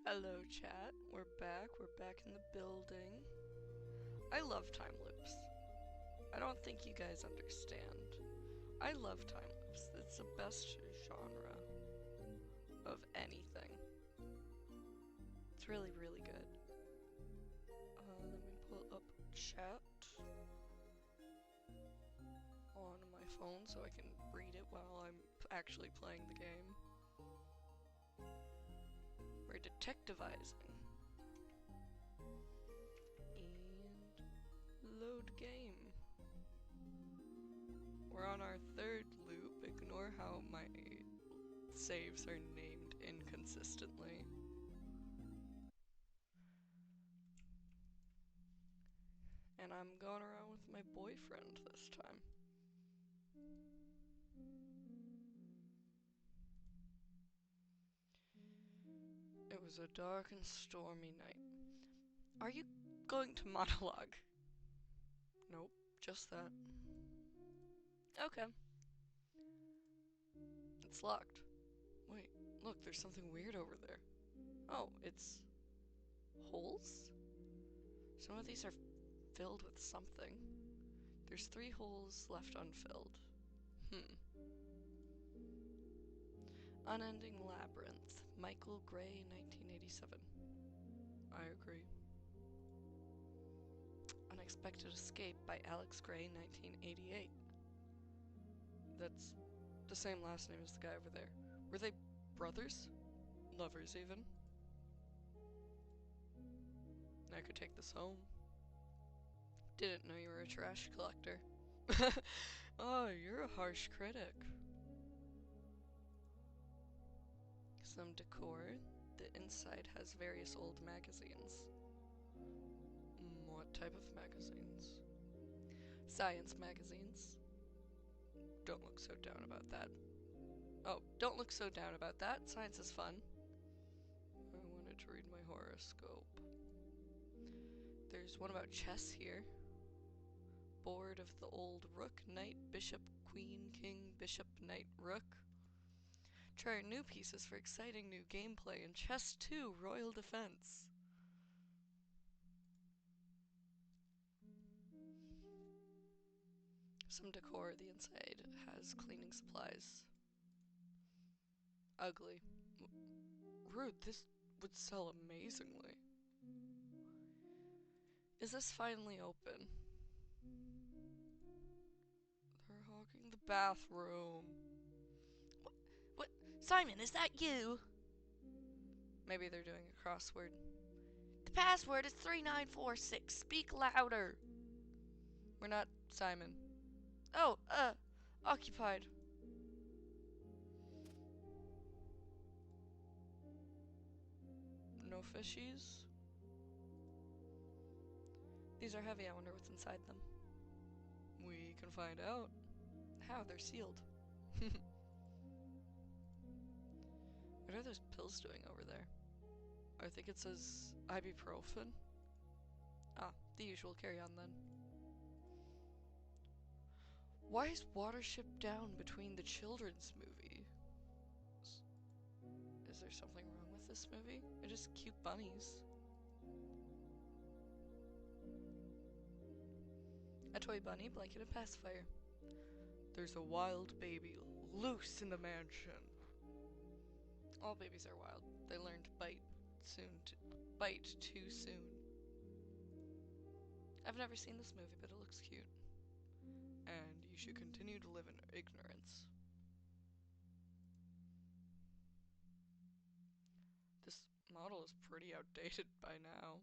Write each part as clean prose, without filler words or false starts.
Hello, chat. We're back. We're back in the building. I love time loops. I don't think you guys understand. I love time loops. It's the best genre of anything. It's really, really good. Let me pull up chat on my phone so I can read it while I'm actually playing the game. We're detectivizing. And load game. We're on our third loop. Ignore how my saves are named inconsistently. And I'm going around with my boyfriend this time. It was a dark and stormy night. Are you going to monologue? Nope, just that. Okay. It's locked. Wait, look, there's something weird over there. Oh, it's holes? Some of these are filled with something. There's 3 holes left unfilled. Unending Labyrinth, Michael Gray, 1987. I agree. Unexpected Escape by Alex Gray, 1988. That's the same last name as the guy over there. Were they brothers? Lovers, even? I could take this home. Didn't know you were a trash collector. Oh, you're a harsh critic. Some decor. The inside has various old magazines. What type of magazines? Science magazines. Don't look so down about that. Oh, don't look so down about that. Science is fun. I wanted to read my horoscope. There's one about chess here. Board of the old rook, knight, bishop, queen, king, bishop, knight, rook. Try our new pieces for exciting new gameplay in Chess 2 Royal Defense. Some decor. The inside has cleaning supplies. Ugly. Rude, this would sell amazingly. Is this finally open? They're hogging the bathroom. What? Simon, is that you? Maybe they're doing a crossword. The password is 3946. Speak louder. We're not Simon. Oh, occupied. No fishies? These are heavy. I wonder what's inside them. We can find out. How? They're sealed. What are those pills doing over there? I think it says ibuprofen. Ah, the usual. Carry on then. Why is Watership down between the children's movie? Is there something wrong with this movie? It is cute bunnies. A toy bunny, blanket, and pacifier. There's a wild baby loose in the mansion. All babies are wild. They learn to bite too soon. I've never seen this movie, but it looks cute. And you should continue to live in ignorance. This model is pretty outdated by now.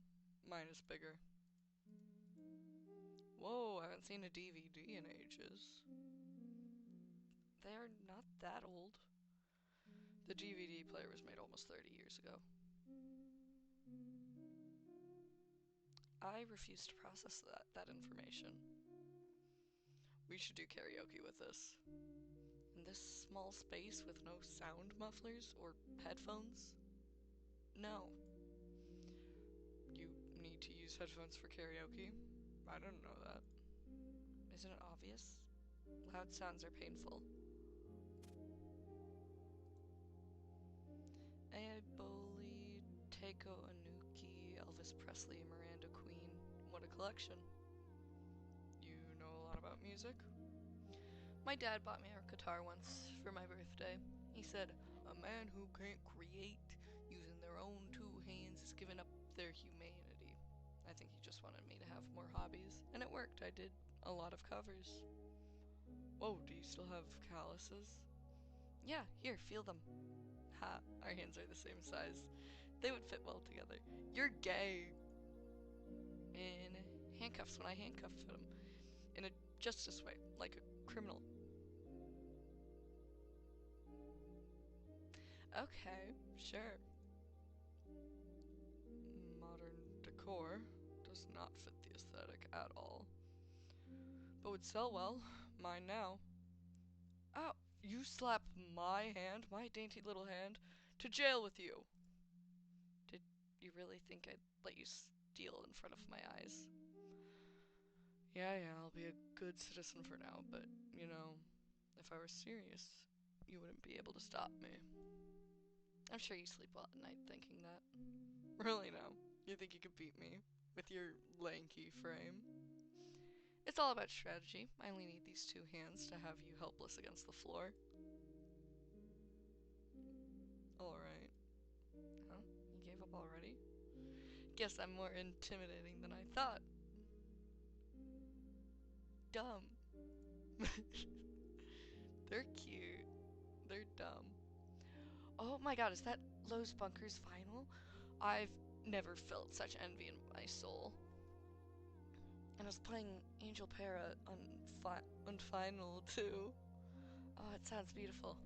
Mine is bigger. Whoa, I haven't seen a DVD in ages. They are not that old. The DVD player was made almost 30 years ago. I refuse to process that information. We should do karaoke with this. In this small space with no sound mufflers or headphones? No. You need to use headphones for karaoke? I didn't know that. Isn't it obvious? Loud sounds are painful. A bully Heiko Anuki, Elvis Presley, Miranda Queen. What a collection. You know a lot about music? My dad bought me a guitar once for my birthday. He said, "A man who can't create using their own two hands is giving up their humanity." I think he just wanted me to have more hobbies, and it worked. I did a lot of covers. Whoa, do you still have calluses? Yeah, here, feel them. Ha, our hands are the same size. They would fit well together. You're gay! In handcuffs when I handcuffed him. In a justice way, like a criminal. Okay, sure. Modern decor does not fit the aesthetic at all, but would sell well. Mine now. Oh, you slap my hand, my dainty little hand. To jail with you! Did you really think I'd let you steal in front of my eyes? Yeah, I'll be a good citizen for now, but, you know, if I were serious, you wouldn't be able to stop me. I'm sure you sleep well at night thinking that. Really now? You think you could beat me? With your lanky frame? It's all about strategy. I only need these two hands to have you helpless against the floor. Alright. Huh? You gave up already? Guess I'm more intimidating than I thought. Dumb. They're cute. They're dumb. Oh my god, is that Lowe's Bunkers vinyl? I've never felt such envy in my soul. And I was playing Angel Para on vinyl too. Oh, it sounds beautiful.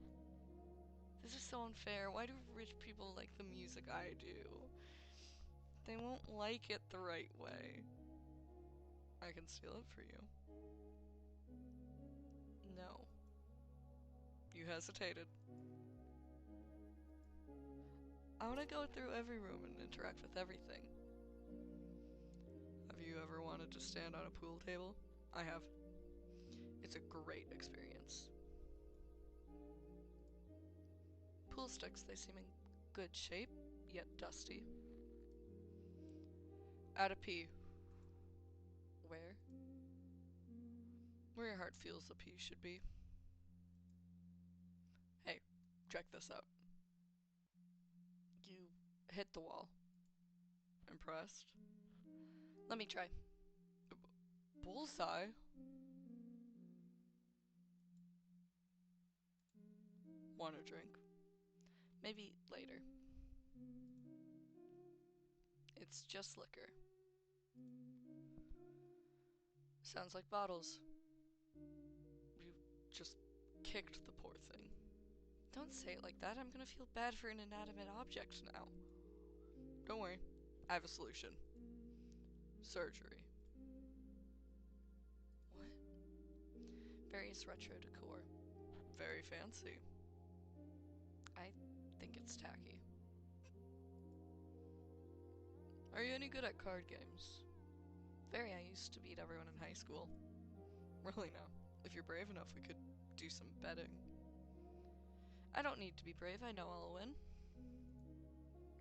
This is so unfair. Why do rich people like the music I do? They won't like it the right way. I can steal it for you. No. You hesitated. I want to go through every room and interact with everything. Have you ever wanted to stand on a pool table? I have. It's a great experience. Pool sticks, they seem in good shape, yet dusty. Add a pee. Where? Where your heart feels the pee should be. Hey, check this out. You hit the wall. Impressed? Let me try. Bullseye? Want a drink? Maybe later. It's just liquor. Sounds like bottles. You just kicked the poor thing. Don't say it like that. I'm gonna feel bad for an inanimate object now. Don't worry. I have a solution. Surgery. What? Various retro decor. Very fancy. I think it's tacky. Are you any good at card games? Very. I used to beat everyone in high school. Really now. If you're brave enough, we could do some betting. I don't need to be brave. I know I'll win.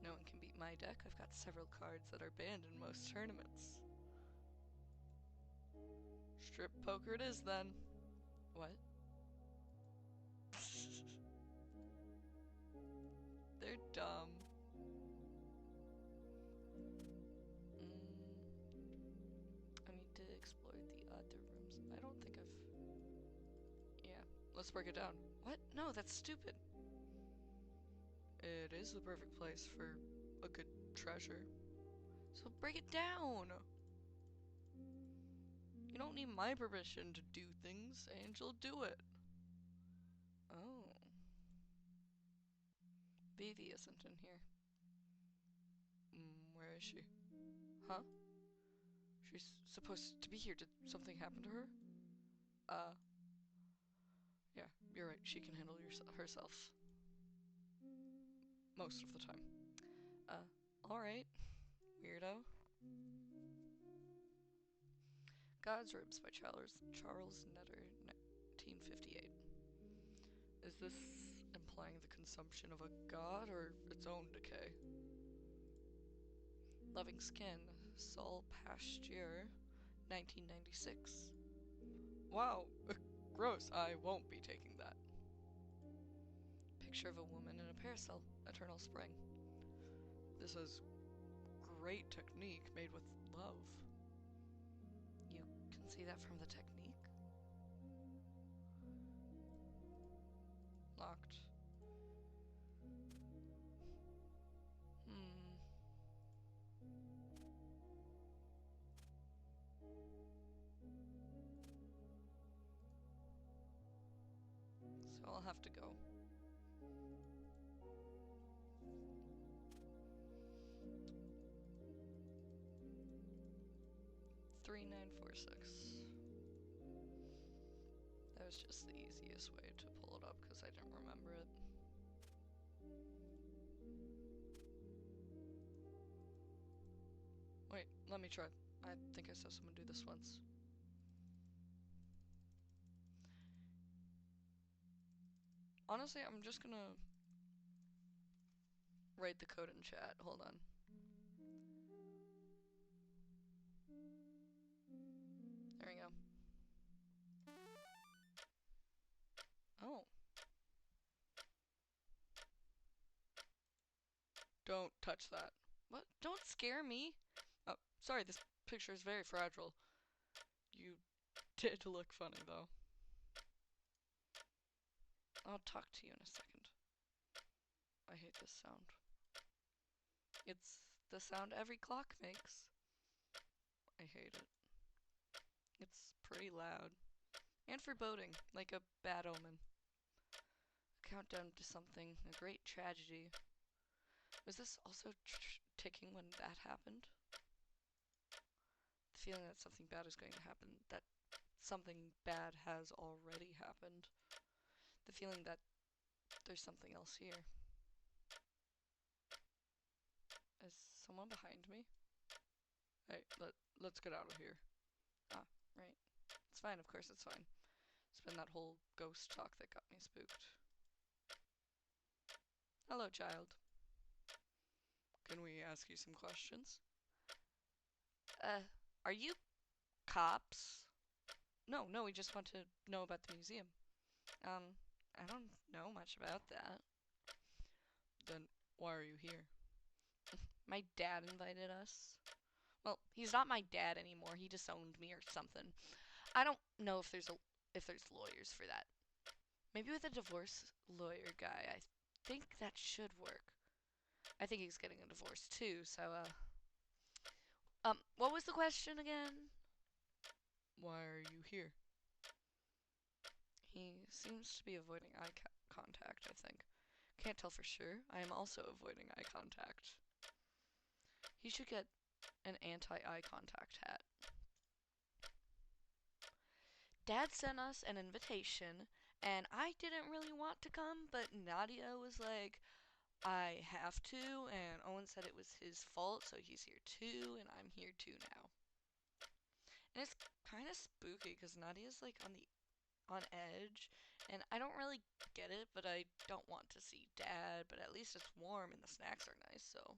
No one can beat my deck. I've got several cards that are banned in most tournaments. Strip poker it is then. What? They're dumb. I need to explore the other rooms. I don't think I've... Yeah, let's break it down. What? No, that's stupid. It is the perfect place for a good treasure. So break it down! You don't need my permission to do things, Angel. Do it. Oh. Vivi isn't in here. Where is she? Huh? She's supposed to be here. Did something happen to her? Yeah, you're right. She can handle herself. Most of the time. Alright. Weirdo. God's Ribs by Charles Netter, 1958. Is this implying the consumption of a god or its own decay? Loving Skin, Saul Pasteur, 1996. Wow, gross, I won't be taking that. Picture of a woman in a parasol, Eternal Spring. This is great technique made with love. You can see that from the technique? Locked. So I'll have to go. $3946. That was just the easiest way to pull it up because I didn't remember it. Wait, let me try. I think I saw someone do this once. Honestly, I'm just gonna write the code in chat. Hold on. There we go. Oh. Don't touch that. What? Don't scare me. Oh, sorry, this picture is very fragile. You did look funny, though. I'll talk to you in a second. I hate this sound. It's the sound every clock makes. I hate it. It's pretty loud. And foreboding, like a bad omen. A countdown to something, a great tragedy. Was this also ticking when that happened? The feeling that something bad is going to happen, that something bad has already happened. The feeling that there's something else here. Is someone behind me? Hey, let's get out of here. Ah, right. It's fine, of course it's fine. It's been that whole ghost talk that got me spooked. Hello, child. Can we ask you some questions? Are you cops? No, we just want to know about the museum. I don't know much about that. Then why are you here? My dad invited us. Well, he's not my dad anymore. He disowned me or something. I don't know if there's lawyers for that. Maybe with a divorce lawyer guy, I think that should work. I think he's getting a divorce too, so what was the question again? Why are you here? He seems to be avoiding eye contact, I think. Can't tell for sure. I am also avoiding eye contact. He should get an anti-eye contact hat. Dad sent us an invitation, and I didn't really want to come, but Nadia was like, I have to, and Owen said it was his fault, so he's here too, and I'm here too now. And it's kind of spooky, because Nadia's like on edge, and I don't really get it, but I don't want to see Dad, but at least it's warm and the snacks are nice, so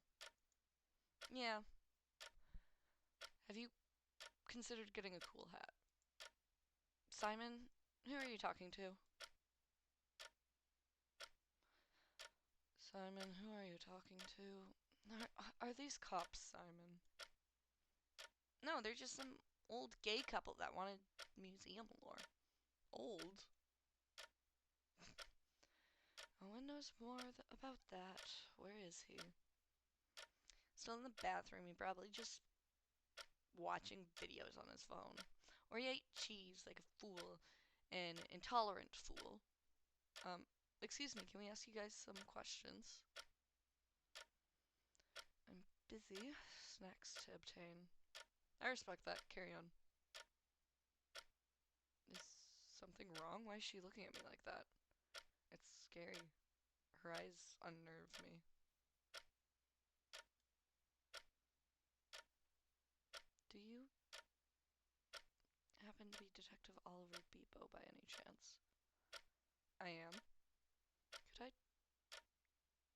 yeah. Have you considered getting a cool hat? Simon, who are you talking to? Simon, who are you talking to? Are these cops, Simon? No, they're just some old gay couple that wanted museum lore. Old? Owen knows more about that. Where is he? Still in the bathroom. He probably just watching videos on his phone. Or he ate cheese like a fool. An intolerant fool. Excuse me, can we ask you guys some questions? I'm busy. Snacks to obtain. I respect that. Carry on. Is something wrong? Why is she looking at me like that? It's scary. Her eyes unnerve me. Do you happen to be Detective Oliver Bebo by any chance? I am. Could I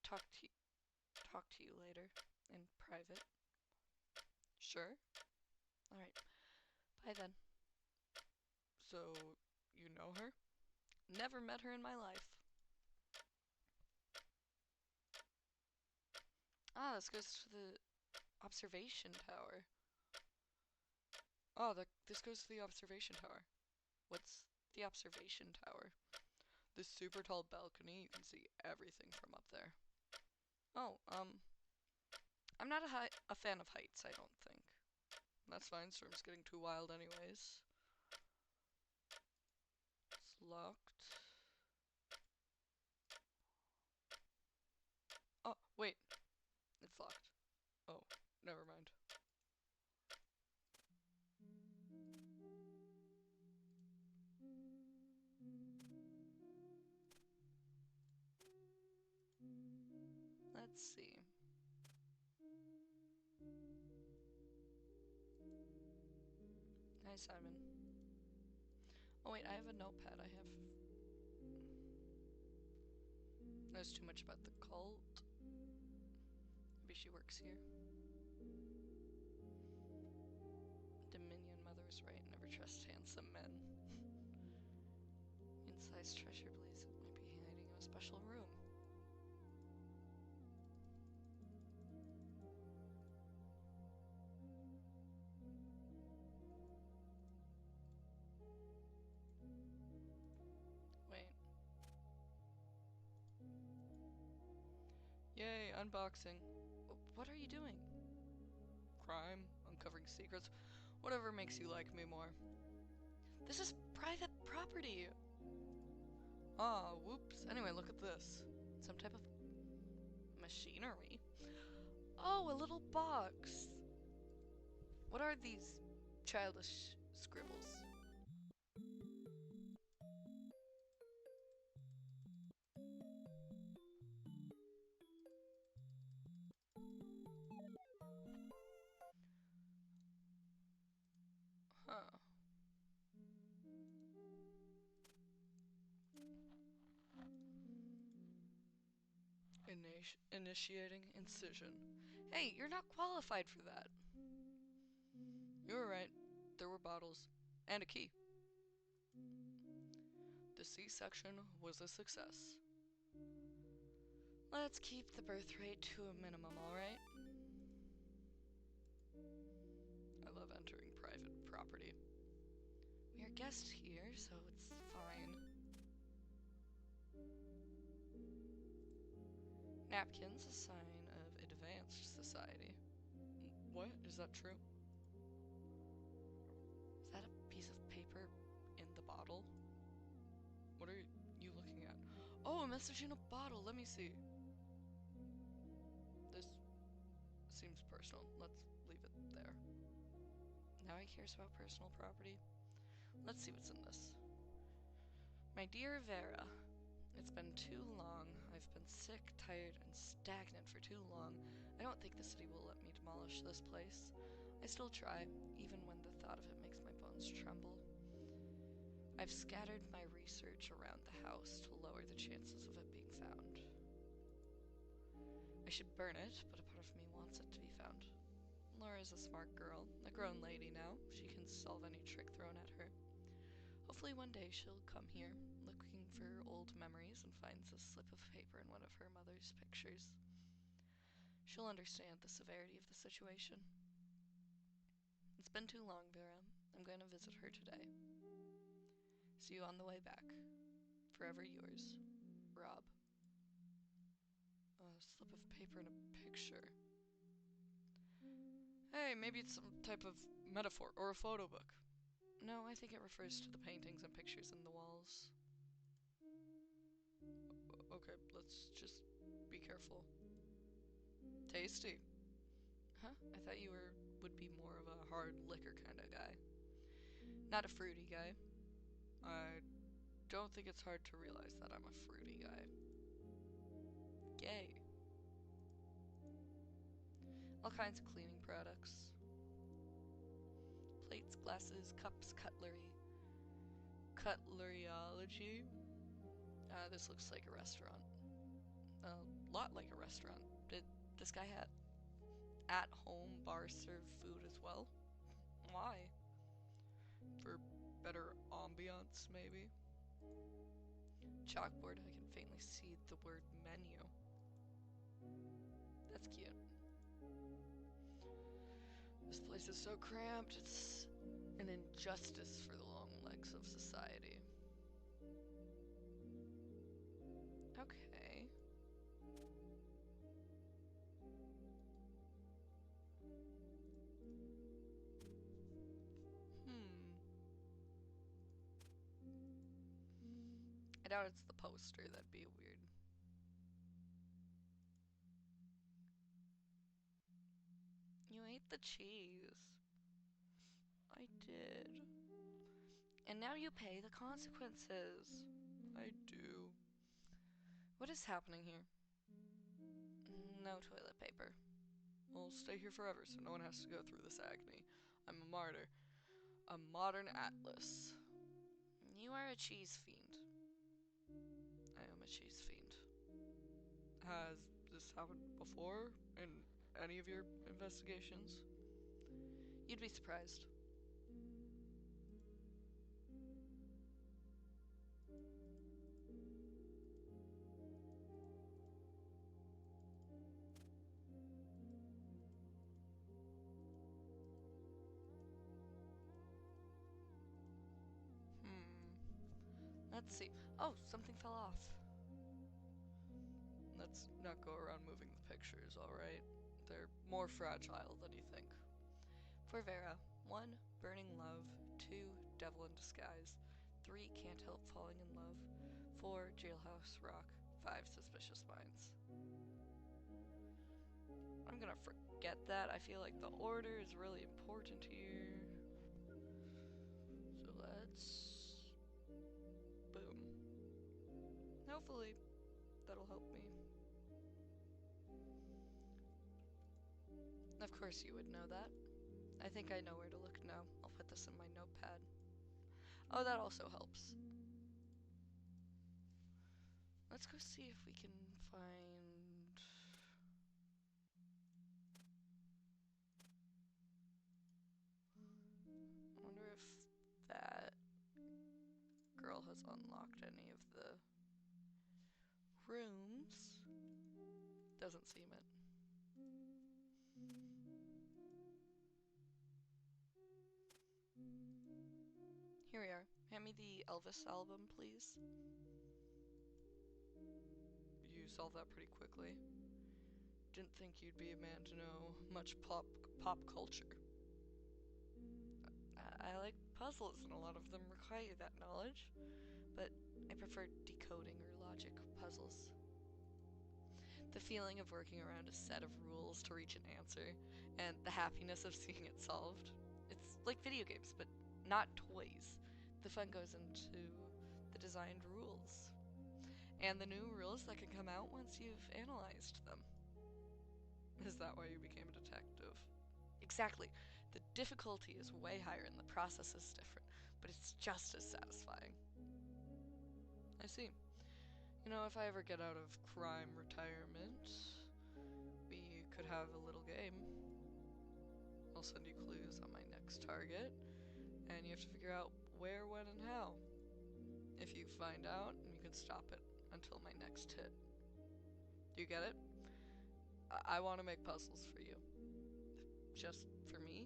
talk to you later in private? Sure. Alright. Bye then. So, you know her? Never met her in my life. Ah, this goes to the observation tower. Oh, this goes to the observation tower. What's the observation tower? This super tall balcony, you can see everything from up there. Oh, I'm not a fan of heights, I don't think. That's fine, Storm's getting too wild anyways. It's locked. Oh, wait. It's locked. Oh, never mind. Let's see. Hi, Simon. Oh wait, I have a notepad. Knows too much about the cult. Maybe she works here. Dominion mother is right. Never trust handsome men. Inside's treasure believes it might be hiding in a special room. Wait. Yay, unboxing. What are you doing? Crime, uncovering secrets, whatever makes you like me more. This is private property! Ah, whoops. Anyway, look at this. Some type of machinery. Oh, a little box! What are these childish scribbles? Huh. Initiating incision. Hey, you're not qualified for that. You were right. There were bottles. And a key. The C-section was a success. Let's keep the birth rate to a minimum, alright? I love entering private property. We are guests here, so it's fine. Napkins, a sign of advanced society. What? Is that true? Is that a piece of paper in the bottle? What are you looking at? Oh, a message in a bottle. Let me see. This seems personal. Let's leave it there. Now he cares about personal property. Let's see what's in this. My dear Vera, it's been too long. I've been sick, tired, and stagnant for too long. I don't think the city will let me demolish this place. I still try, even when the thought of it makes my bones tremble. I've scattered my research around the house to lower the chances of it being found. I should burn it, but a part of me wants it to be found. Laura's a smart girl, a grown lady now. She can solve any trick thrown at her. Hopefully one day she'll come here, looking for old memories, and finds a slip of paper in one of her mother's pictures. She'll understand the severity of the situation. It's been too long, Vera. I'm going to visit her today. See you on the way back. Forever yours, Rob. A slip of paper and a picture. Hey, maybe it's some type of metaphor or a photo book. No, I think it refers to the paintings and pictures in the walls. Okay, let's just be careful. Tasty. Huh? I thought you would be more of a hard liquor kind of guy. Not a fruity guy. I don't think it's hard to realize that I'm a fruity guy. Gay. All kinds of cleaning products. Plates, glasses, cups, cutlery. Cutleryology. This looks like a restaurant. A lot like a restaurant. Did this guy have at-home bar bars serve food as well. Why? For better ambiance, maybe? Chalkboard, I can faintly see the word menu. That's cute. This place is so cramped, it's an injustice for the long legs of society. Okay. I doubt it's the poster, that'd be weird. You ate the cheese. I did. And now you pay the consequences. I do. What is happening here? No toilet paper. I'll stay here forever so no one has to go through this agony. I'm a martyr. A modern atlas. You are a cheese fiend. I am a cheese fiend. Has this happened before in any of your investigations? You'd be surprised. Let's see. Oh, something fell off. Let's not go around moving the pictures, alright? They're more fragile than you think. For Vera, 1. Burning love. 2. Devil in disguise. 3. Can't help falling in love. 4. Jailhouse rock. 5. Suspicious minds. I'm gonna forget that. I feel like the order is really important here. So let's... boom. Hopefully, that'll help me. Of course you would know that. I think I know where to look now. I'll put this in my notepad. Oh, that also helps. Let's go see if we can find... I wonder if that girl has unlocked any of the rooms. Doesn't seem it. Here we are. Hand me the Elvis album, please. You solved that pretty quickly. Didn't think you'd be a man to know much pop culture. I like puzzles, and a lot of them require that knowledge, but I prefer decoding or logic puzzles. The feeling of working around a set of rules to reach an answer, and the happiness of seeing it solved. It's like video games, but not toys. The fun goes into the designed rules, and the new rules that can come out once you've analyzed them. Is that why you became a detective? Exactly. The difficulty is way higher and the process is different, but it's just as satisfying. I see. You know, if I ever get out of crime retirement, we could have a little game. I'll send you clues on my next target, and you have to figure out where, when, and how. If you find out, you can stop it until my next hit. Do you get it? I want to make puzzles for you. Just for me?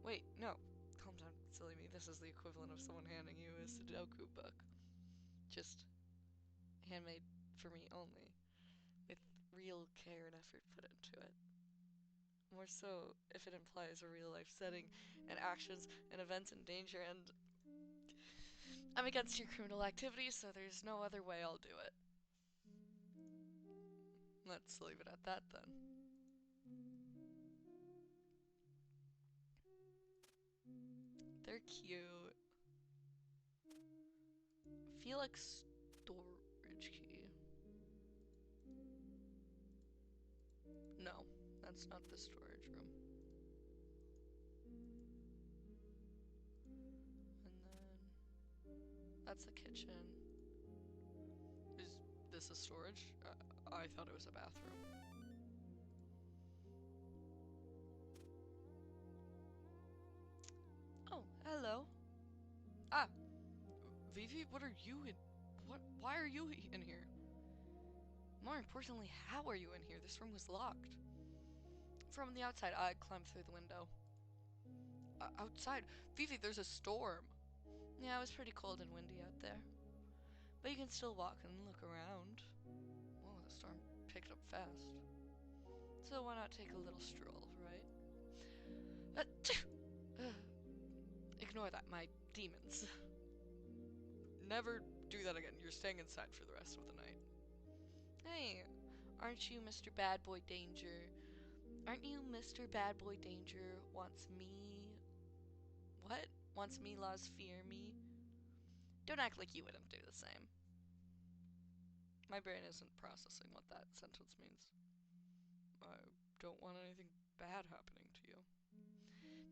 Wait, no. Calm down, silly me. This is the equivalent of someone handing you a Sudoku book. Just handmade for me only, with real care and effort put into it. More so if it implies a real-life setting, and actions, and events in danger, and... I'm against your criminal activities, so there's no other way I'll do it. Let's leave it at that, then. They're cute. Feel like storage key. No, that's not the storage room. And then that's the kitchen. Is this a storage? I thought it was a bathroom. Hello. Ah, Vivi, what are you in? Why are you in here? More importantly, how are you in here? This room was locked. From the outside, I climbed through the window. Outside? Vivi, there's a storm. Yeah, it was pretty cold and windy out there. But you can still walk and look around. Whoa, the storm picked up fast. So why not take a little stroll, right? Ignore that, my demons. Never do that again. You're staying inside for the rest of the night. Hey, aren't you Mr. Bad Boy Danger? Aren't you Mr. Bad Boy Danger wants me... What? Wants me laws fear me? Don't act like you wouldn't do the same. My brain isn't processing what that sentence means. I don't want anything bad happening to you.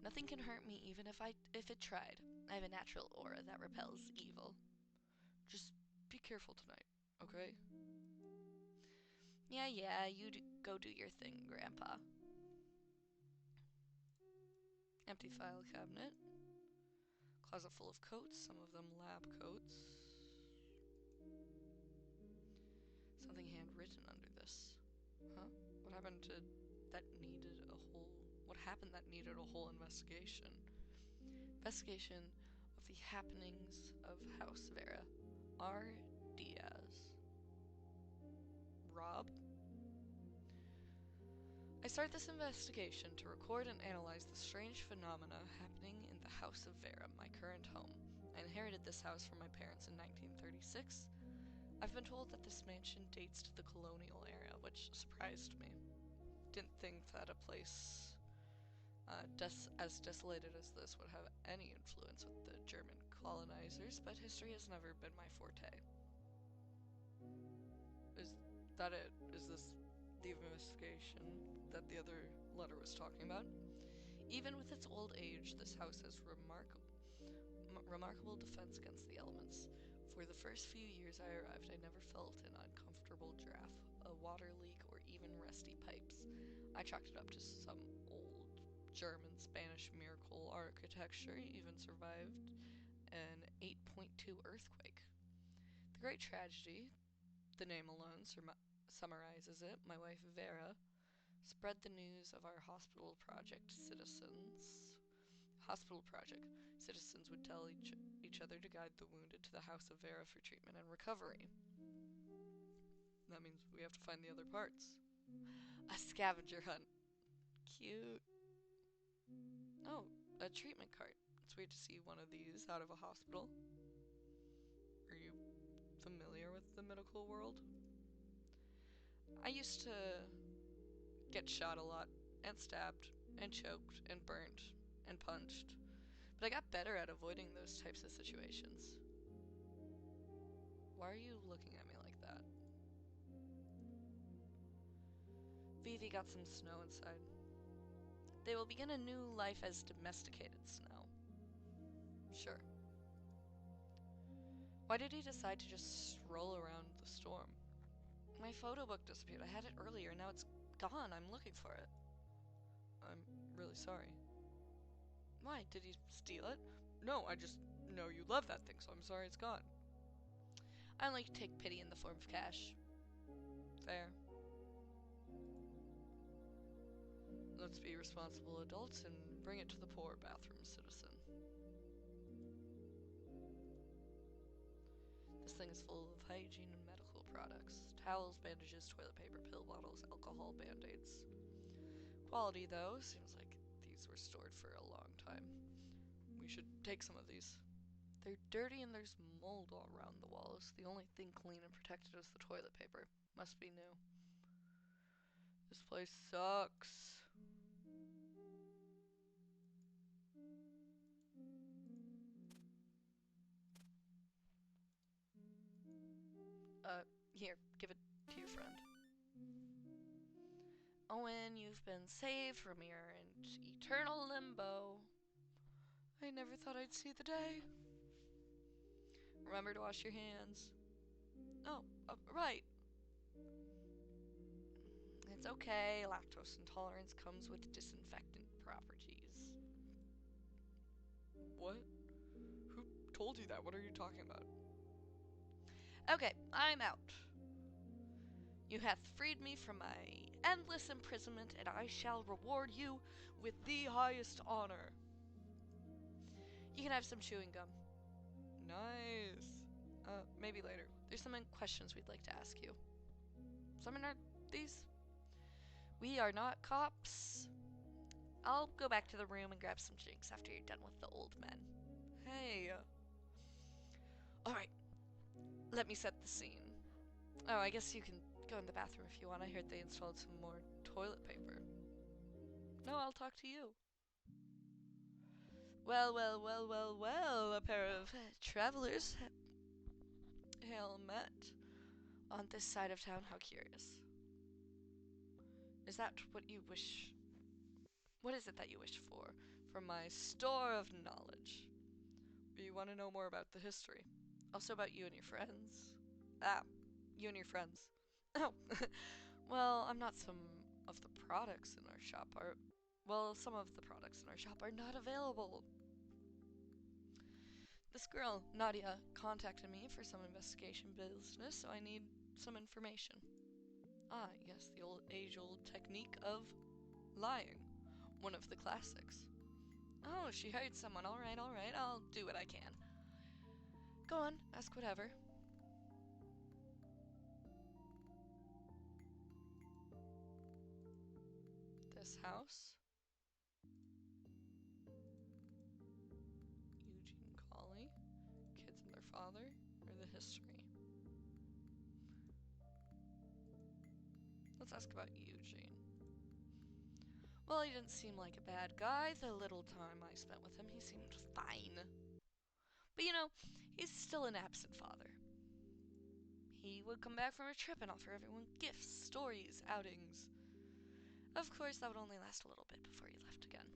Nothing can hurt me even if it tried. I have a natural aura that repels evil. Just be careful tonight, okay? Yeah, you go do your thing, Grandpa. Empty file cabinet. Closet full of coats, some of them lab coats. Something handwritten under this. Huh? What happened that needed a whole investigation? Investigation of the happenings of House Vera. R. Diaz. Rob? I start this investigation to record and analyze the strange phenomena happening in the House of Vera, my current home. I inherited this house from my parents in 1936. I've been told that this mansion dates to the colonial era, which surprised me. Didn't think that a place as desolated as this would have any influence with the German colonizers, but history has never been my forte. Is that it? Is this the investigation that the other letter was talking about? Even with its old age, this house has remarkable defense against the elements. For the first few years I arrived, I never felt an uncomfortable draft, a water leak, or even rusty pipes. I chalked it up to some old German Spanish miracle. Architecture even survived an 8.2 earthquake. The great tragedy, the name alone summarizes it. My wife Vera spread the news of our hospital project. Citizens would tell each other to guide the wounded to the House of Vera for treatment and recovery. That means we have to find the other parts. A scavenger hunt. Cute. Oh, a treatment cart. It's weird to see one of these out of a hospital. Are you familiar with the medical world? I used to get shot a lot, and stabbed, and choked, and burnt, and punched. But I got better at avoiding those types of situations. Why are you looking at me like that? Vivi got some snow inside. They will begin a new life as domesticated snow. Sure. Why did he decide to just stroll around the storm? My photo book disappeared. I had it earlier, now it's gone. I'm looking for it. I'm really sorry. Why? Did he steal it? No, I just know you love that thing, so I'm sorry it's gone. I only take pity in the form of cash. Fair. Let's be responsible adults and bring it to the poor bathroom citizen. This thing is full of hygiene and medical products. Towels, bandages, toilet paper, pill bottles, alcohol, band-aids. Quality, though, seems like these were stored for a long time. We should take some of these. They're dirty and there's mold all around the walls. The only thing clean and protected is the toilet paper. Must be new. This place sucks. Here, give it to your friend. Owen, you've been saved from your eternal limbo. I never thought I'd see the day. Remember to wash your hands. Oh, right. It's okay, lactose intolerance comes with disinfectant properties. What? Who told you that? What are you talking about? Okay, I'm out. You hath freed me from my endless imprisonment, and I shall reward you with the highest honor. You can have some chewing gum. Nice. Maybe later. There's some questions we'd like to ask you. Simon, are these? We are not cops. I'll go back to the room and grab some drinks after you're done with the old men. Hey. Alright, let me set the scene. Oh, I guess you can go in the bathroom if you want. I heard they installed some more toilet paper. No, I'll talk to you. Well, well, well, well, well, a pair of travelers hail met on this side of town. How curious. Is that what you wish? What is it that you wish for? From my store of knowledge. You want to know more about the history? Also about you and your friends. Ah, you and your friends. Oh, well, I'm not some of the products in our shop are. Well, some of the products in our shop are not available. This girl, Nadia, contacted me for some investigation business, so I need some information. Ah, yes, the age-old technique of lying. One of the classics. Oh, she hired someone. All right, I'll do what I can. Go on, ask whatever. This house? Eugene Colley? Kids and their father? Or the history? Let's ask about Eugene. Well, he didn't seem like a bad guy. The little time I spent with him, he seemed fine. But you know, he's still an absent father. He would come back from a trip and offer everyone gifts, stories, outings. Of course, that would only last a little bit before he left again.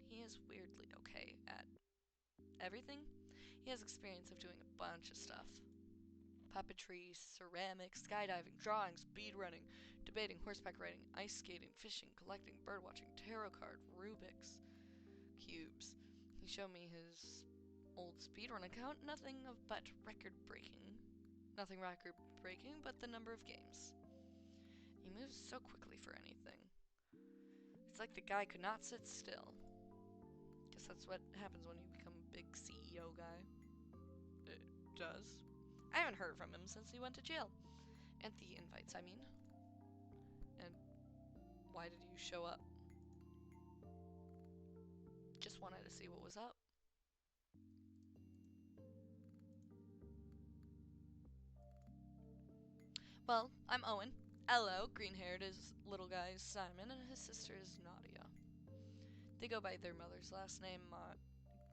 He is weirdly okay at everything. He has experience of doing a bunch of stuff. Puppetry, ceramics, skydiving, drawing, speed running, debating, horseback riding, ice skating, fishing, collecting, birdwatching, tarot card, Rubik's cubes. He showed me his old speedrun account, nothing but record breaking. Nothing record breaking, but the number of games. He moves so quickly for anything. It's like the guy could not sit still. Guess that's what happens when you become a big CEO guy. It does? I haven't heard from him since he went to jail. And the invites, I mean. And why did you show up? Just wanted to see what was up. Well, I'm Owen. Hello, green-haired is little guy is Simon, and his sister is Nadia. They go by their mother's last name,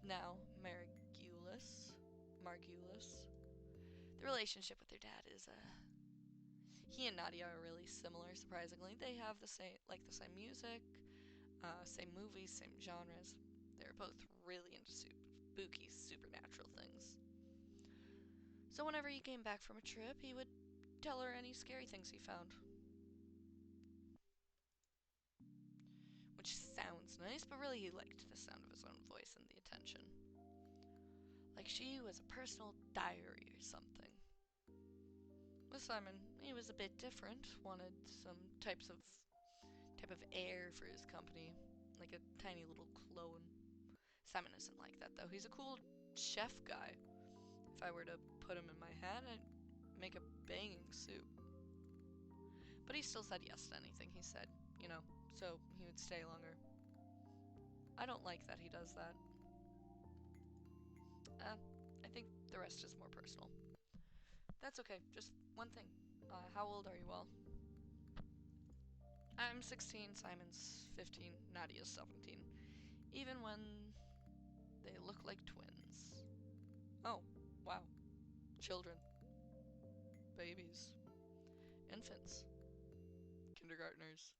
now Margulis. The relationship with their dad is, he and Nadia are really similar, surprisingly. They have the same music, same movies, same genres. They're both really into spooky, supernatural things. So whenever he came back from a trip, he would tell her any scary things he found. Which sounds nice, but really he liked the sound of his own voice and the attention. Like she was a personal diary or something. With Simon, he was a bit different, wanted some type of air for his company, like a tiny little clone. Simon isn't like that though. He's a cool chef guy. If I were to put him in my hat, I'd make a banging soup. But he still said yes to anything he said, so he would stay longer. I don't like that he does that. I think the rest is more personal. That's okay, just one thing. How old are you all? I'm 16, Simon's 15, Nadia's 17. Even when they look like twins. Oh, wow. Children. Babies. Infants. Kindergartners.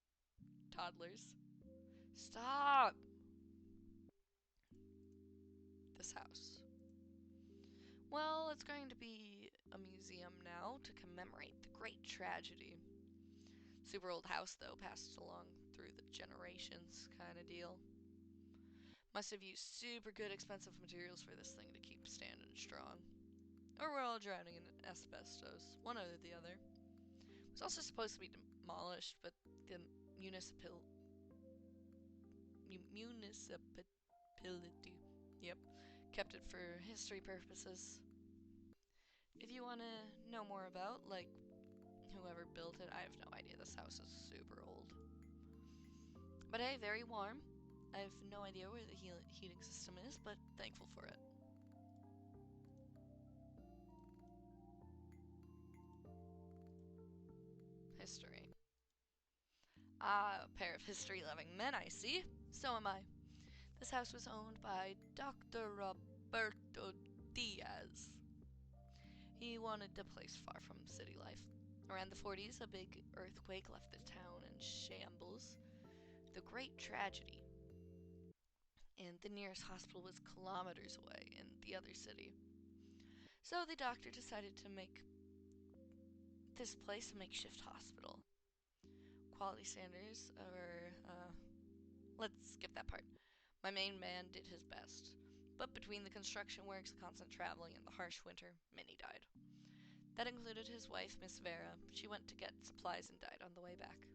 Toddlers. Stop! This house. Well, it's going to be a museum now to commemorate the great tragedy. Super old house, though, passed along through the generations kind of deal. Must have used super good expensive materials for this thing to keep standing strong. Or we're all drowning in asbestos, one or the other. It was also supposed to be demolished, but the municipality, yep, kept it for history purposes. If you want to know more about, like, whoever built it, I have no idea. This house is super old. But hey, very warm. I have no idea where the heating system is, but thankful for it. History. Ah, a pair of history-loving men, I see. So am I. This house was owned by Dr. Roberto Diaz. He wanted a place far from city life. Around the 40s, a big earthquake left the town in shambles. The Great Tragedy. And the nearest hospital was kilometers away in the other city. So the doctor decided to make this place a makeshift hospital. Quality standards are, let's skip that part. My main man did his best. But between the construction works, constant traveling, and the harsh winter, many died. That included his wife, Miss Vera. She went to get supplies and died on the way back.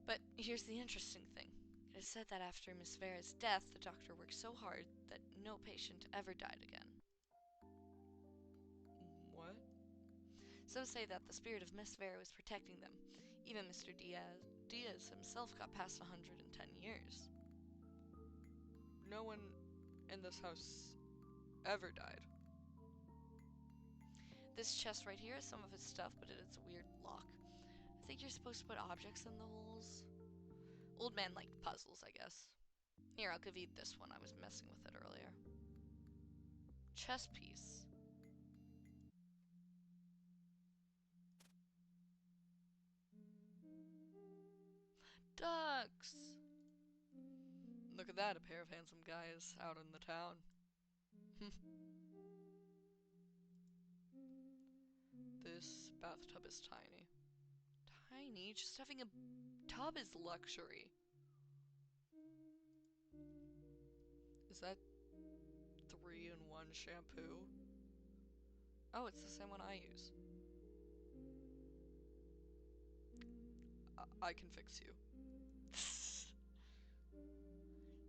But here's the interesting thing. It is said that after Miss Vera's death, the doctor worked so hard that no patient ever died again. What? Some say that the spirit of Miss Vera was protecting them. Even Mr. Diaz himself got past 110 years. No one in this house ever died. This chest right here is some of his stuff, but it is a weird lock. I think you're supposed to put objects in the holes. Old man liked puzzles, I guess. Here, I'll give you this one. I was messing with it earlier. Chess piece. Ducks! Look at that, a pair of handsome guys out in the town. This bathtub is tiny. Tiny? Just having a tub is luxury. Is that 3-in-1 shampoo? Oh, it's the same one I use. I can fix you.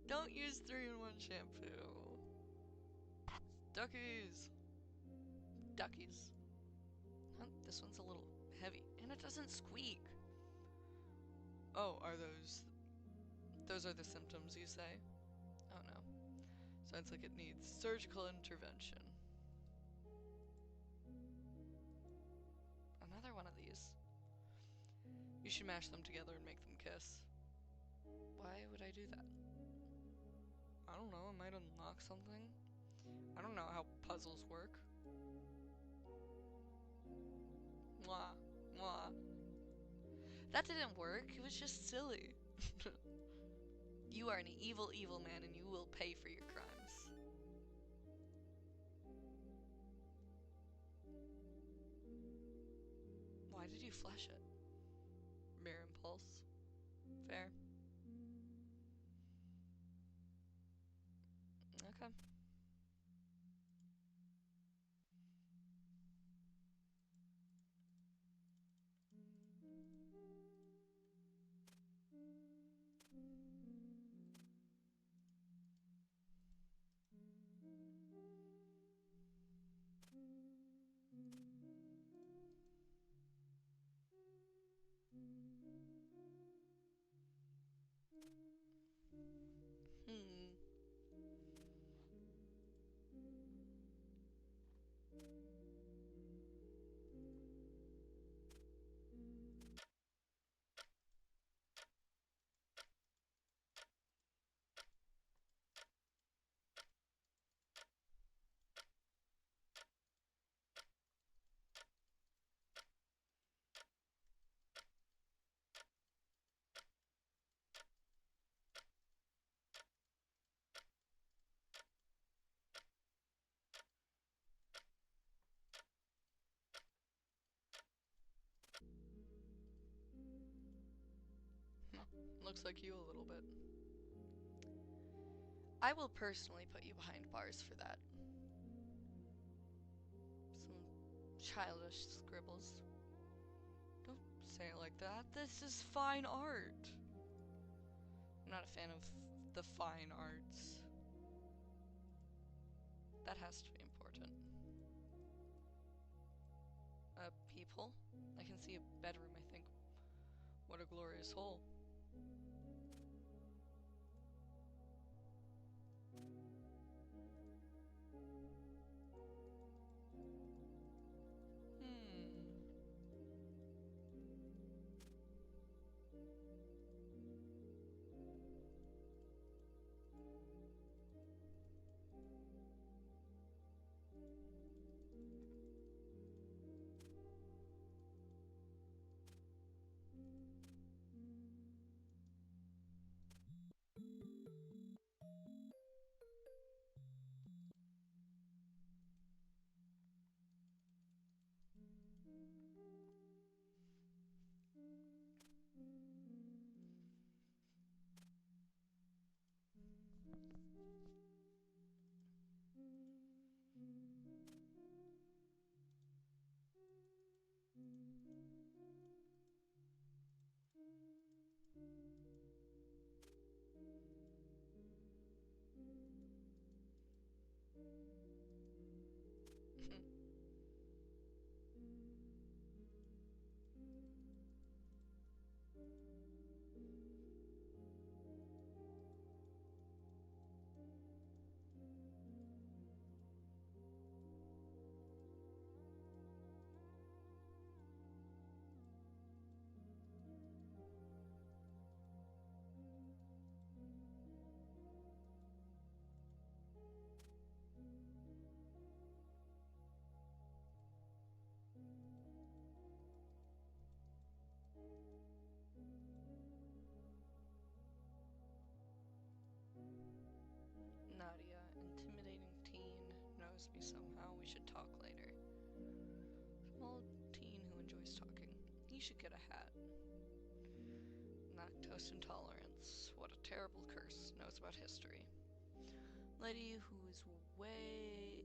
Don't use 3-in-1 shampoo. Duckies! Duckies. Huh, this one's a little heavy, and it doesn't squeak. Oh, are those are the symptoms, you say? Oh no. Sounds like it needs surgical intervention. Another one of these. You should mash them together and make them kiss. Why would I do that? I don't know, it might unlock something. I don't know how puzzles work. Mwah, mwah. That didn't work. It was just silly. You are an evil, evil man, and you will pay for your crimes. Why did you flush it? Mere impulse. Fair. Okay. Hmm. Looks like you a little bit. I will personally put you behind bars for that. Some childish scribbles. Don't say it like that. This is fine art. I'm not a fan of the fine arts. That has to be important. A peephole? I can see a bedroom, I think. What a glorious hole. Nadia, intimidating teen, knows me somehow. We should talk later. Small teen who enjoys talking. He should get a hat. Lactose intolerance. What a terrible curse. Knows about history. Lady who is with way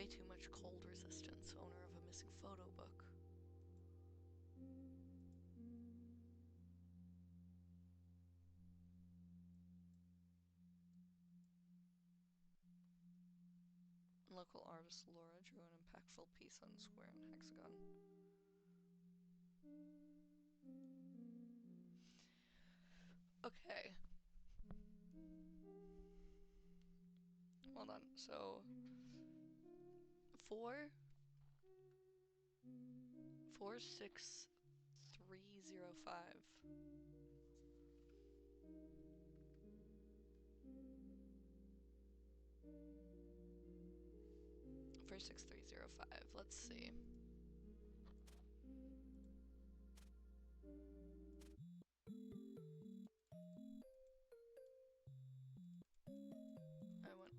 too much cold resistance. Owner of a missing photo book. Local artist Laura drew an impactful piece on square and hexagon. Okay. Hold on. So 46305. 46305. Let's see. I went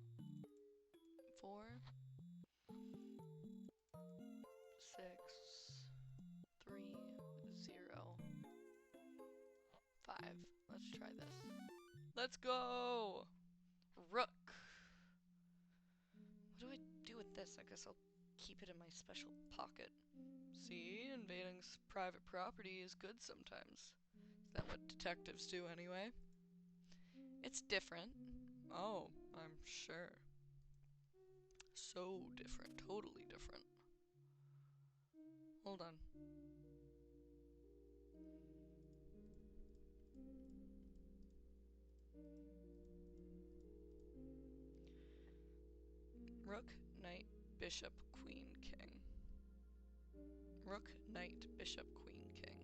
46305. Let's try this. Let's go! Rook. What do I do with this? I guess I'll keep it in my special pocket. See, invading private property is good sometimes. Is that what detectives do anyway? It's different. Oh, I'm sure. So different, totally different. Hold on. Rook, knight, bishop, queen, king. Rook, knight, bishop, queen, king.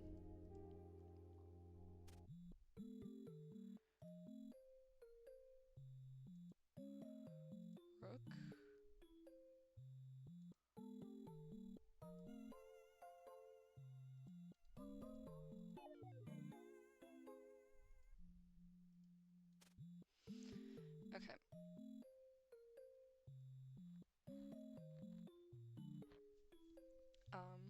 Rook. Okay. Um.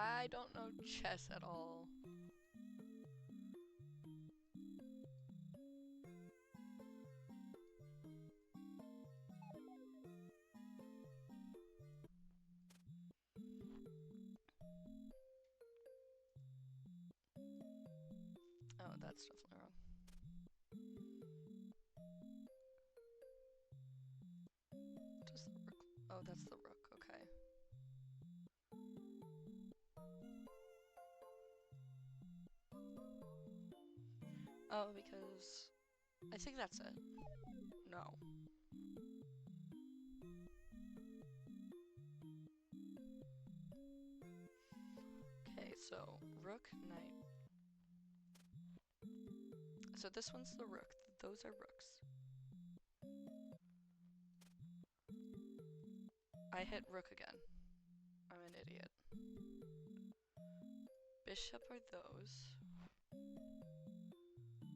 I don't know chess at all. Oh, that's definitely wrong. Does the rook... Oh, that's the rook, okay. Oh, because... I think that's it. No. Okay, so rook, knight. So this one's the rook. Those are rooks. I hit rook again. I'm an idiot. Bishop are those.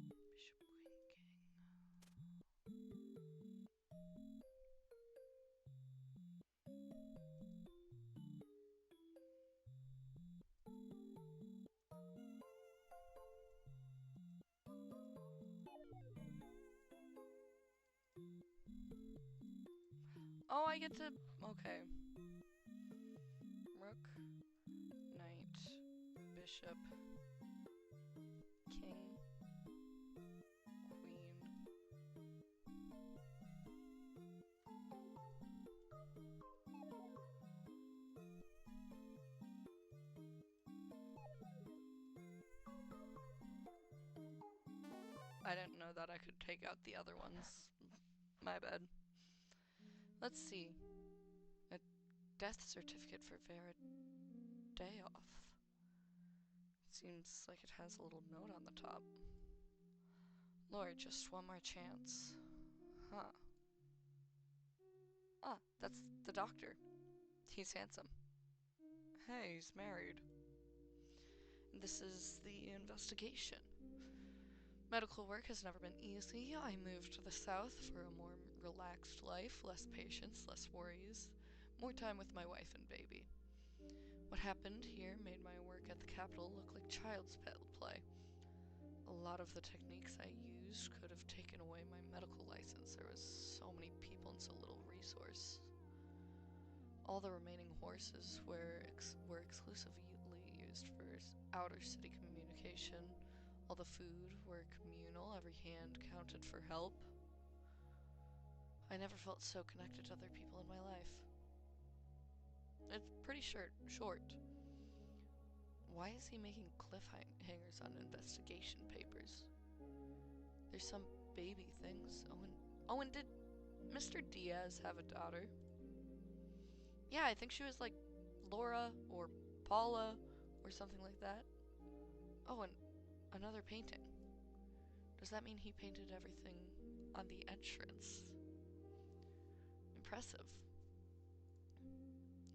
Bishop, queen, king. Oh, I get to... Okay. Rook, knight, bishop, king, queen. I didn't know that I could take out the other ones. My bad. Let's see. A death certificate for Dayoff. Seems like it has a little note on the top. Lord, just one more chance. Huh. Ah, that's the doctor. He's handsome. Hey, he's married. This is the investigation. Medical work has never been easy. I moved to the south for a more relaxed life, less patients, less worries, more time with my wife and baby. What happened here made my work at the capital look like child's play. A lot of the techniques I used could have taken away my medical license. There was so many people and so little resource. All the remaining horses were exclusively used for outer city communication. All the food were communal, every hand counted for help. I never felt so connected to other people in my life. It's pretty short. Why is he making cliffhangers on investigation papers? There's some baby things. Owen, did Mr. Diaz have a daughter? Yeah, I think she was like Laura or Paula or something like that. Oh, and another painting. Does that mean he painted everything on the entrance? Impressive.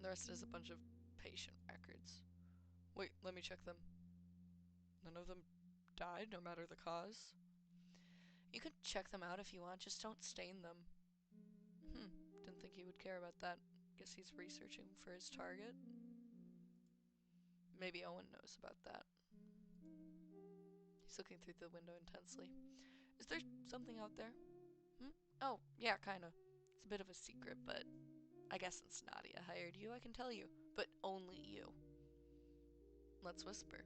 The rest is a bunch of patient records. Wait, let me check them. None of them died, no matter the cause? You can check them out if you want, just don't stain them. Didn't think he would care about that. Guess he's researching for his target. Maybe Owen knows about that. He's looking through the window intensely. Is there something out there? Oh, yeah, kinda. It's a bit of a secret, but I guess since Nadia hired you, I can tell you. But only you. Let's whisper.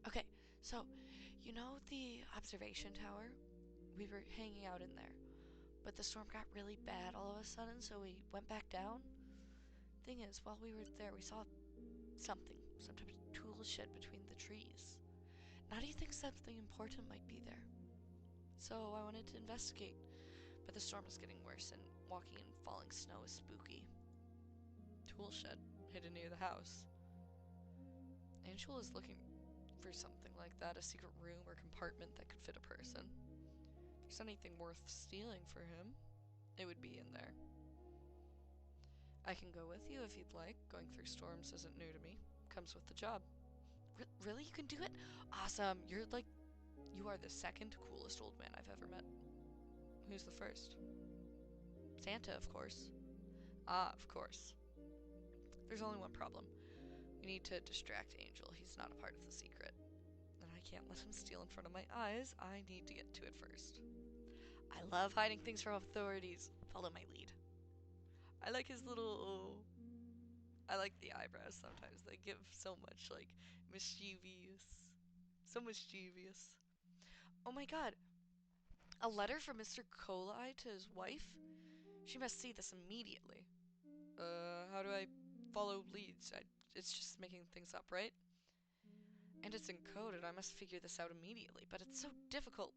Okay, so, you know the observation tower? We were hanging out in there. But the storm got really bad all of a sudden, so we went back down. Thing is, while we were there, we saw something. Some type of tool shed between the trees. Nadia thinks something important might be there. So I wanted to investigate. But the storm is getting worse, and walking in falling snow is spooky. Tool shed, hidden near the house. Angel is looking for something like that, a secret room or compartment that could fit a person. If there's anything worth stealing for him, it would be in there. I can go with you if you'd like. Going through storms isn't new to me. Comes with the job. Really? You can do it? Awesome. You are the second coolest old man I've ever met. Who's the first? Santa, of course. Ah, of course. There's only one problem. We need to distract Angel. He's not a part of the secret. And I can't let him steal in front of my eyes. I need to get to it first. I love hiding things from authorities. Follow my lead. I like his little... I like the eyebrows sometimes. They give so much, like, mischievous. So mischievous. Oh my god. A letter from Mr. Colai to his wife? She must see this immediately. How do I follow leads? It's just making things up, right? And it's encoded. I must figure this out immediately, but it's so difficult.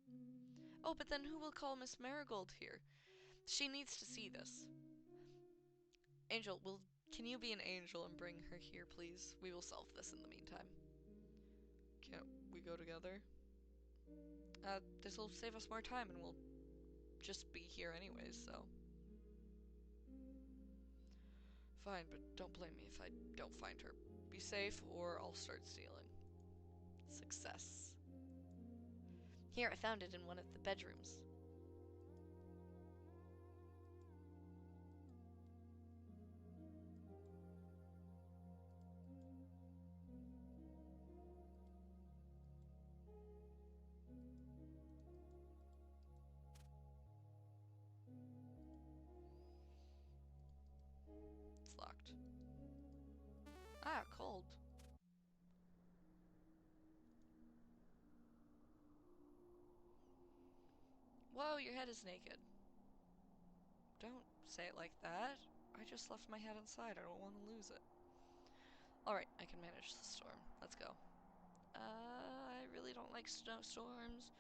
Oh, but then who will call Miss Marigold here? She needs to see this. Angel, can you be an angel and bring her here, please? We will solve this in the meantime. Can't we go together? This will save us more time and we'll just be here anyways, so. Fine, but don't blame me if I don't find her. Be safe or I'll start stealing. Success. Here, I found it in one of the bedrooms. It's locked. Ah, cold. Whoa, your head is naked. Don't say it like that. I just left my head inside. I don't want to lose it. Alright, I can manage the storm. Let's go. I really don't like snowstorms.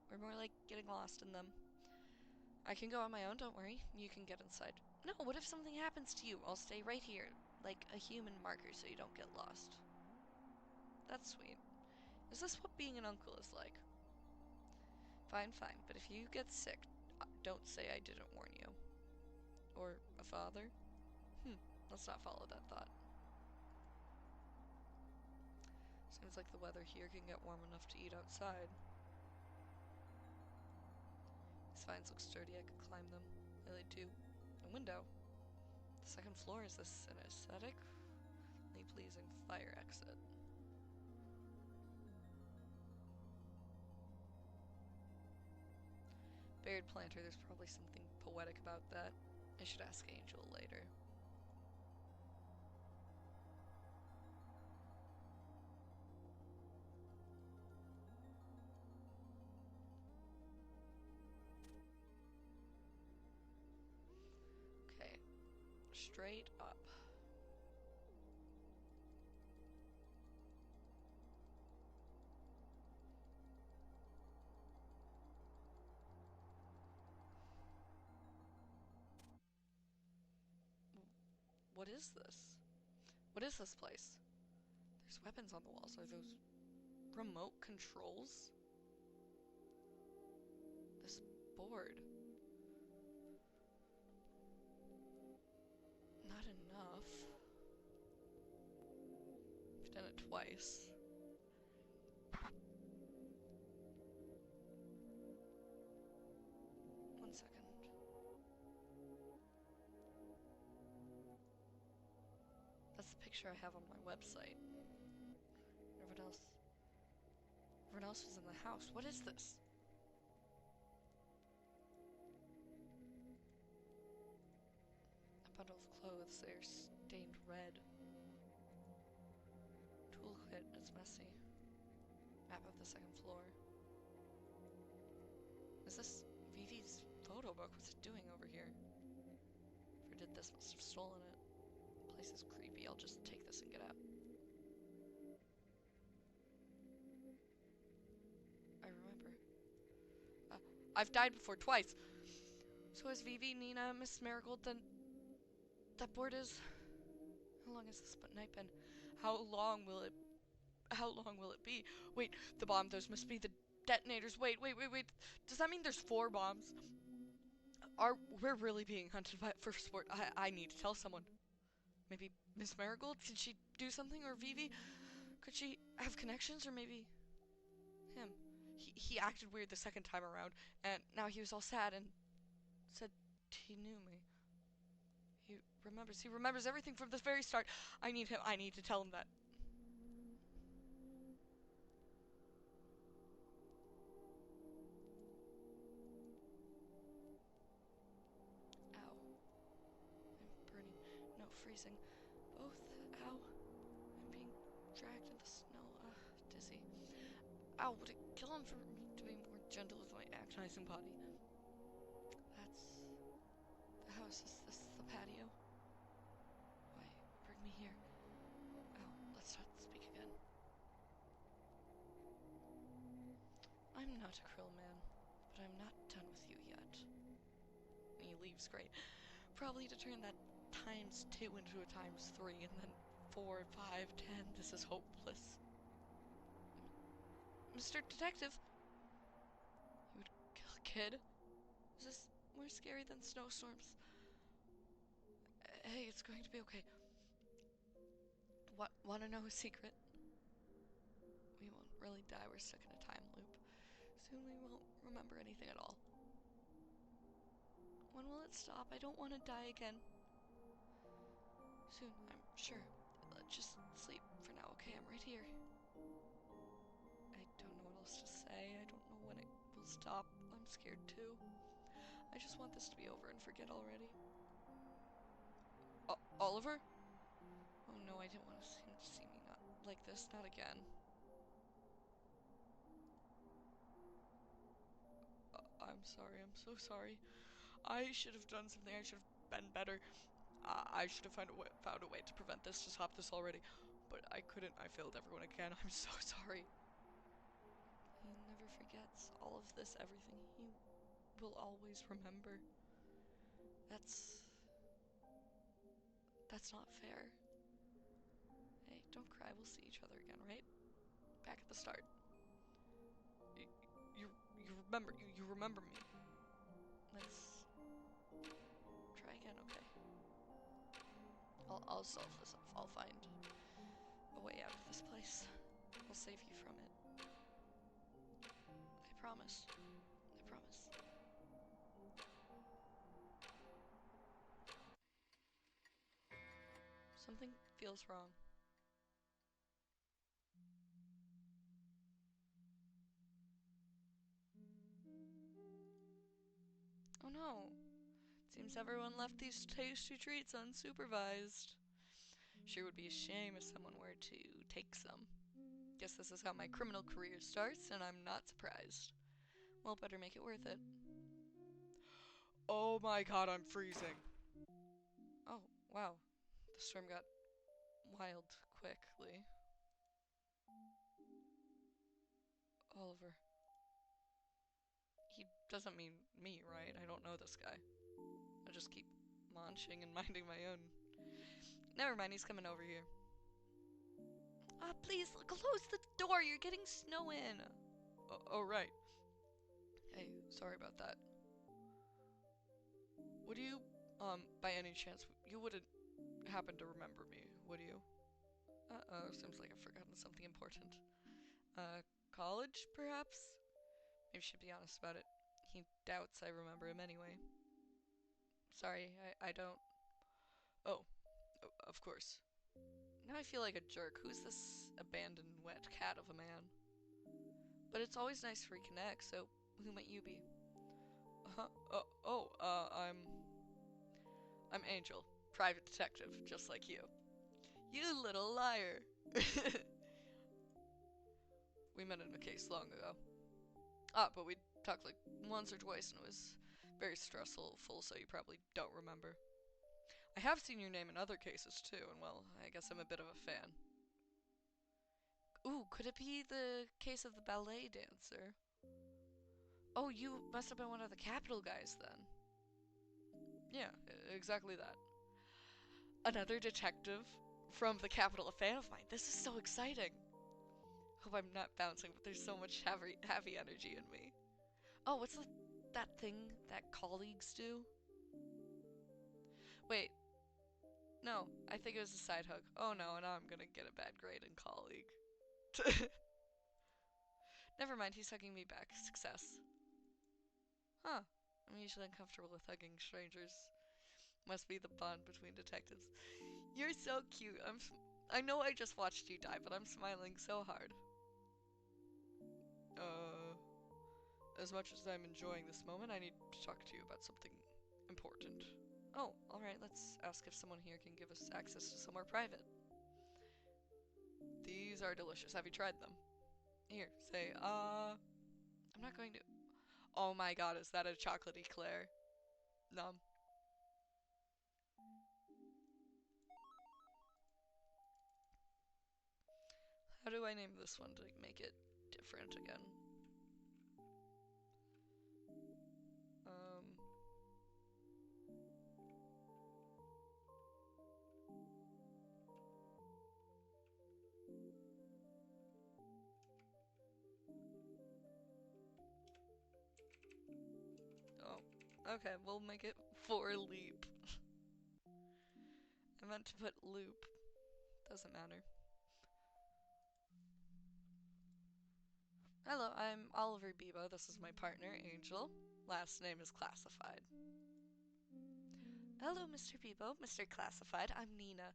We're more like getting lost in them. I can go on my own, don't worry. You can get inside. No, what if something happens to you? I'll stay right here, like a human marker so you don't get lost. That's sweet. Is this what being an uncle is like? Fine, fine, but if you get sick, don't say I didn't warn you. Or a father? Let's not follow that thought. Seems like the weather here can get warm enough to eat outside. These vines look sturdy, I could climb them. Really do. A window. The second floor is this an aesthetically pleasing fire exit. Buried planter, there's probably something poetic about that. I should ask Angel later. Okay, straight up. What is this? What is this place? There's weapons on the walls. Are those remote controls? This board. Not enough. I've done it twice. One second. That's the picture I have on my website. Everyone else was in the house. What is this? A bundle of clothes. They're stained red. Toolkit. It's messy. Map of the second floor. Is this Vivi's photo book? What's it doing over here? Whoever did this must have stolen it. The place is creepy. I'll just take this and get out. I remember. I've died before twice. So is Vivi, Nina, Miss Marigold, then that board is... How long has this night been? How long will it be? Wait, the bomb, those must be the detonators. Wait. Does that mean there's 4 bombs? We're really being hunted for sport? I need to tell someone. Maybe Miss Marigold? Could she do something? Or Vivi? Could she have connections? Or maybe him? He acted weird the second time around, and now he was all sad and said he knew me. He remembers everything from the very start. I need him. I need to tell him that. freezing. Both. Ow. I'm being dragged in the snow. Dizzy. Ow, would it kill him for me to be more gentle with my agonizing body? That's the house. Is this the patio? Why bring me here? Ow, let's not speak again. I'm not a cruel man, but I'm not done with you yet. And he leaves, great. Probably to turn that ×2 into a ×3, and then 4, 5, 10. This is hopeless. Mr. Detective! You would kill a kid? Is this more scary than snowstorms? Hey, it's going to be okay. What? Wanna know a secret? We won't really die, we're stuck in a time loop. Soon we won't remember anything at all. When will it stop? I don't want to die again. Soon, I'm sure. Let's just sleep for now, okay? I'm right here. I don't know what else to say. I don't know when it will stop. I'm scared too. I just want this to be over and forget already. Oliver? Oh no, I didn't want him to see me not like this. Not again. I'm sorry. I'm so sorry. I should have done something. I should have been better. I should have found a way to prevent this, to stop this already. But I couldn't. I failed everyone again. I'm so sorry. He never forgets all of this, everything. He will always remember. That's not fair. Hey, don't cry. We'll see each other again, right? Back at the start. You remember you remember me. Let's try again, okay? I'll solve this. I'll find a way out of this place. I'll save you from it. I promise. I promise. Something feels wrong. Oh no. Seems everyone left these tasty treats unsupervised. Sure would be a shame if someone were to take some. Guess this is how my criminal career starts, and I'm not surprised. Well, better make it worth it. Oh my god, I'm freezing. Oh, wow. The storm got wild quickly. Oliver. He doesn't mean me, right? I don't know this guy. I just keep munching and minding my own. Never mind, he's coming over here. Please, close the door. You're getting snow in. Oh, right. Hey, sorry about that. Would you, by any chance, you wouldn't happen to remember me, would you? Uh-oh, seems like I've forgotten something important. College, perhaps? Maybe should be honest about it. He doubts I remember him anyway. Sorry, I don't. Oh, of course. Now I feel like a jerk. Who's this abandoned wet cat of a man? But it's always nice to reconnect, so who might you be? Huh? I'm Angel, private detective, just like you. You little liar! We met in a case long ago. But we talked like once or twice and it was very stressful, so you probably don't remember. I have seen your name in other cases too, and well, I guess I'm a bit of a fan. Ooh, could it be the case of the ballet dancer? Oh, you must have been one of the Capital guys then. Yeah, exactly that. Another detective from the Capital, a fan of mine. This is so exciting. Hope I'm not bouncing, but there's so much happy energy in me. Oh, what's that thing that colleagues do? Wait, no, I think it was a side hug. Oh no, now I'm gonna get a bad grade in colleague. Never mind, he's hugging me back. Success. Huh. I'm usually uncomfortable with hugging strangers. Must be the bond between detectives. You're so cute. I know I just watched you die, but I'm smiling so hard. Uh, as much as I'm enjoying this moment, I need to talk to you about something important. Oh, alright, let's ask if someone here can give us access to somewhere private. These are delicious. Have you tried them? Here, say, I'm not going to. Oh my god, is that a chocolate eclair? Nom. How do I name this one to make it different again? Um. Oh. Okay, we'll make it for leap. I meant to put loop. Doesn't matter. Hello, I'm Oliver Bebo. This is my partner, Angel. Last name is Classified. Hello, Mr. Bebo, Mr. Classified. I'm Nina.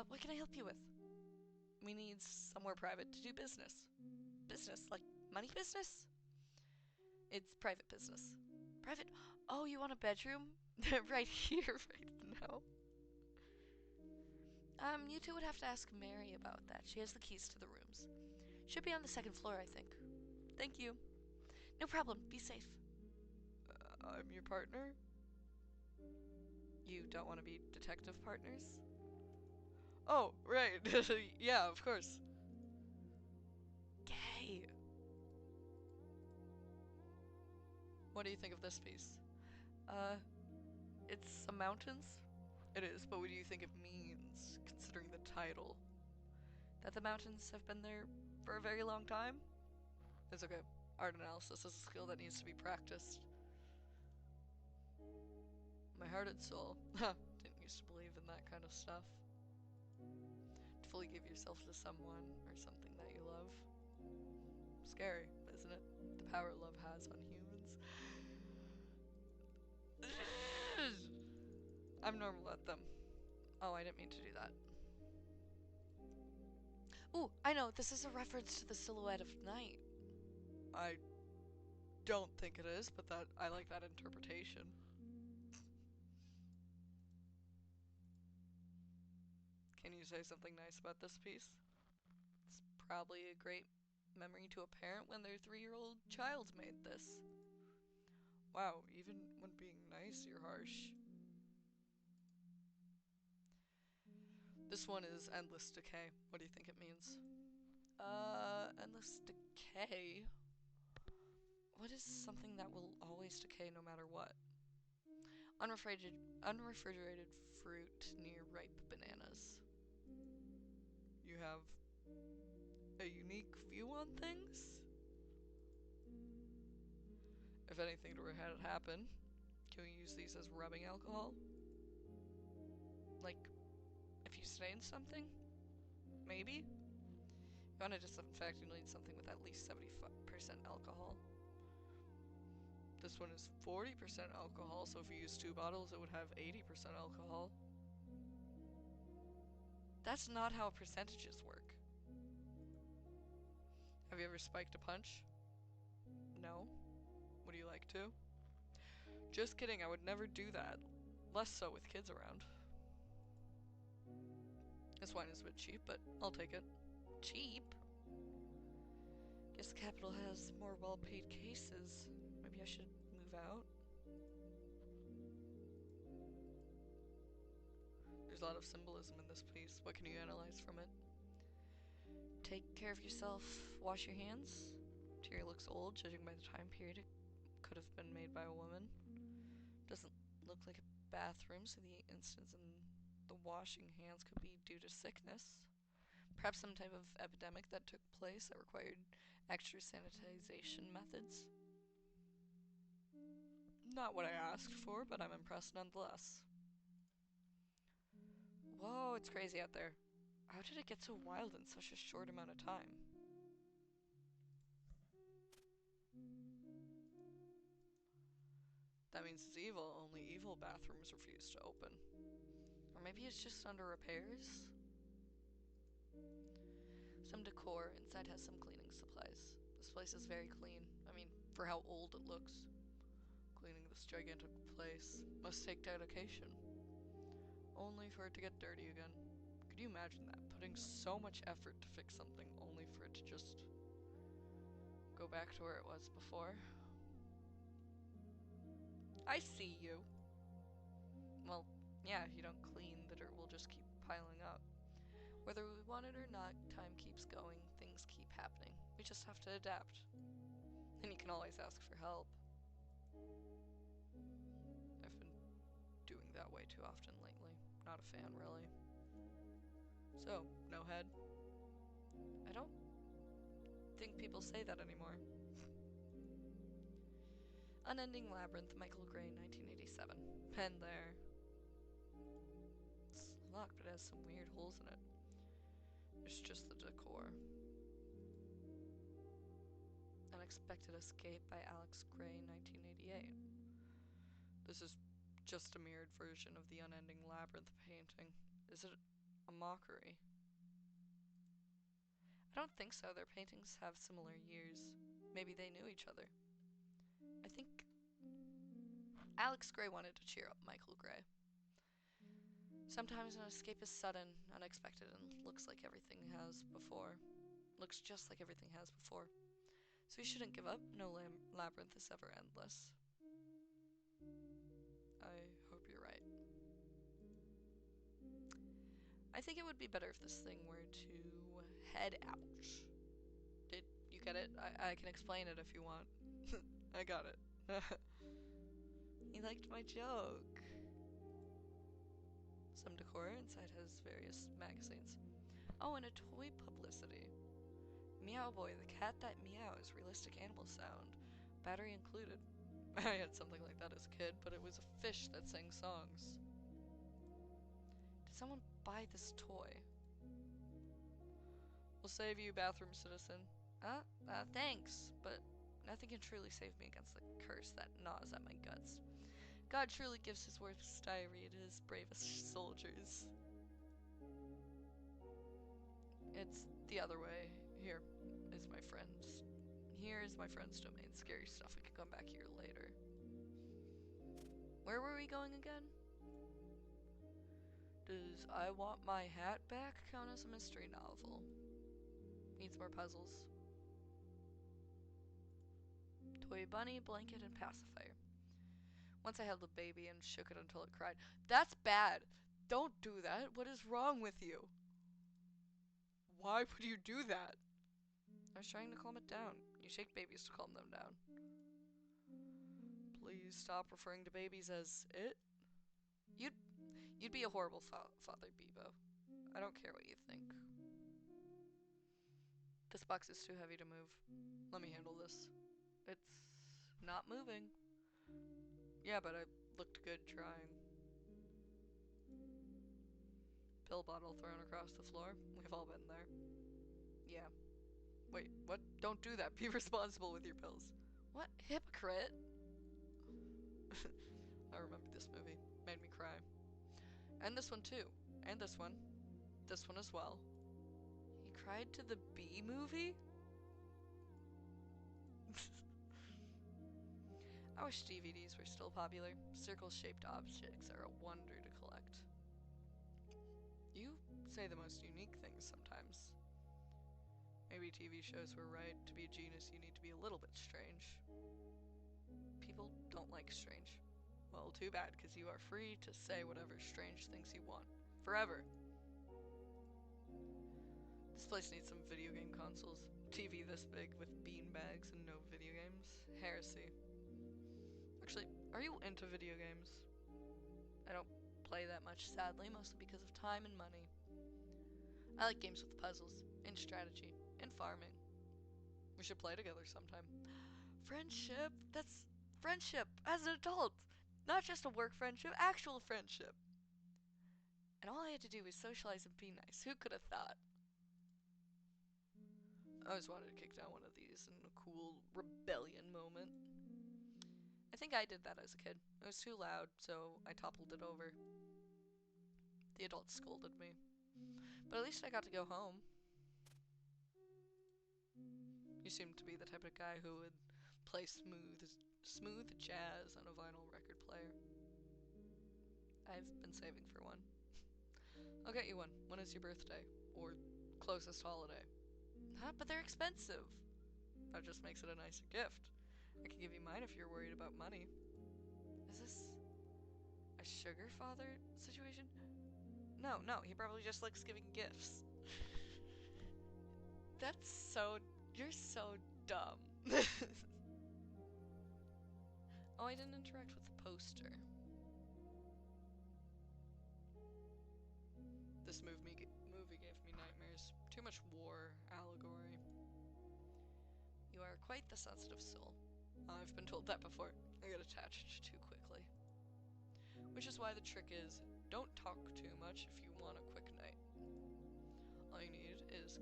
What can I help you with? We need somewhere private to do business. Business? Like money business? It's private business. Private? Oh, you want a bedroom? Right here, right now. You two would have to ask Mary about that. She has the keys to the rooms. Should be on the second floor, I think. Thank you. No problem. Be safe. I'm your partner? You don't want to be detective partners? Oh, right. Yeah, of course. Gay. What do you think of this piece? It's some mountains. It is, but what do you think it means, considering the title? That the mountains have been there for a very long time? It's okay. Art analysis is a skill that needs to be practiced. My heart and soul. Didn't used to believe in that kind of stuff. To fully give yourself to someone or something that you love. Scary, isn't it? The power love has on humans. I'm normal at them. Oh, I didn't mean to do that. Ooh, I know. This is a reference to the silhouette of night. I don't think it is, but that I like that interpretation. Can you say something nice about this piece? It's probably a great memory to a parent when their 3-year-old child made this. Wow, even when being nice, you're harsh. This one is endless decay. What do you think it means? Endless decay? What is something that will always decay no matter what? Unrefrigerated fruit near ripe bananas. You have a unique view on things? If anything were to happen, can we use these as rubbing alcohol? Like, if you stain something? Maybe? You want to disinfect, you need something with at least 70% alcohol. This one is 40% alcohol, so if you use 2 bottles, it would have 80% alcohol. That's not how percentages work. Have you ever spiked a punch? No? Would you like to? Just kidding, I would never do that. Less so with kids around. This wine is a bit cheap, but I'll take it. Cheap? Guess the capital has more well-paid cases. Maybe I should move out? There's a lot of symbolism in this piece. What can you analyze from it? Take care of yourself. Wash your hands. Interior looks old, judging by the time period it could have been made by a woman. Doesn't look like a bathroom, so the instance in the washing hands could be due to sickness. Perhaps some type of epidemic that took place that required extra sanitization methods. Not what I asked for, but I'm impressed nonetheless. Whoa, it's crazy out there. How did it get so wild in such a short amount of time? That means it's evil. Only evil bathrooms refuse to open. Or maybe it's just under repairs? Some decor. Inside has some cleaning supplies. This place is very clean. I mean, for how old it looks. Cleaning this gigantic place must take dedication. only for it to get dirty again. Could you imagine that? Putting so much effort to fix something only for it to just go back to where it was before? I see you. Well, yeah, if you don't clean, the dirt will just keep piling up. Whether we want it or not, time keeps going, things keep happening. We just have to adapt. And you can always ask for help. I've been doing that way too often lately. Not a fan, really. So, no head? I don't think people say that anymore. Unending Labyrinth, Michael Gray, 1987. Pen there. It's locked, but it has some weird holes in it. It's just the decor. Unexpected Escape by Alex Gray, 1988. This is just a mirrored version of the Unending Labyrinth painting. Is it a mockery? I don't think so. Their paintings have similar years. Maybe they knew each other. I think Alex Gray wanted to cheer up Michael Gray. Sometimes an escape is sudden, unexpected, and looks like everything has before. Looks just like everything has before. So you shouldn't give up. No labyrinth is ever endless. I hope you're right. I think it would be better if this thing were to head out. Did you get it? I can explain it if you want. I got it. You liked my joke. Some decor inside has various magazines. Oh, and a toy publicity. Meow Boy, the cat that meows, realistic animal sound. Battery included. I had something like that as a kid, but it was a fish that sang songs. Did someone buy this toy? We'll save you, bathroom citizen. Thanks, but nothing can truly save me against the curse that gnaws at my guts. God truly gives his worst diarrhea to his bravest soldiers. It's the other way. Here is my friend's domain. Scary stuff. We can come back here later. Where were we going again? Does I Want My Hat Back count as a mystery novel? Needs more puzzles. Toy bunny, blanket, and pacifier. Once I held the baby and shook it until it cried. That's bad! Don't do that! What is wrong with you? Why would you do that? I was trying to calm it down. You shake babies to calm them down. Please stop referring to babies as it. You'd be a horrible father, Bebo. I don't care what you think. This box is too heavy to move. Let me handle this. It's not moving. Yeah, but I looked good trying. Pill bottle thrown across the floor. We've all been there. Yeah. Wait, what? Don't do that. Be responsible with your pills. What? Hypocrite? I remember this movie. Made me cry. And this one too. And this one. This one as well. He cried to the Bee movie? I wish DVDs were still popular. Circle-shaped objects are a wonder to collect. You say the most unique things sometimes. Maybe TV shows were right. To be a genius, you need to be a little bit strange. People don't like strange. Well, too bad, because you are free to say whatever strange things you want. Forever. This place needs some video game consoles. TV this big with beanbags and no video games. Heresy. Actually, are you into video games? I don't play that much, sadly, mostly because of time and money. I like games with puzzles, and strategy, and farming. We should play together sometime. Friendship? That's friendship as an adult! Not just a work friendship, actual friendship! And all I had to do was socialize and be nice. Who could have thought? I always wanted to kick down one of these in a cool rebellion moment. I think I did that as a kid. It was too loud, so I toppled it over. The adults scolded me. But at least I got to go home. You seem to be the type of guy who would play smooth jazz on a vinyl record player. I've been saving for one. I'll get you one. When is your birthday? Or closest holiday? Huh? But they're expensive. That just makes it a nicer gift. I can give you mine if you're worried about money. Is this a sugar father situation? No, he probably just likes giving gifts. That's so... You're so dumb. Oh, I didn't interact with the poster. This movie gave me nightmares. Too much war, allegory. You are quite the sensitive soul. I've been told that before. I get attached too quickly. Which is why the trick is, don't talk too much if you want a quick night. All you need is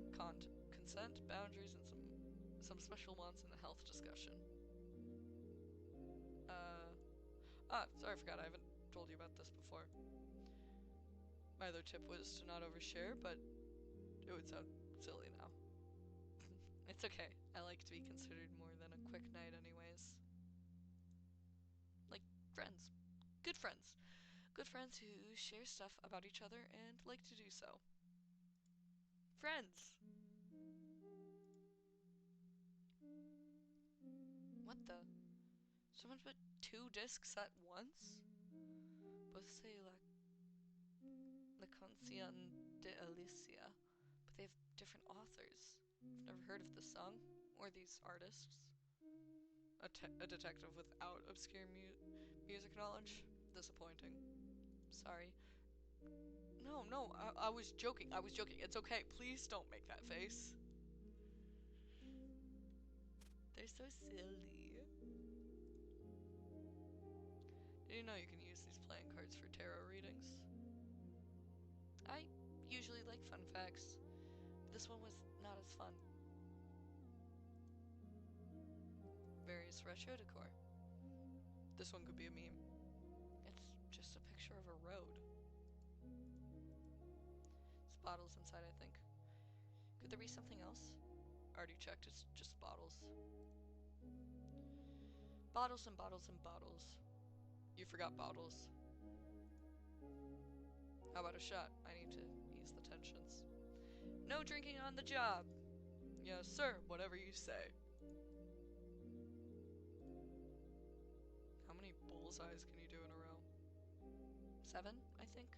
consent, boundaries, and some special wants in a health discussion. Sorry, I forgot. I haven't told you about this before. My other tip was to not overshare, but it would sound silly now. It's okay. I like to be considered more than a quick night anyways. Like friends. Good friends. Good friends who share stuff about each other and like to do so. Friends! What the? Someone put 2 discs at once? Both say La Canción de Alicia, but they have different authors. I've never heard of this song or these artists. A detective without obscure music knowledge? Disappointing. Sorry. No, I was joking. It's okay. Please don't make that face. They're so silly. Did you know you can use these playing cards for tarot readings? I usually like fun facts, but this one was not as fun. Various retro decor. This one could be a meme. It's just a picture of a road. It's bottles inside, I think. Could there be something else? Already checked, it's just bottles. Bottles and bottles and bottles. You forgot bottles. How about a shot? I need to ease the tensions. No drinking on the job. Yes, sir. Whatever you say. How many bullseyes can you do in a row? 7, I think.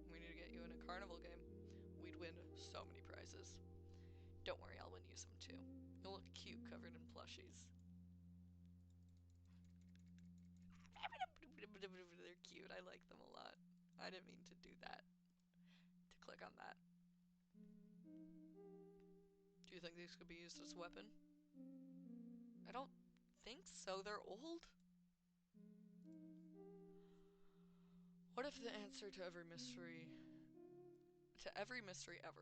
We need to get you in a carnival game. We'd win so many prizes. Don't worry, I'll win you some too. You'll look cute covered in plushies. They're cute. I like them a lot. I didn't mean to do that. To click on that. Do you think these could be used as a weapon? I don't think so. They're old. What if the answer to every mystery ever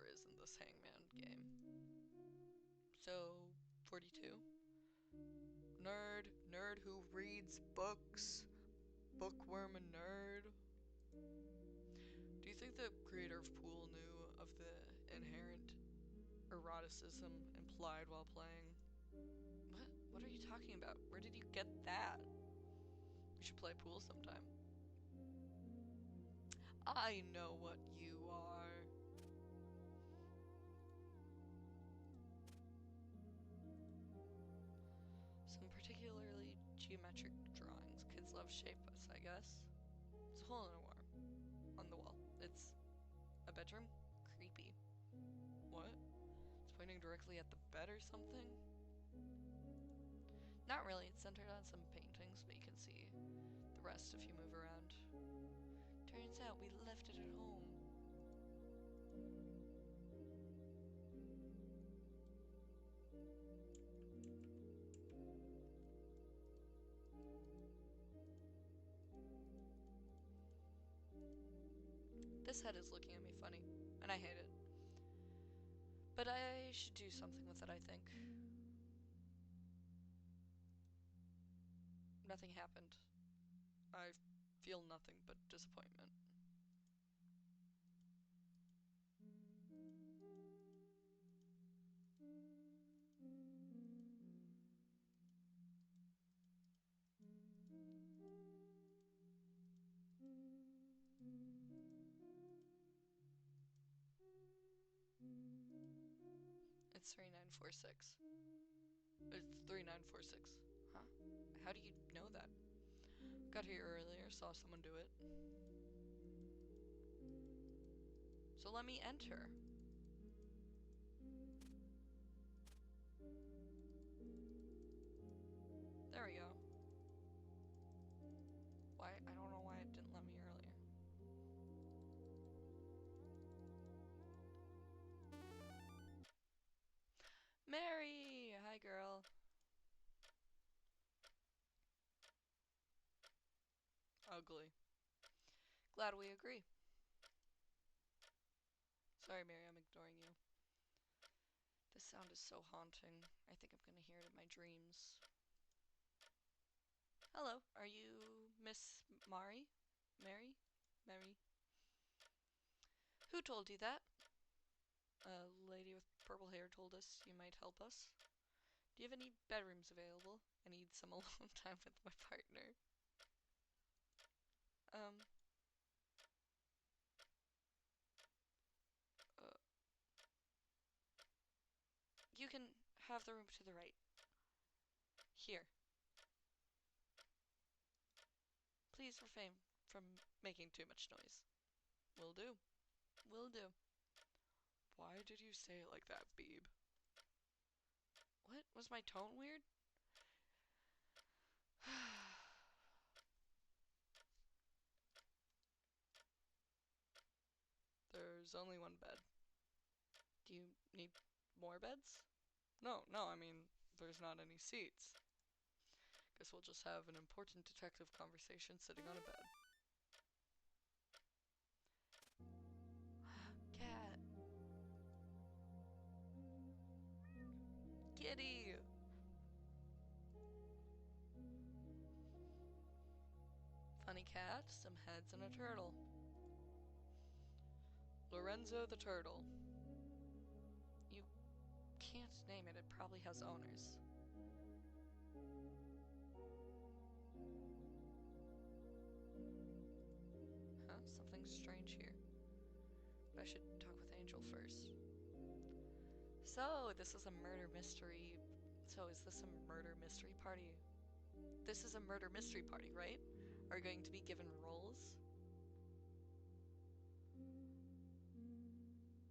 is in this hangman game? So, 42? Nerd who reads books. Bookworm and nerd. Do you think the creator of Pool knew of the inherent eroticism implied while playing? What? What are you talking about? Where did you get that? We should play pool sometime. I know what you are. Some particularly geometric drawings. Kids love shapes, I guess. It's a hole in a wall on the wall. It's a bedroom? Creepy. What? It's pointing directly at the bed or something? Not really. It's centered on some paintings, but you can see the rest if you move around. Turns out we left it at home. This head is looking at me funny, and I hate it. But I should do something with it, I think. Nothing happened. I feel nothing but disappointment. It's 3946. It's 3946. Huh? How do you know that? Got here earlier, saw someone do it. So let me enter. There we go. Why? I don't know why it didn't let me earlier. Mary! Hi, girl. Ugly. Glad we agree. Sorry, Mary, I'm ignoring you. This sound is so haunting. I think I'm gonna hear it in my dreams. Hello, are you Miss Mari? Mary? Mary? Who told you that? A lady with purple hair told us you might help us. Do you have any bedrooms available? I need some alone time with my partner. Um. Uh, you can have the room to the right. Here. Please refrain from making too much noise. Will do. Will do. Why did you say it like that, Beeb? What? Was my tone weird? There's only one bed. Do you need more beds? No, I mean, there's not any seats. Guess we'll just have an important detective conversation sitting on a bed. Cat. Kitty! Funny cat, some heads, and a turtle. Lorenzo the Turtle. You can't name it, it probably has owners. Huh? Something strange here. But I should talk with Angel first. So, this is a murder mystery. So, is this a murder mystery party? This is a murder mystery party, right? Are you going to be given roles?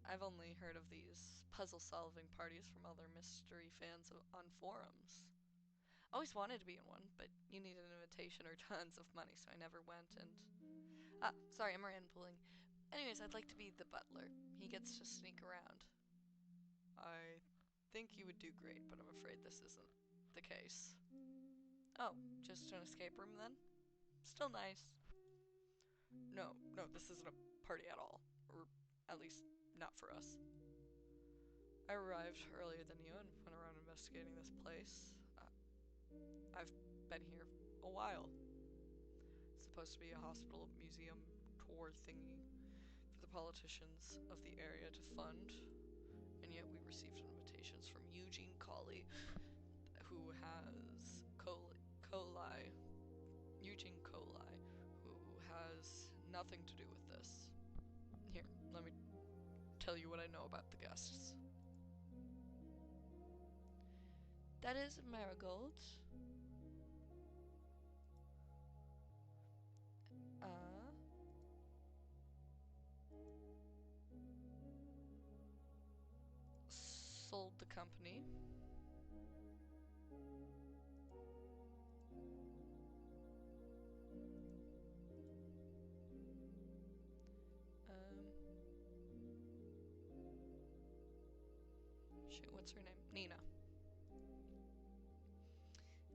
I've only heard of these puzzle-solving parties from other mystery fans on forums. I always wanted to be in one, but you need an invitation or tons of money, so I never went, and... sorry, I'm rambling. Anyways, I'd like to be the butler. He gets to sneak around. I think you would do great, but I'm afraid this isn't the case. Oh, just an escape room then? Still nice. No, this isn't a party at all. Or at least, not for us. I arrived earlier than you and went around investigating this place. I've been here a while. It's supposed to be a hospital museum tour thingy for the politicians of the area to fund, and yet we received invitations from Eugene Colley, who has coli. Eugene Coli, who has nothing to do with this. Here, let me tell you what I know about the guests. That is Marigold. Sold the company. Shoot, what's her name? Nina.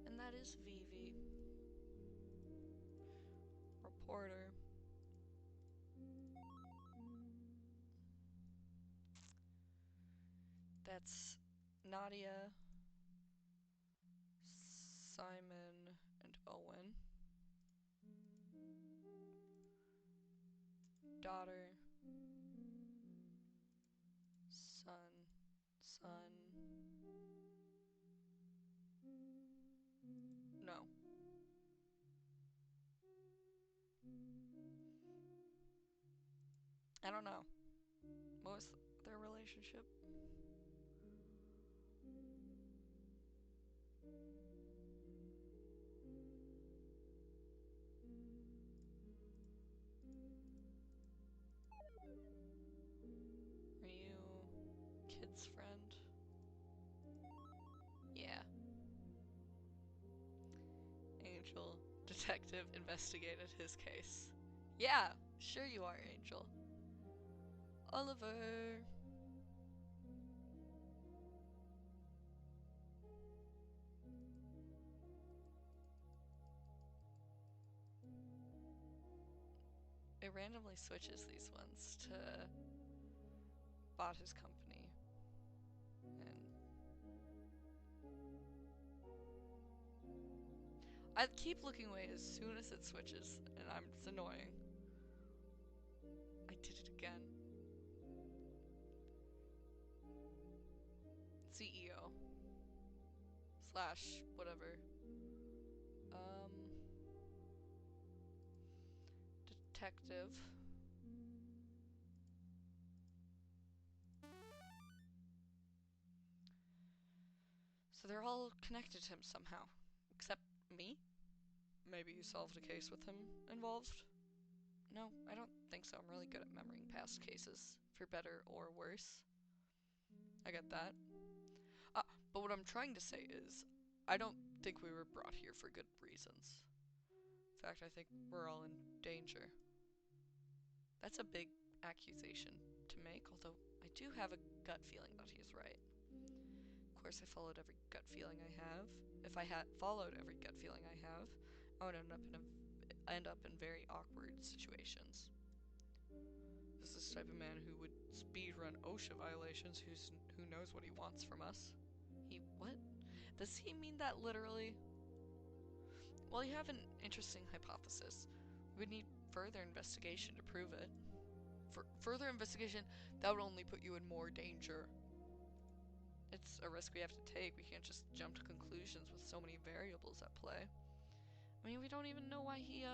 And that is Vivi. Reporter. That's Nadia, Simon, and Owen. Daughter, son, no. I don't know. What was their relationship? Ned's friend. Yeah. Angel, detective, investigated his case. Yeah, sure you are, Angel. Oliver. It randomly switches these ones to bought his company. And I keep looking away as soon as it switches, and it's annoying. I did it again. CEO. Slash whatever. Um. Detective. So they're all connected to him somehow. Except me? Maybe you solved a case with him involved? No, I don't think so. I'm really good at remembering past cases, for better or worse. I get that. Ah, but what I'm trying to say is, I don't think we were brought here for good reasons. In fact, I think we're all in danger. That's a big accusation to make, although I do have a gut feeling that he's right. Of course, I followed every gut feeling I have. If I had followed every gut feeling I have, I would end up in very awkward situations. This is the type of man who would speedrun OSHA violations. Who knows what he wants from us? What? Does he mean that literally? Well, you have an interesting hypothesis. We would need further investigation to prove it. For further investigation, that would only put you in more danger. It's a risk we have to take. We can't just jump to conclusions with so many variables at play. I mean, we don't even know why he,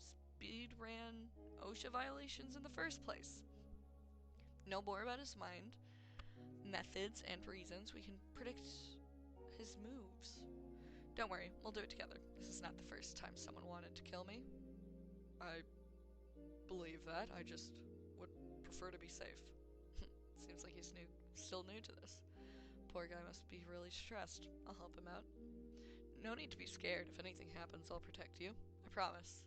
speed ran OSHA violations in the first place. Know more about his mind, methods, and reasons. We can predict his moves. Don't worry, we'll do it together. This is not the first time someone wanted to kill me. I believe that. I just would prefer to be safe. Seems like he's still new to this. Poor guy must be really stressed. I'll help him out. No need to be scared. If anything happens, I'll protect you. I promise.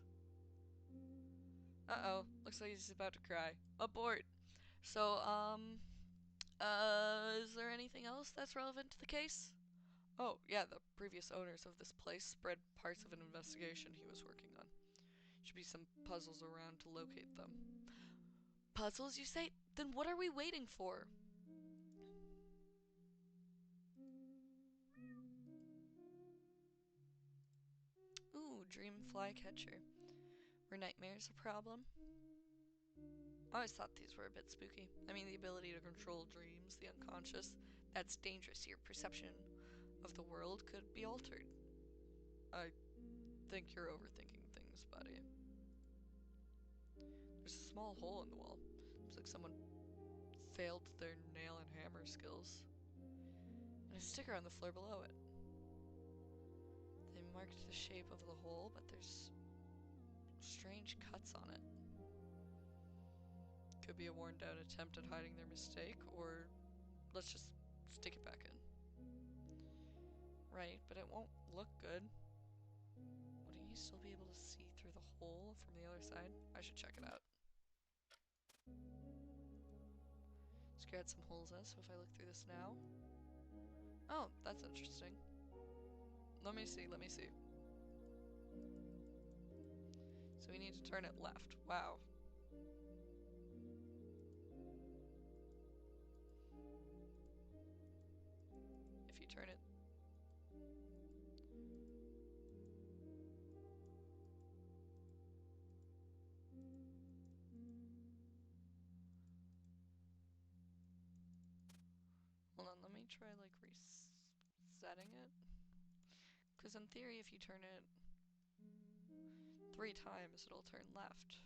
Uh-oh. Looks like he's about to cry. Abort. So, is there anything else that's relevant to the case? Oh, yeah, the previous owners of this place spread parts of an investigation he was working on. Should be some puzzles around to locate them. Puzzles, you say? Then what are we waiting for? Ooh, dream flycatcher. Were nightmares a problem? I always thought these were a bit spooky. I mean, the ability to control dreams, the unconscious, that's dangerous. Your perception of the world could be altered. I think you're overthinking things, buddy. There's a small hole in the wall. Looks like someone failed their nail and hammer skills. And a sticker on the floor below it. They marked the shape of the hole, but there's strange cuts on it. Could be a worn down attempt at hiding their mistake, or let's just stick it back in. Right, but it won't look good. Wouldn't you still be able to see through the hole from the other side? I should check it out. Scared some holes in, so if I look through this now. Oh, that's interesting. Let me see. So we need to turn it left. Wow. If you turn it... Hold on, let me try, like, resetting it. Because in theory, if you turn it 3 times, it'll turn left.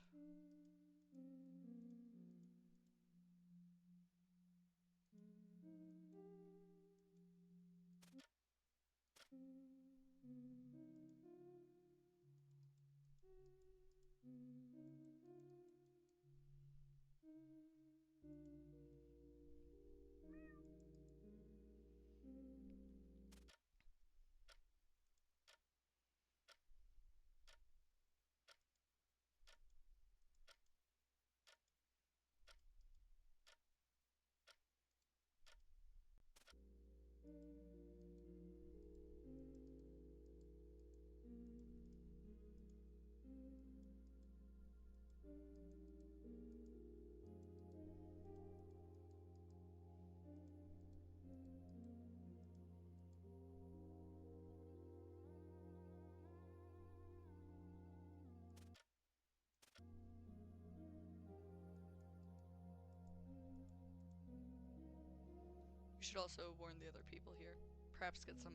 We should also warn the other people here. Perhaps get some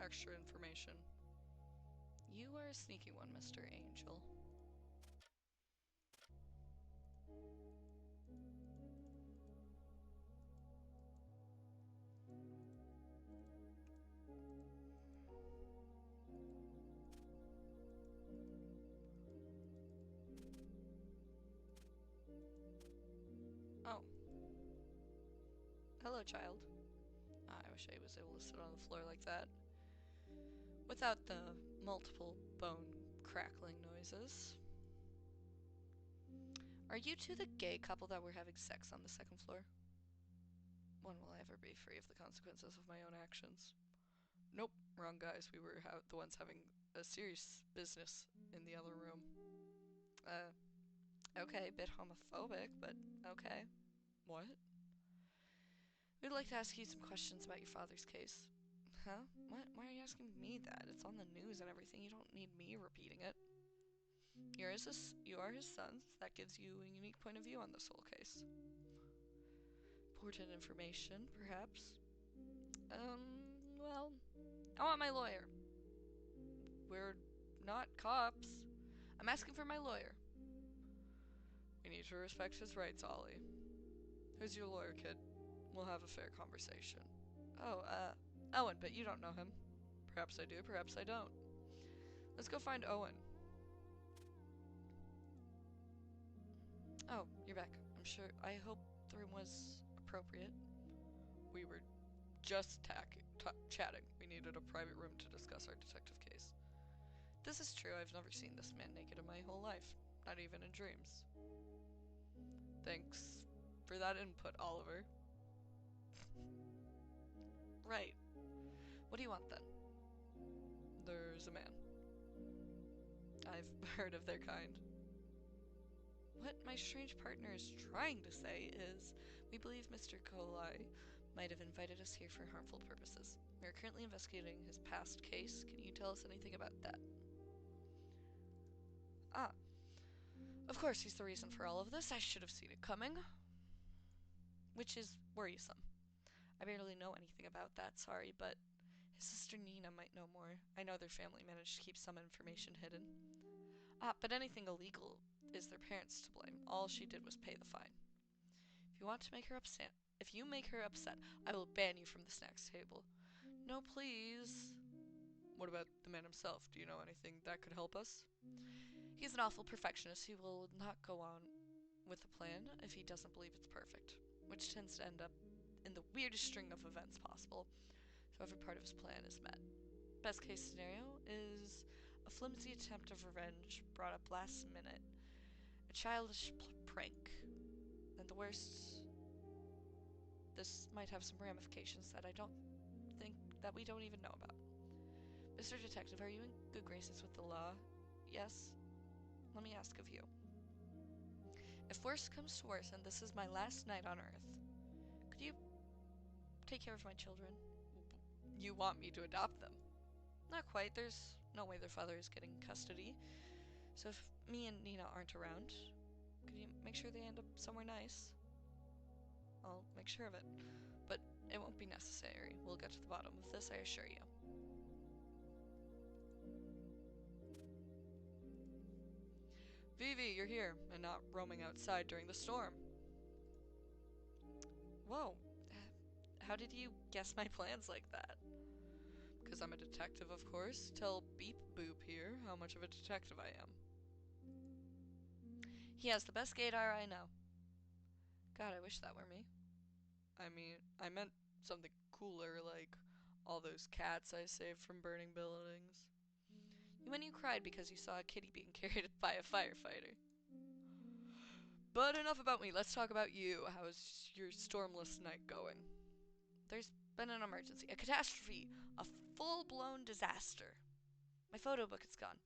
extra information. You are a sneaky one, Mr. Angel. Oh. Hello, child. I wish I was able to sit on the floor like that. Without the multiple bone crackling noises. Are you two the gay couple that were having sex on the second floor? When will I ever be free of the consequences of my own actions? Nope, wrong guys. We were the ones having a serious business in the other room. Okay, a bit homophobic, but okay. What? We'd like to ask you some questions about your father's case. Huh? What? Why are you asking me that? It's on the news and everything. You don't need me repeating it. You are his son. So that gives you a unique point of view on this whole case. Important information, perhaps? Well, I want my lawyer. We're not cops. I'm asking for my lawyer. We need to respect his rights, Ollie. Who's your lawyer, kid? We'll have a fair conversation. Oh, Owen, but you don't know him. Perhaps I do, perhaps I don't. Let's go find Owen. Oh, you're back. I hope the room was appropriate. We were just chatting. We needed a private room to discuss our detective case. This is true. I've never seen this man naked in my whole life. Not even in dreams. Thanks for that input, Oliver. Right. What do you want then? There's a man. I've heard of their kind. What my strange partner is trying to say is, we believe Mr. Colai might have invited us here for harmful purposes. We are currently investigating his past case. Can you tell us anything about that? Ah, of course he's the reason for all of this. I should have seen it coming. Which is worrisome. I barely know anything about that, sorry, but his sister Nina might know more. I know their family managed to keep some information hidden. But anything illegal is their parents to blame. All she did was pay the fine. If you make her upset, I will ban you from the snacks table. No, please. What about the man himself? Do you know anything that could help us? He's an awful perfectionist who will not go on with a plan if he doesn't believe it's perfect, which tends to end up in the weirdest string of events possible, so every part of his plan is met. Best case scenario is a flimsy attempt of revenge brought up last minute, a childish prank, and the worst, this might have some ramifications that we don't even know about. Mr. Detective, are you in good graces with the law? Yes? Let me ask of you. If worst comes to worst and this is my last night on Earth, could you take care of my children? You want me to adopt them? Not quite. There's no way their father is getting custody. So if me and Nina aren't around, could you make sure they end up somewhere nice? I'll make sure of it. But it won't be necessary. We'll get to the bottom of this, I assure you. Vivi, you're here, and not roaming outside during the storm. Whoa. How did you guess my plans like that? Because I'm a detective, of course. Tell Beep Boop here how much of a detective I am. He has the best gaydar I know. God, I wish that were me. I mean, I meant something cooler, like all those cats I saved from burning buildings. When you cried because you saw a kitty being carried by a firefighter. But enough about me, let's talk about you. How's your stormless night going? There's been an emergency, a catastrophe, a full-blown disaster. My photo book is gone.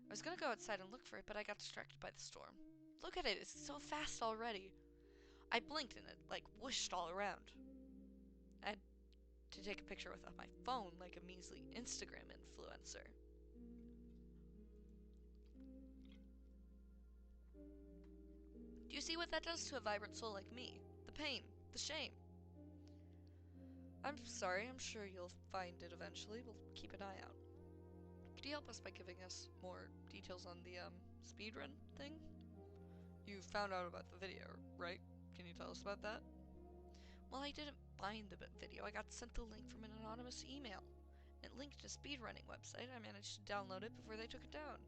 I was gonna go outside and look for it, but I got distracted by the storm. Look at it, it's so fast already. I blinked and it, whooshed all around. I had to take a picture with my phone like a measly Instagram influencer. Do you see what that does to a vibrant soul like me? The pain, the shame. I'm sorry, I'm sure you'll find it eventually. We'll keep an eye out. Could you help us by giving us more details on the speedrun thing? You found out about the video, right? Can you tell us about that? Well, I didn't find the video. I got sent the link from an anonymous email. It linked to a speedrunning website. I managed to download it before they took it down.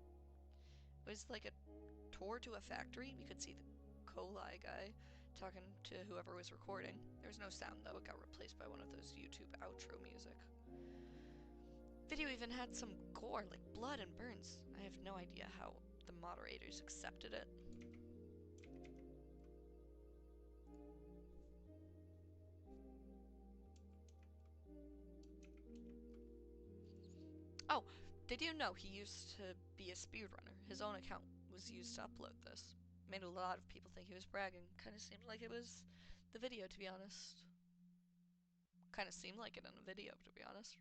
It was like a tour to a factory. We could see the coli guy talking to whoever was recording. There was no sound though. It got replaced by one of those YouTube outro music. Video even had some gore, like blood and burns. I have no idea how the moderators accepted it. Oh, did you know he used to be a speedrunner? His own account was used to upload this. Made a lot of people think he was bragging. Kinda seemed like it was the video, to be honest. Kinda seemed like it in the video, to be honest.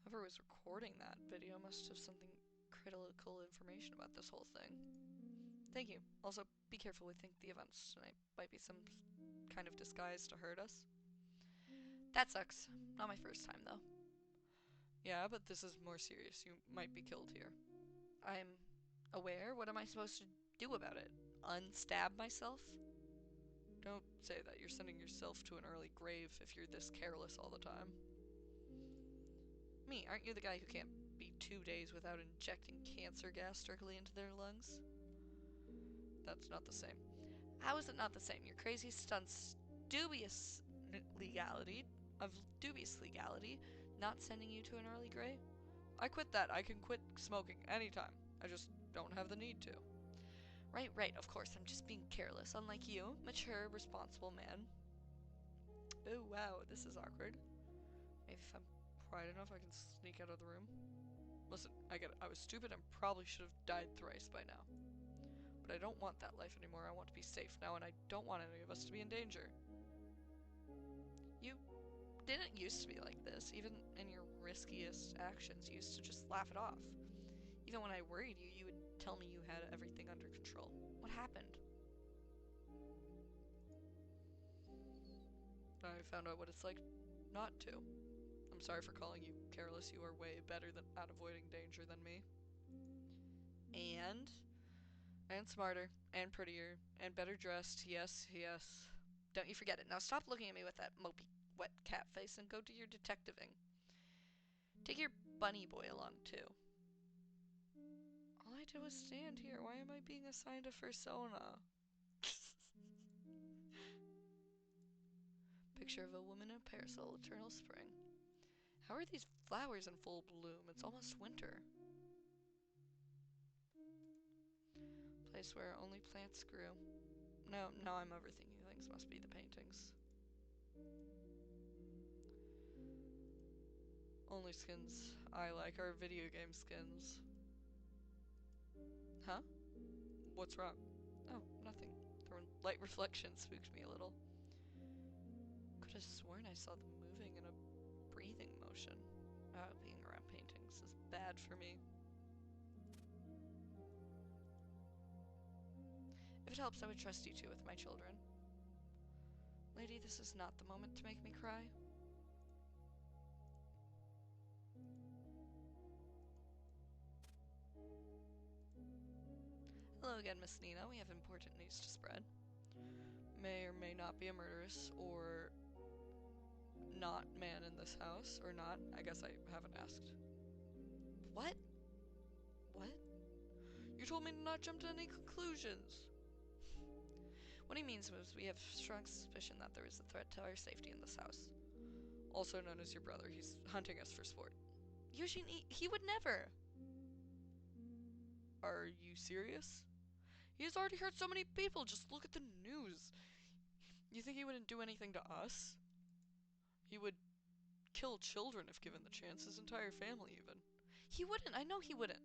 Whoever was recording that video must have something critical information about this whole thing. Thank you. Also, be careful. We think the events tonight might be some kind of disguise to hurt us. That sucks. Not my first time, though. Yeah, but this is more serious. You might be killed here. I'm aware. What am I supposed to do about it? Unstab myself? Don't say that. You're sending yourself to an early grave if you're this careless all the time. Me, aren't you the guy who can't be 2 days without injecting cancer gas directly into their lungs? That's not the same. How is it not the same? Your crazy stunts, dubious legality, not sending you to an early grave? I quit that. I can quit smoking anytime. I just don't have the need to. Right, of course. I'm just being careless. Unlike you, mature, responsible man. Oh, wow, this is awkward. Maybe if I'm quiet enough, I can sneak out of the room. Listen, I get it. I was stupid and probably should have died thrice by now. But I don't want that life anymore. I want to be safe now, and I don't want any of us to be in danger. You didn't used to be like this. Even in your riskiest actions, you used to just laugh it off. Even when I worried you, you would tell me you had everything under control. What happened? I found out what it's like not to. I'm sorry for calling you careless. You are way better at avoiding danger than me. And smarter, and prettier, and better dressed. Yes, yes. Don't you forget it. Now stop looking at me with that mopey, wet cat face and go do your detectiving. Take your bunny boy along, too. All I did was stand here. Why am I being assigned a persona? Picture of a woman in a parasol, eternal spring. How are these flowers in full bloom? It's almost winter. Place where only plants grew. No, now I'm overthinking things. Must be the paintings. Only skins I like are video game skins. Huh? What's wrong? Oh, nothing. The light reflection spooked me a little. Could have sworn I saw them moving in a breathing motion. Being around paintings is bad for me. If it helps, I would trust you two with my children. Lady, this is not the moment to make me cry. Hello again, Miss Nina. We have important news to spread. May or may not be a murderess, or not man in this house, or not. I guess I haven't asked. What? What? You told me to not jump to any conclusions. What he means was we have strong suspicion that there is a threat to our safety in this house. Also known as your brother. He's hunting us for sport. Eugene, he would never. Are you serious? He has already hurt so many people. Just look at the news. You think he wouldn't do anything to us? He would kill children if given the chance. His entire family, even. He wouldn't. I know he wouldn't.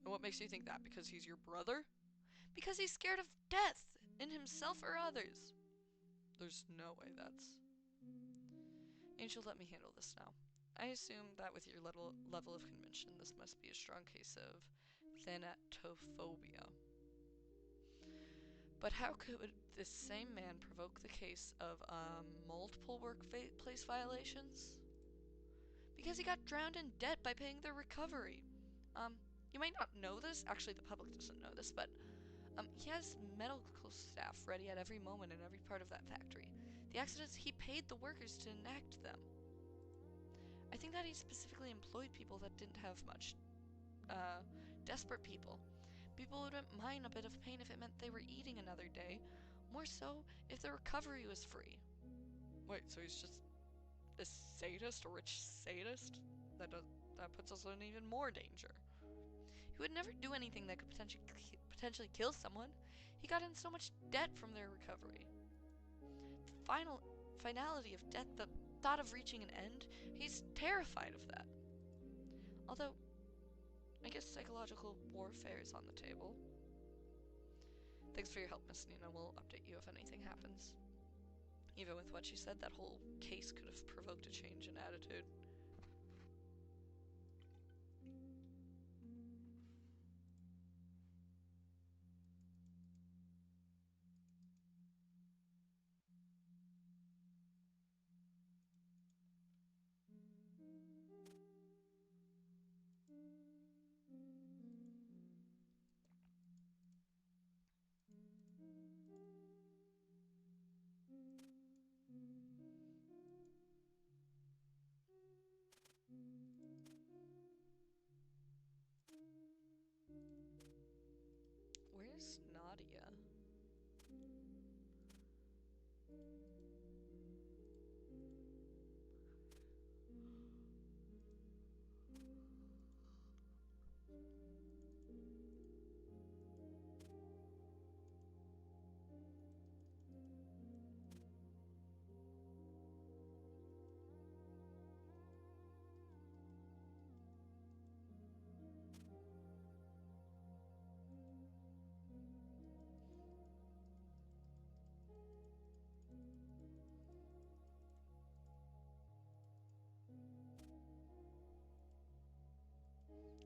And what makes you think that? Because he's your brother? Because he's scared of death, in himself or others. There's no way that's... Angel, let me handle this now. I assume that with your level of convention, this must be a strong case of thanatophobia. But how could This same man provoked the case of multiple workplace violations because he got drowned in debt by paying their recovery. You might not know this. Actually, the public doesn't know this, but he has medical staff ready at every moment in every part of that factory. The accidents, he paid the workers to enact them. I think that he specifically employed people that didn't have much. Desperate people. People wouldn't mind a bit of pain if it meant they were eating another day. More so if the recovery was free. Wait, so he's just a sadist, a rich sadist? That puts us in even more danger. He would never do anything that could potentially kill someone. He got in so much debt from their recovery. The finality of death, the thought of reaching an end, he's terrified of that. Although, I guess psychological warfare is on the table. Thanks for your help, Miss Nina. We'll update you if anything happens. Even with what she said, that whole case could have provoked a change in attitude. Where's Nadia?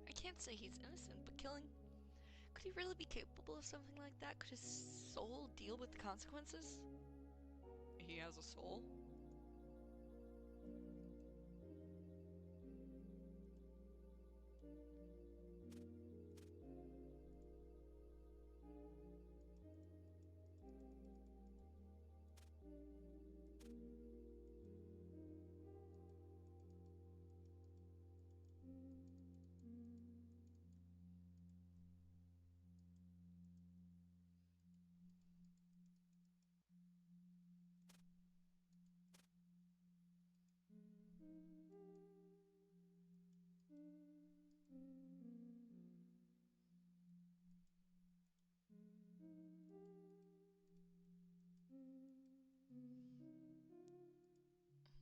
I can't say he's innocent, but killing... Could he really be capable of something like that? Could his soul deal with the consequences? He has a soul?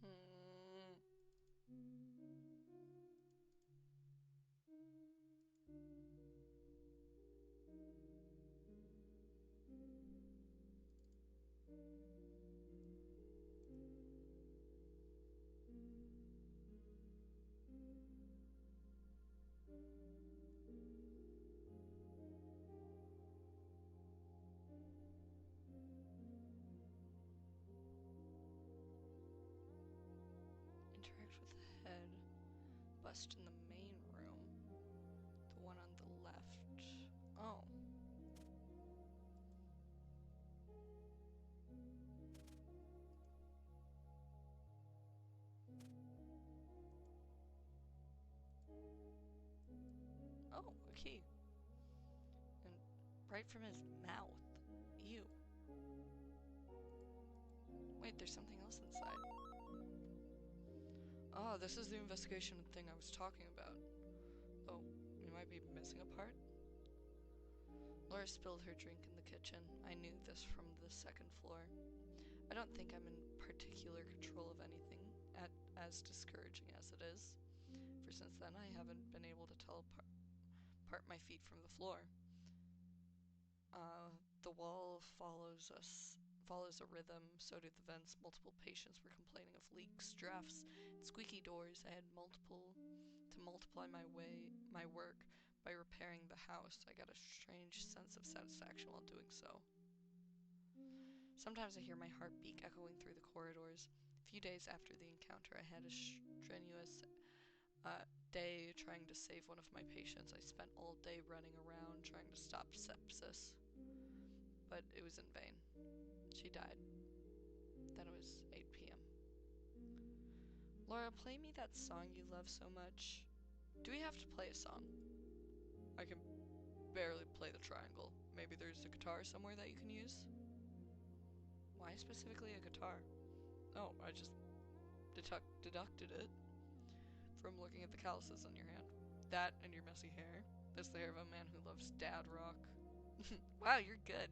Hmm. Interact with the head. Bust in the main room. The one on the left. Oh. Oh, a key. And right from his mouth. Ew. Wait, there's something else inside. Oh, this is the investigation thing I was talking about. Oh, we might be missing a part? Laura spilled her drink in the kitchen. I knew this from the second floor. I don't think I'm in particular control of anything, as discouraging as it is. For since then, I haven't been able to tell apart my feet from the floor. The wall follows a rhythm, so do the vents. Multiple patients were complaining of leaks, drafts, and squeaky doors. I had to multiply my work by repairing the house. I got a strange sense of satisfaction while doing so. Sometimes I hear my heartbeat echoing through the corridors. A few days after the encounter, I had a strenuous day trying to save one of my patients. I spent all day running around trying to stop sepsis, but it was in vain. She died. Then it was 8 p.m. Laura, play me that song you love so much. Do we have to play a song? I can barely play the triangle. Maybe there's a guitar somewhere that you can use? Why specifically a guitar? Oh, I just deducted it from looking at the calluses on your hand. That and your messy hair. That's the hair of a man who loves dad rock. Wow, you're good.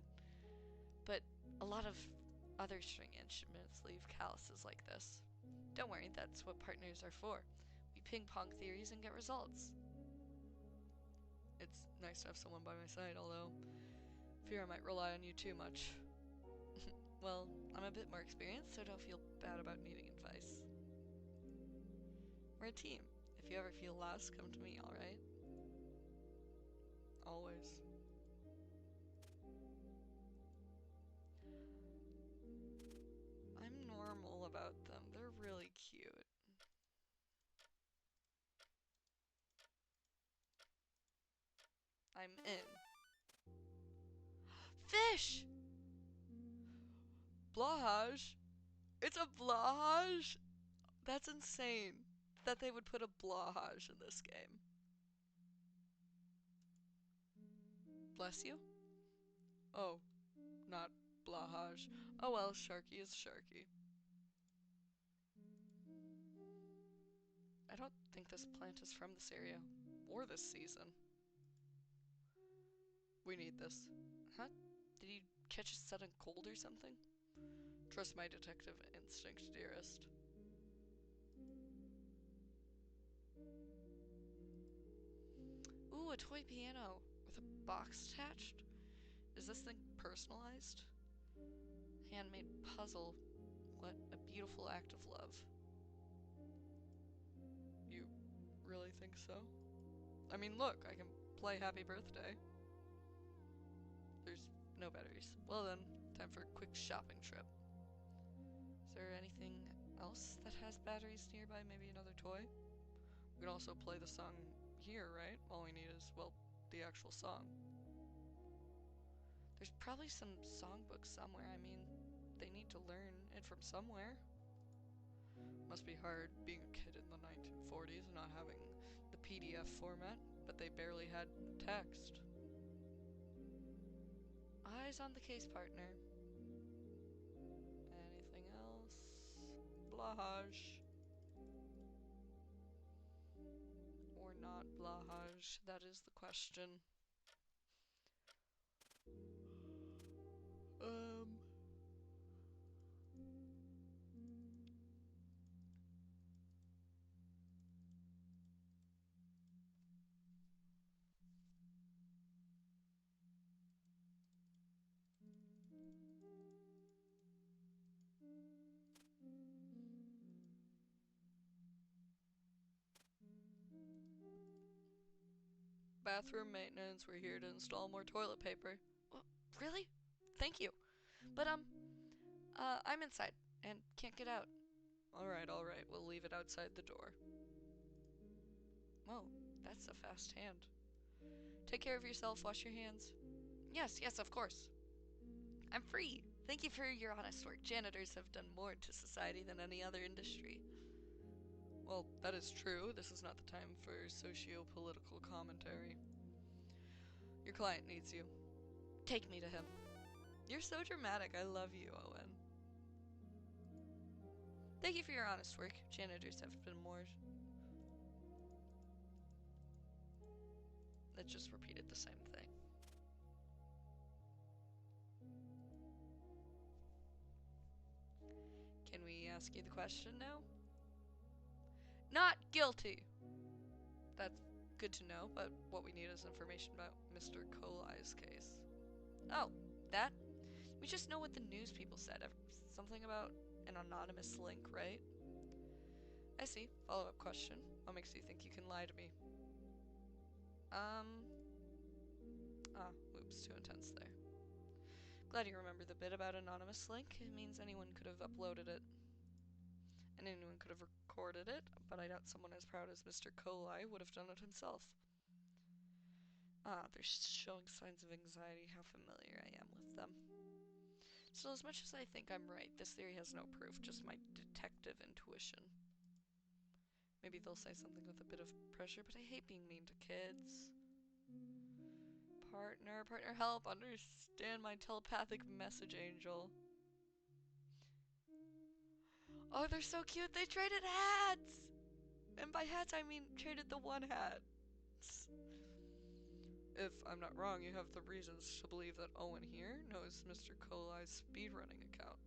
But a lot of other string instruments leave calluses like this. Don't worry, that's what partners are for. We ping-pong theories and get results. It's nice to have someone by my side, although I fear I might rely on you too much. Well, I'm a bit more experienced, so don't feel bad about needing advice. We're a team. If you ever feel lost, come to me, alright? Always. I'm normal about them. They're really cute. I'm in. Fish! Blahage? It's a blahage? That's insane that they would put a blahage in this game. Bless you? Oh, not blahage. Oh well, Sharky is Sharky. I don't think this plant is from this area, or this season. We need this. Huh? Did you catch a sudden cold or something? Trust my detective instinct, dearest. Ooh, a toy piano with a box attached? Is this thing personalized? Handmade puzzle. What a beautiful act of love. You really think so? I mean, look, I can play Happy Birthday. There's no batteries. Well then, time for a quick shopping trip. Is there anything else that has batteries nearby? Maybe another toy? We can also play the song here, right? All we need is, well, the actual song. There's probably some songbook somewhere. I mean, they need to learn it from somewhere. Must be hard being a kid in the 1940s and not having the PDF format, but they barely had text. Eyes on the case, partner. Anything else? Blahage. Or not blahage, that is the question. Um... Bathroom maintenance, we're here to install more toilet paper. Really? Thank you. But, I'm inside and can't get out. Alright, we'll leave it outside the door. Whoa, that's a fast hand. Take care of yourself, wash your hands. Yes, of course. I'm free. Thank you for your honest work. Janitors have done more to society than any other industry. Well, that is true. This is not the time for socio-political commentary. Your client needs you. Take me to him. You're so dramatic. I love you, Owen. Thank you for your honest work. Janitors have been more... That just repeated the same thing. Can we ask you the question now? Not guilty! That's good to know, but what we need is information about Mr. Coli's case. Oh, that? We just know what the news people said. Something about an anonymous link, right? I see. Follow-up question. What makes you think you can lie to me? Oops, too intense there. Glad you remember the bit about anonymous link. It means anyone could have uploaded it. And anyone could have recorded it, but I doubt someone as proud as Mr. Coli would have done it himself. Ah, they're showing signs of anxiety. How familiar I am with them. Still, as much as I think I'm right, this theory has no proof, just my detective intuition. Maybe they'll say something with a bit of pressure, but I hate being mean to kids. Partner, help, understand my telepathic message, Angel. Oh, they're so cute, they traded hats! And by hats, I mean traded the one hat. If I'm not wrong, you have the reasons to believe that Owen here knows Mr. Coli's speedrunning account.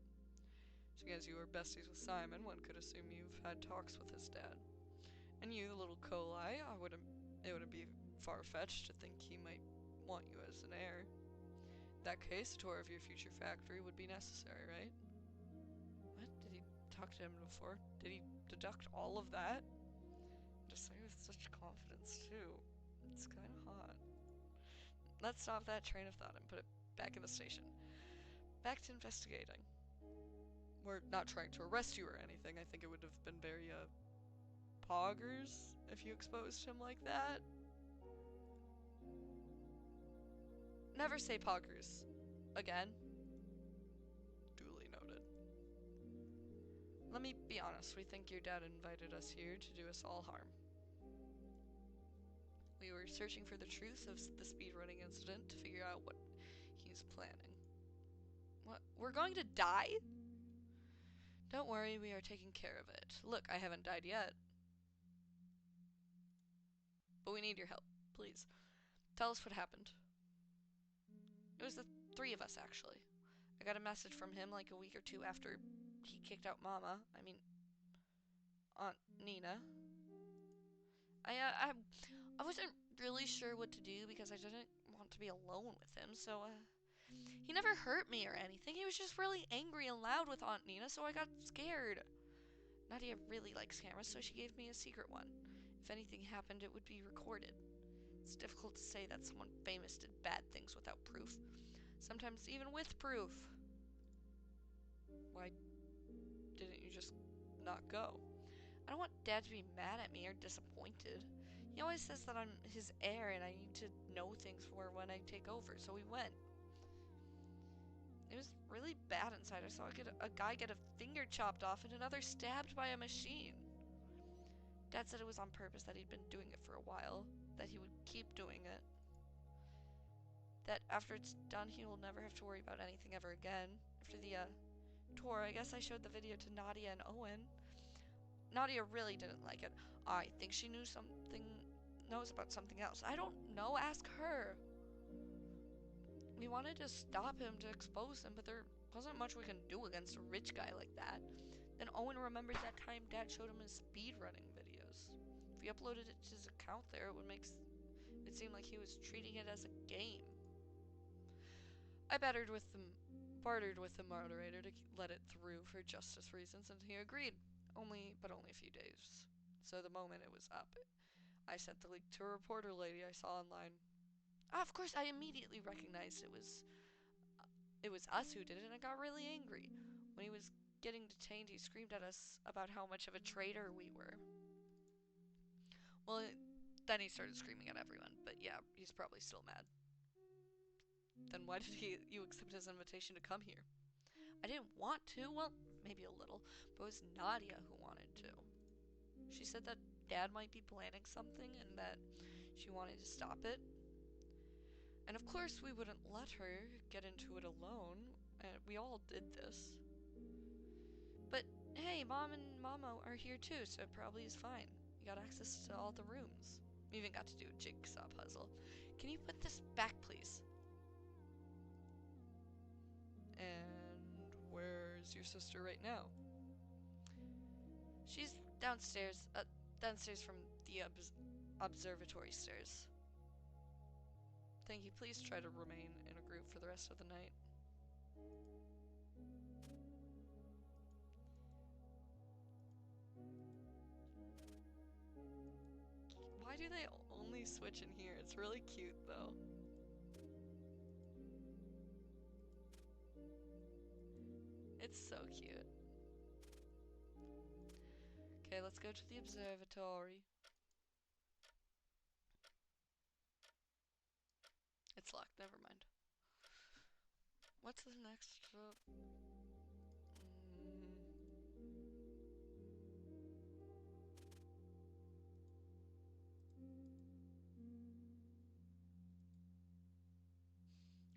Seeing as you were besties with Simon, one could assume you've had talks with his dad. And you, the little Coli, it wouldn't be far-fetched to think he might want you as an heir. In that case, a tour of your future factory would be necessary, right? What? Did he talk to him before? Did he deduct all of that? To say with such confidence, too. It's kind of hot. Let's stop that train of thought and put it back in the station. Back to investigating. We're not trying to arrest you or anything. I think it would have been very, poggers if you exposed him like that. Never say poggers. Again. Duly noted. Let me be honest, we think your dad invited us here to do us all harm. We were searching for the truth of the speedrunning incident to figure out what he's planning. What? We're going to die? Don't worry, we are taking care of it. Look, I haven't died yet. But we need your help. Please. Tell us what happened. It was the three of us, actually. I got a message from him like a week or two after he kicked out Aunt Nina. I wasn't really sure what to do because I didn't want to be alone with him, so, he never hurt me or anything. He was just really angry and loud with Aunt Nina, so I got scared. Nadia really likes cameras, so she gave me a secret one. If anything happened, it would be recorded. It's difficult to say that someone famous did bad things without proof. Sometimes even with proof. Why didn't you just not go? I don't want Dad to be mad at me or disappointed. He always says that I'm his heir and I need to know things for when I take over, so we went. It was really bad inside. I saw a guy get a finger chopped off and another stabbed by a machine. Dad said it was on purpose, that he'd been doing it for a while, that he would keep doing it. That after it's done, he will never have to worry about anything ever again. After the, tour, I guess I showed the video to Nadia and Owen. Nadia really didn't like it. I think she knows about something else. I don't know, ask her. We wanted to stop him, to expose him, but there wasn't much we can do against a rich guy like that. Then Owen remembered that time Dad showed him his speedrunning videos. If he uploaded it to his account there, it would make it seem like he was treating it as a game. I bartered with the moderator to let it through for justice reasons, and he agreed. Only a few days. So the moment it was up, I sent the link to a reporter lady I saw online. Of course, I immediately recognized it was us who did it, and I got really angry. When he was getting detained, he screamed at us about how much of a traitor we were. Well, then he started screaming at everyone, but yeah, he's probably still mad. Then why did you accept his invitation to come here? I didn't want to, well, maybe a little, but it was Nadia who wanted to. She said that Dad might be planning something and that she wanted to stop it. And of course we wouldn't let her get into it alone, and we all did this. But hey, Mom and Mama are here too, so it probably is fine. You got access to all the rooms. We even got to do a jigsaw puzzle. Can you put this back, please? And where's your sister right now? She's downstairs from the observatory stairs. Thank you. Please try to remain in a group for the rest of the night. Why do they only switch in here? It's really cute, though. It's so cute. Okay, let's go to the observatory. It's locked, never mind. What's the next?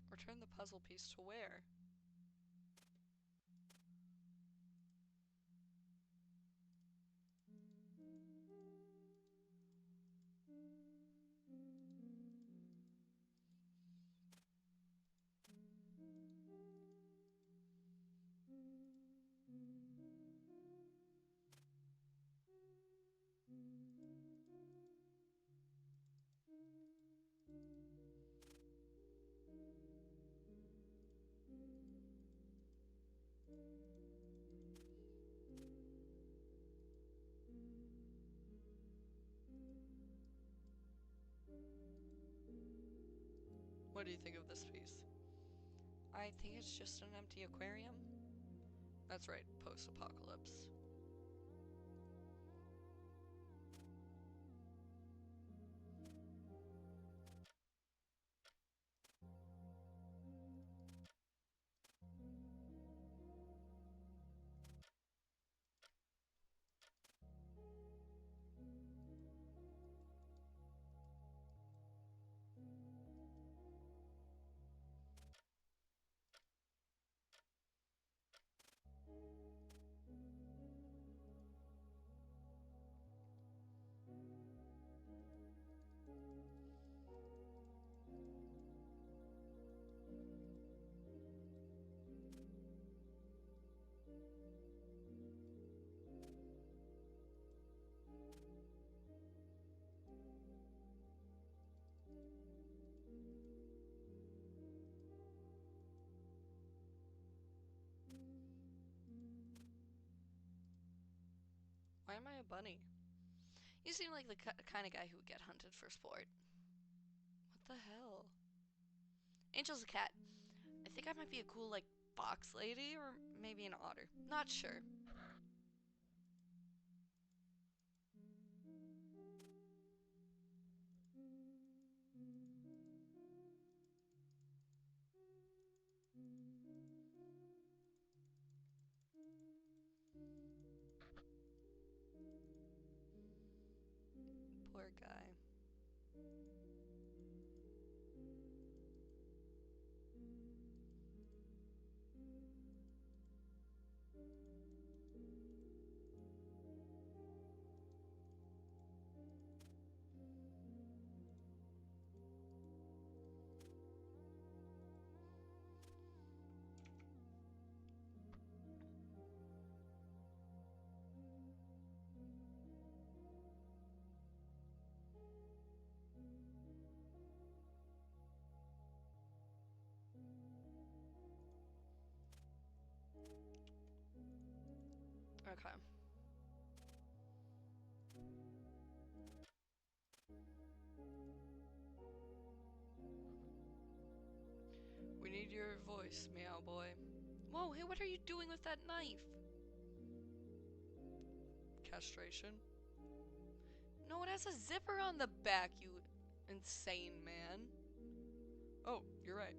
Return the puzzle piece to where? What do you think of this piece? I think it's just an empty aquarium. That's right, post-apocalypse. Why am I a bunny? You seem like the kind of guy who would get hunted for sport. What the hell? Angel's a cat. I think I might be a cool, like, fox lady or maybe an otter. Not sure. Poor guy. Okay. We need your voice, meow boy. Whoa, hey, what are you doing with that knife? Castration? No, it has a zipper on the back, you insane man. Oh, you're right.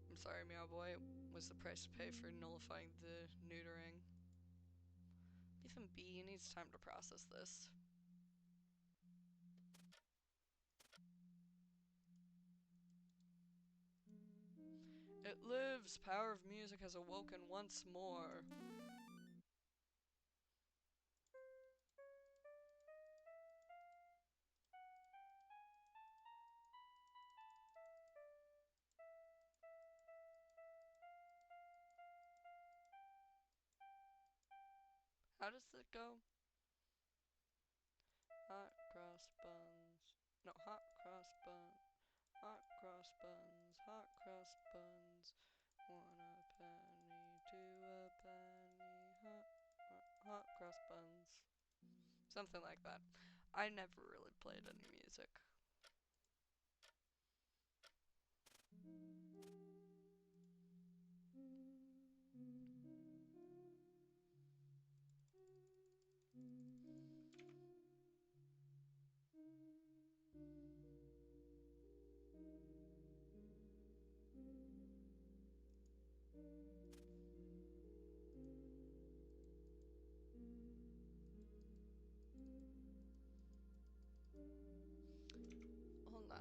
I'm sorry, meow boy. What's the price to pay for nullifying the neutering? Leave him be, he needs time to process this. It lives! Power of music has awoken once more. How does it go? Hot cross buns. No, hot cross buns. Hot cross buns. Hot cross buns. 1 a penny, 2 a penny. Hot cross buns. Something like that. I never really played any music.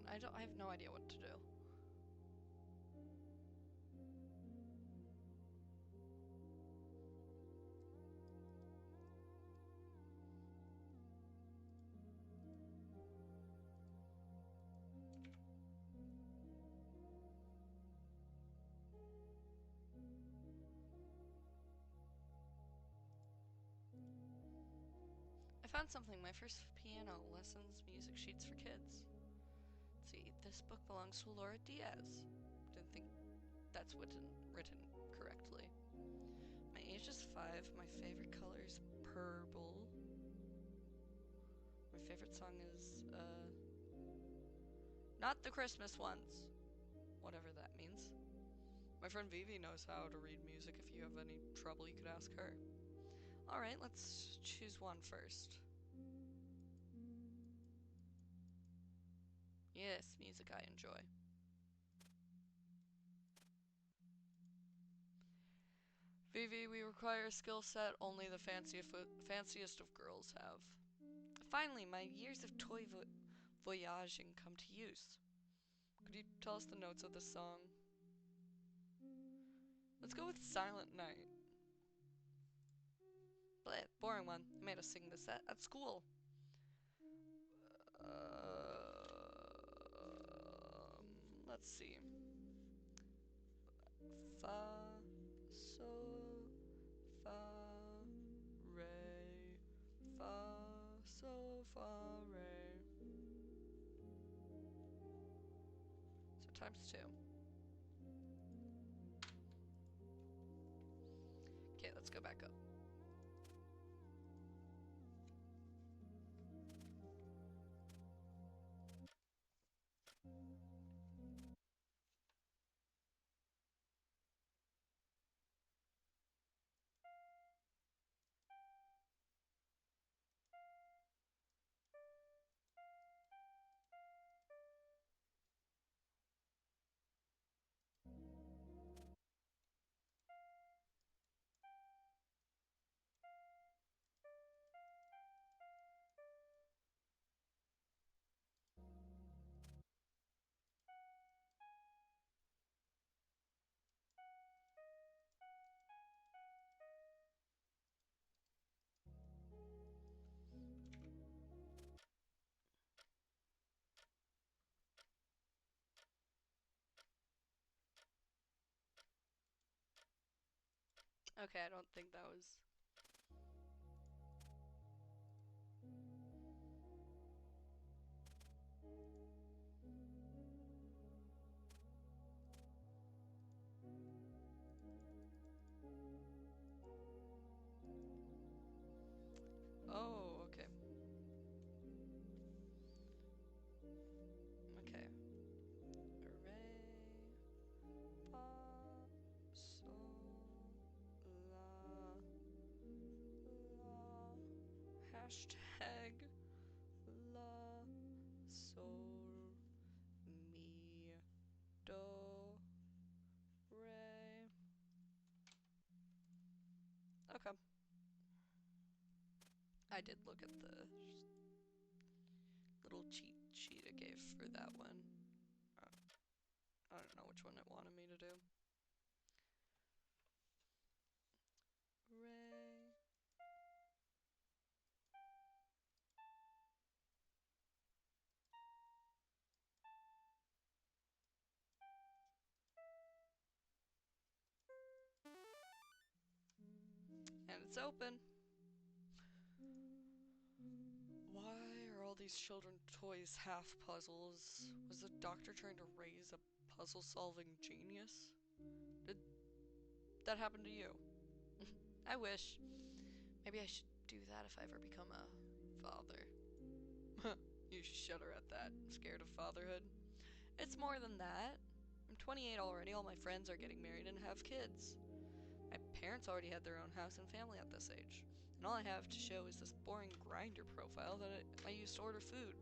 on. I have no idea what to do. I found something. My first piano lessons music sheets for kids. Let's see, this book belongs to Laura Diaz. Didn't think that's written correctly. My age is 5. My favorite color is purple. My favorite song is, not the Christmas ones. Whatever that means. My friend Vivi knows how to read music. If you have any trouble, you could ask her. Alright, let's choose one first. Yes, music I enjoy. Vivi, we require a skill set only the fanciest of girls have. Finally, my years of toy voyaging come to use. Could you tell us the notes of this song? Let's go with Silent Night. Bleh, boring one. They made us sing this at school. Let's see. Fa, so, fa, re, fa, so, fa, re. So times 2. Okay, let's go back up. Okay, I don't think that was... Oh, okay. Okay. Re, fa, sol, la, la. Hashtag la, sol, mi, do, re. Okay. I did look at the little cheat sheet it gave for that one. Uh, I don't know which one it wanted me to do. Re. And it's open. Why are all these children toys half puzzles? Was the doctor trying to raise a puzzle-solving genius? Did that happen to you? I wish. Maybe I should do that if I ever become a father. You shudder at that, scared of fatherhood. It's more than that. I'm 28 already, all my friends are getting married and have kids. My parents already had their own house and family at this age, and all I have to show is this boring grinder profile that I use to order food.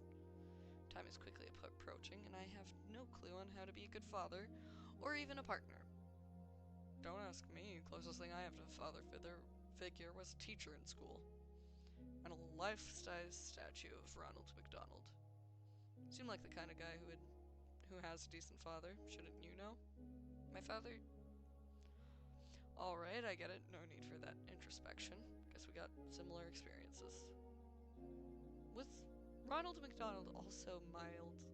Time is quickly approaching, and I have no clue on how to be a good father, or even a partner. Don't ask me, the closest thing I have to a father figure was a teacher in school, and a life-size statue of Ronald McDonald. Seem like the kind of guy who has a decent father, shouldn't you know? My father. Alright, I get it. No need for that introspection. Guess we got similar experiences. Was Ronald McDonald also mildly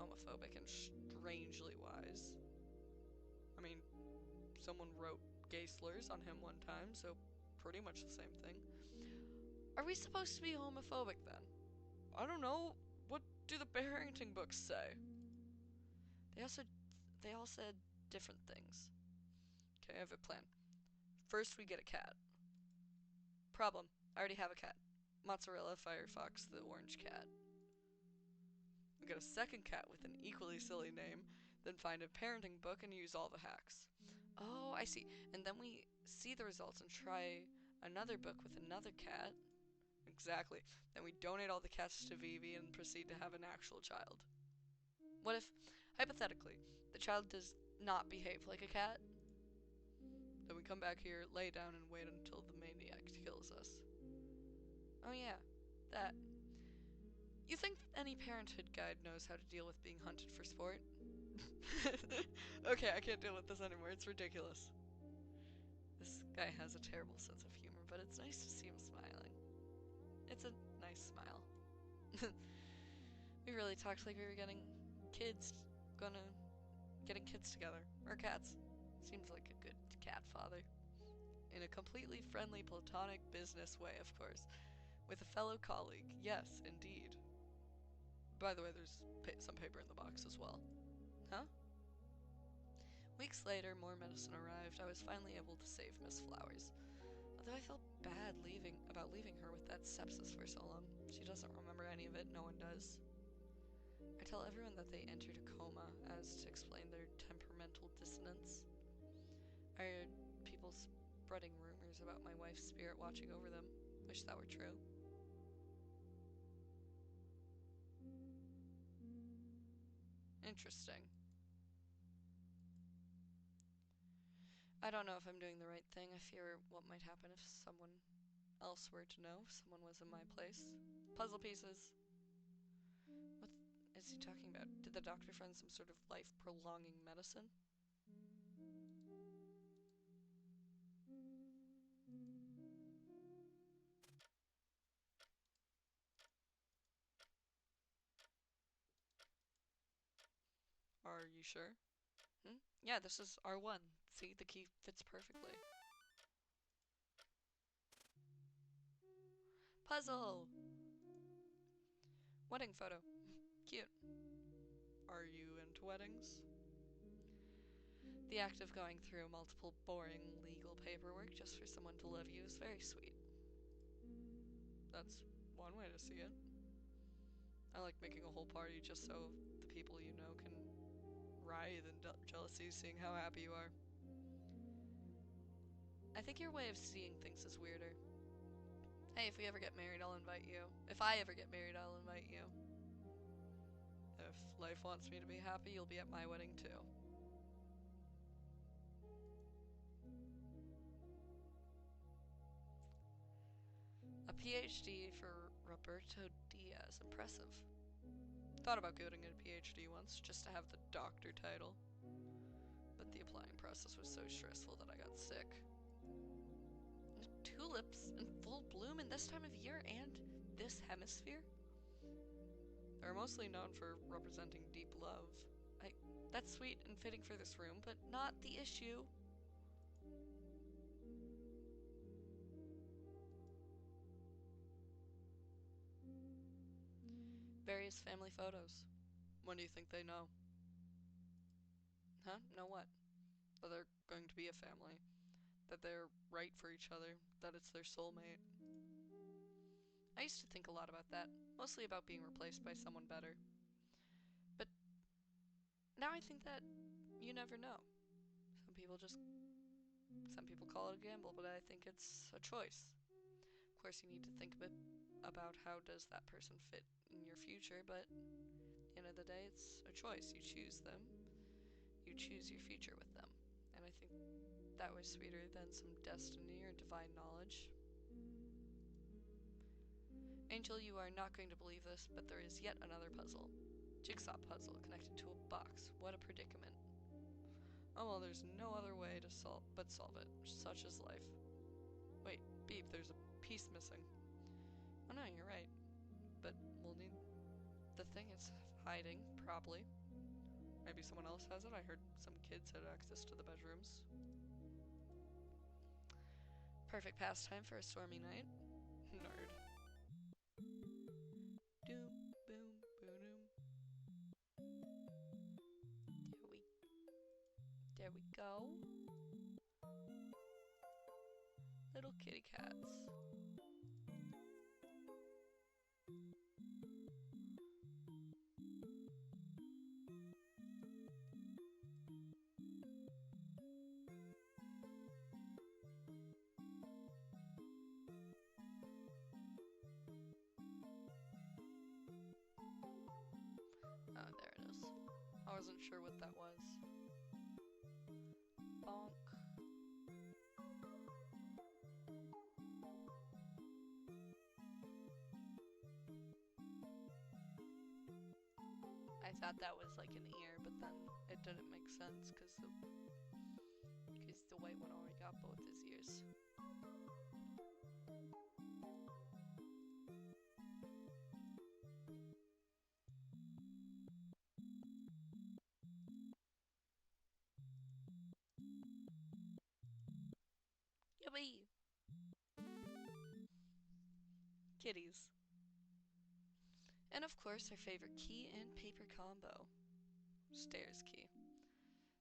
homophobic and strangely wise? I mean, someone wrote gay slurs on him one time, so pretty much the same thing. Are we supposed to be homophobic then? I don't know. What do the parenting books say? They also they all said different things. Okay, I have a plan. First we get a cat. Problem. I already have a cat. Mozzarella Firefox the orange cat. We get a second cat with an equally silly name, then find a parenting book and use all the hacks. Oh, I see. And then we see the results and try another book with another cat. Exactly. Then we donate all the cats to Vivi and proceed to have an actual child. What if, hypothetically, the child does not behave like a cat? Then we come back here, lay down, and wait until the maniac kills us. Oh yeah, that. You think any parenthood guide knows how to deal with being hunted for sport? Okay, I can't deal with this anymore. It's ridiculous. This guy has a terrible sense of humor, but it's nice to see him smiling. It's a nice smile. We really talked like we were getting kids together. Or cats. Seems like a good cat father. In a completely friendly, platonic business way, of course. With a fellow colleague. Yes, indeed. By the way, there's some paper in the box as well. Huh? Weeks later, more medicine arrived. I was finally able to save Miss Flowers. Although I felt bad about leaving her with that sepsis for so long. She doesn't remember any of it, no one does. I tell everyone that they entered a coma as to explain their temperamental dissonance. I heard people spreading rumors about my wife's spirit watching over them. Wish that were true. Interesting. I don't know if I'm doing the right thing. I fear what might happen if someone else were to know, if someone was in my place. Puzzle pieces. What is he talking about? Did the doctor find some sort of life-prolonging medicine? Are you sure? Yeah, this is R1. See, the key fits perfectly. Puzzle! Wedding photo. Cute. Are you into weddings? The act of going through multiple boring legal paperwork just for someone to love you is very sweet. That's one way to see it. I like making a whole party just so the people you know can writhe in jealousy seeing how happy you are. I think your way of seeing things is weirder. Hey, if we ever get married, I'll invite you. If I ever get married, I'll invite you. If life wants me to be happy, you'll be at my wedding too. A PhD for Roberto Diaz. Impressive. Thought about getting a PhD once, just to have the doctor title. But the applying process was so stressful that I got sick. Tulips in full bloom in this time of year and this hemisphere? They're mostly known for representing deep love. That's sweet and fitting for this room, but not the issue. Various family photos. When do you think they know? Huh? Know what? That they're going to be a family. That they're right for each other. That it's their soulmate. I used to think a lot about that. Mostly about being replaced by someone better. But now I think that you never know. Some people call it a gamble, but I think it's a choice. Of course, you need to think a bit about how does that person fit in your future, but at the end of the day, it's a choice. You choose them. You choose your future with them. And I think that was sweeter than some destiny or divine knowledge. Angel, you are not going to believe this, but there is yet another puzzle. Jigsaw puzzle connected to a box. What a predicament. Oh well, there's no other way to solve it. Such is life. Wait, Beep, there's a piece missing. Oh no, you're right. But we'll need... The thing is hiding, probably. Maybe someone else has it. I heard some kids had access to the bedrooms. Perfect pastime for a stormy night. Nerd. Doom, boom, boom. There we go. Little kitty cats. Oh, there it is. I wasn't sure what that was. Bonk. I thought that was like an ear, but then it didn't make sense because the white one already got both his ears. Yippee! Kitties. And of course, our favorite key and paper combo. Stairs key.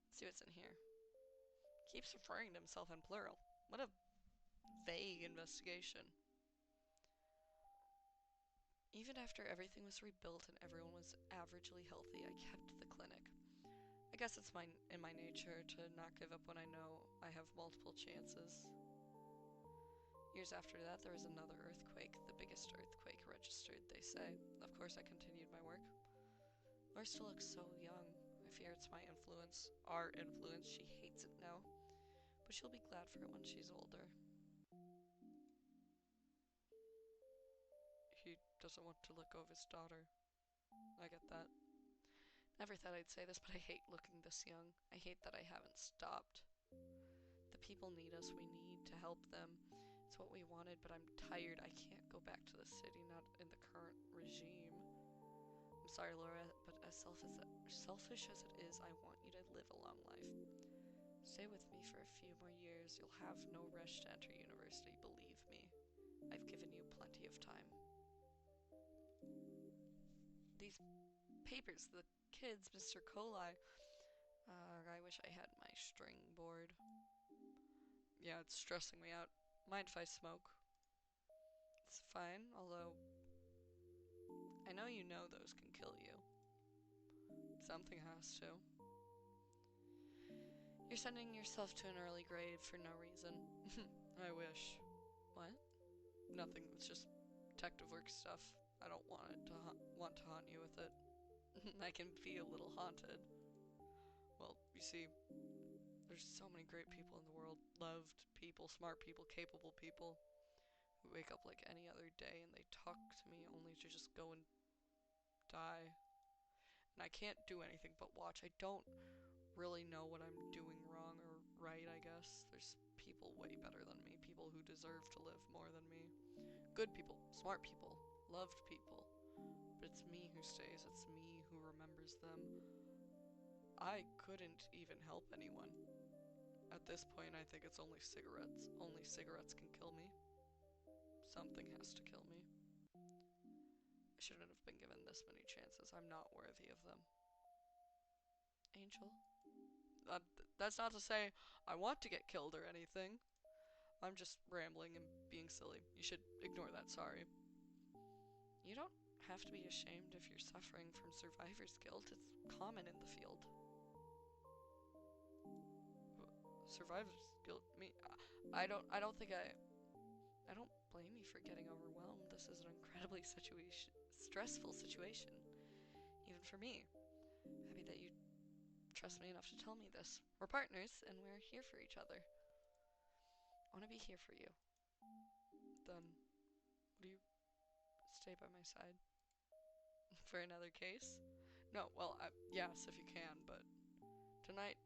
Let's see what's in here. Keeps referring to himself in plural. What a vague investigation. Even after everything was rebuilt and everyone was averagely healthy, I kept the clinic. I guess it's in my nature to not give up when I know I have multiple chances. Years after that, there was another earthquake, the biggest earthquake registered, they say. Of course, I continued my work. Laura still looks so young. I fear it's my influence. Our influence. She hates it now. But she'll be glad for it when she's older. He doesn't want to let go of his daughter. I get that. Never thought I'd say this, but I hate looking this young. I hate that I haven't stopped. The people need us. We need to help them. It's what we wanted, but I'm tired. I can't go back to the city, not in the current regime. I'm sorry, Laura, but as selfish as it is, I want you to live a long life. Stay with me for a few more years. You'll have no rush to enter university, believe me. I've given you plenty of time. These papers, the kids, Mr. Coli. I wish I had my string board. Yeah, it's stressing me out. Mind if I smoke? It's fine, although I know you know those can kill you. Something has to. You're sending yourself to an early grave for no reason. I wish. What? Nothing, it's just detective work stuff. I don't want to haunt you with it. I can be a little haunted. Well, you see, there's so many great people in the world. Loved people, smart people, capable people. Who wake up like any other day and they talk to me only to just go and die. And I can't do anything but watch. I don't really know what I'm doing wrong or right, I guess. There's people way better than me. People who deserve to live more than me. Good people, smart people, loved people. But it's me who stays. It's me who remembers them. I couldn't even help anyone. At this point, I think it's only cigarettes. Only cigarettes can kill me. Something has to kill me. I shouldn't have been given this many chances. I'm not worthy of them. Angel? That's not to say I want to get killed or anything. I'm just rambling and being silly. You should ignore that, sorry. You don't have to be ashamed if you're suffering from survivor's guilt. It's common in the field. Survivor's guilt? Me? I don't blame you for getting overwhelmed. This is an incredibly stressful situation. Even for me. I'm happy that you trust me enough to tell me this. We're partners, and we're here for each other. I want to be here for you. Then, what do you Stay by my side. For another case? No, well, yes, if you can, but tonight,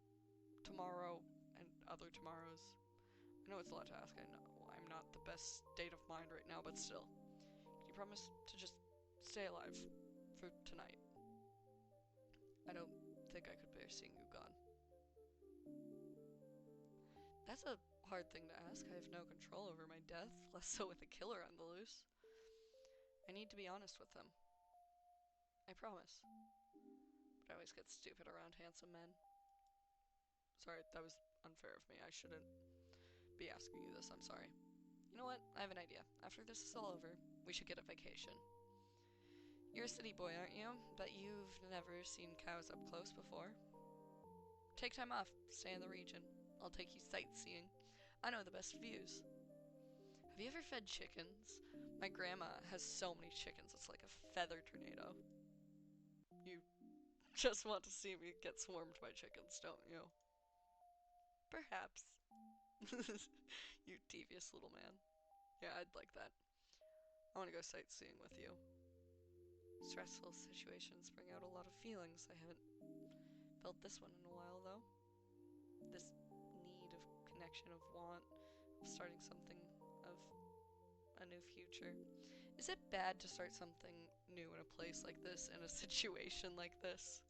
tomorrow, and other tomorrows. I know it's a lot to ask. I know I'm not the best state of mind right now, but still. Can you promise to just stay alive for tonight? I don't think I could bear seeing you gone. That's a hard thing to ask. I have no control over my death, less so with a killer on the loose. I need to be honest with him. I promise. But I always get stupid around handsome men. Sorry, that was unfair of me. I shouldn't be asking you this. I'm sorry. You know what? I have an idea. After this is all over, we should get a vacation. You're a city boy, aren't you? But you've never seen cows up close before. Take time off. Stay in the region. I'll take you sightseeing. I know the best views. Have you ever fed chickens? My grandma has so many chickens, it's like a feather tornado. You just want to see me get swarmed by chickens, don't you? Perhaps. You devious little man. Yeah, I'd like that. I want to go sightseeing with you. Stressful situations bring out a lot of feelings. I haven't felt this one in a while, though. This need of connection, of want, of starting something, of a new future. Is it bad to start something new in a place like this, in a situation like this?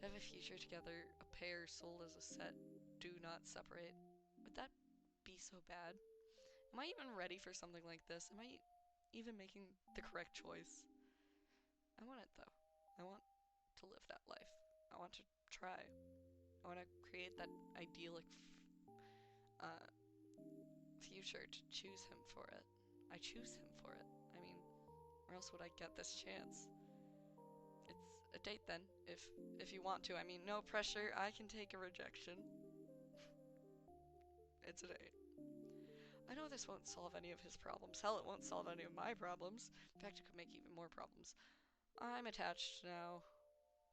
To have a future together, a pair sold as a set, do not separate. Would that be so bad? Am I even ready for something like this? Am I even making the correct choice? I want it though. I want to live that life. I want to try. I want to create that idyllic uh, future to choose him for it. I choose him for it. I mean, or else would I get this chance? It's a date then, if you want to. I mean, no pressure. I can take a rejection. It's a date. I know this won't solve any of his problems. Hell, it won't solve any of my problems. In fact, it could make even more problems. I'm attached now.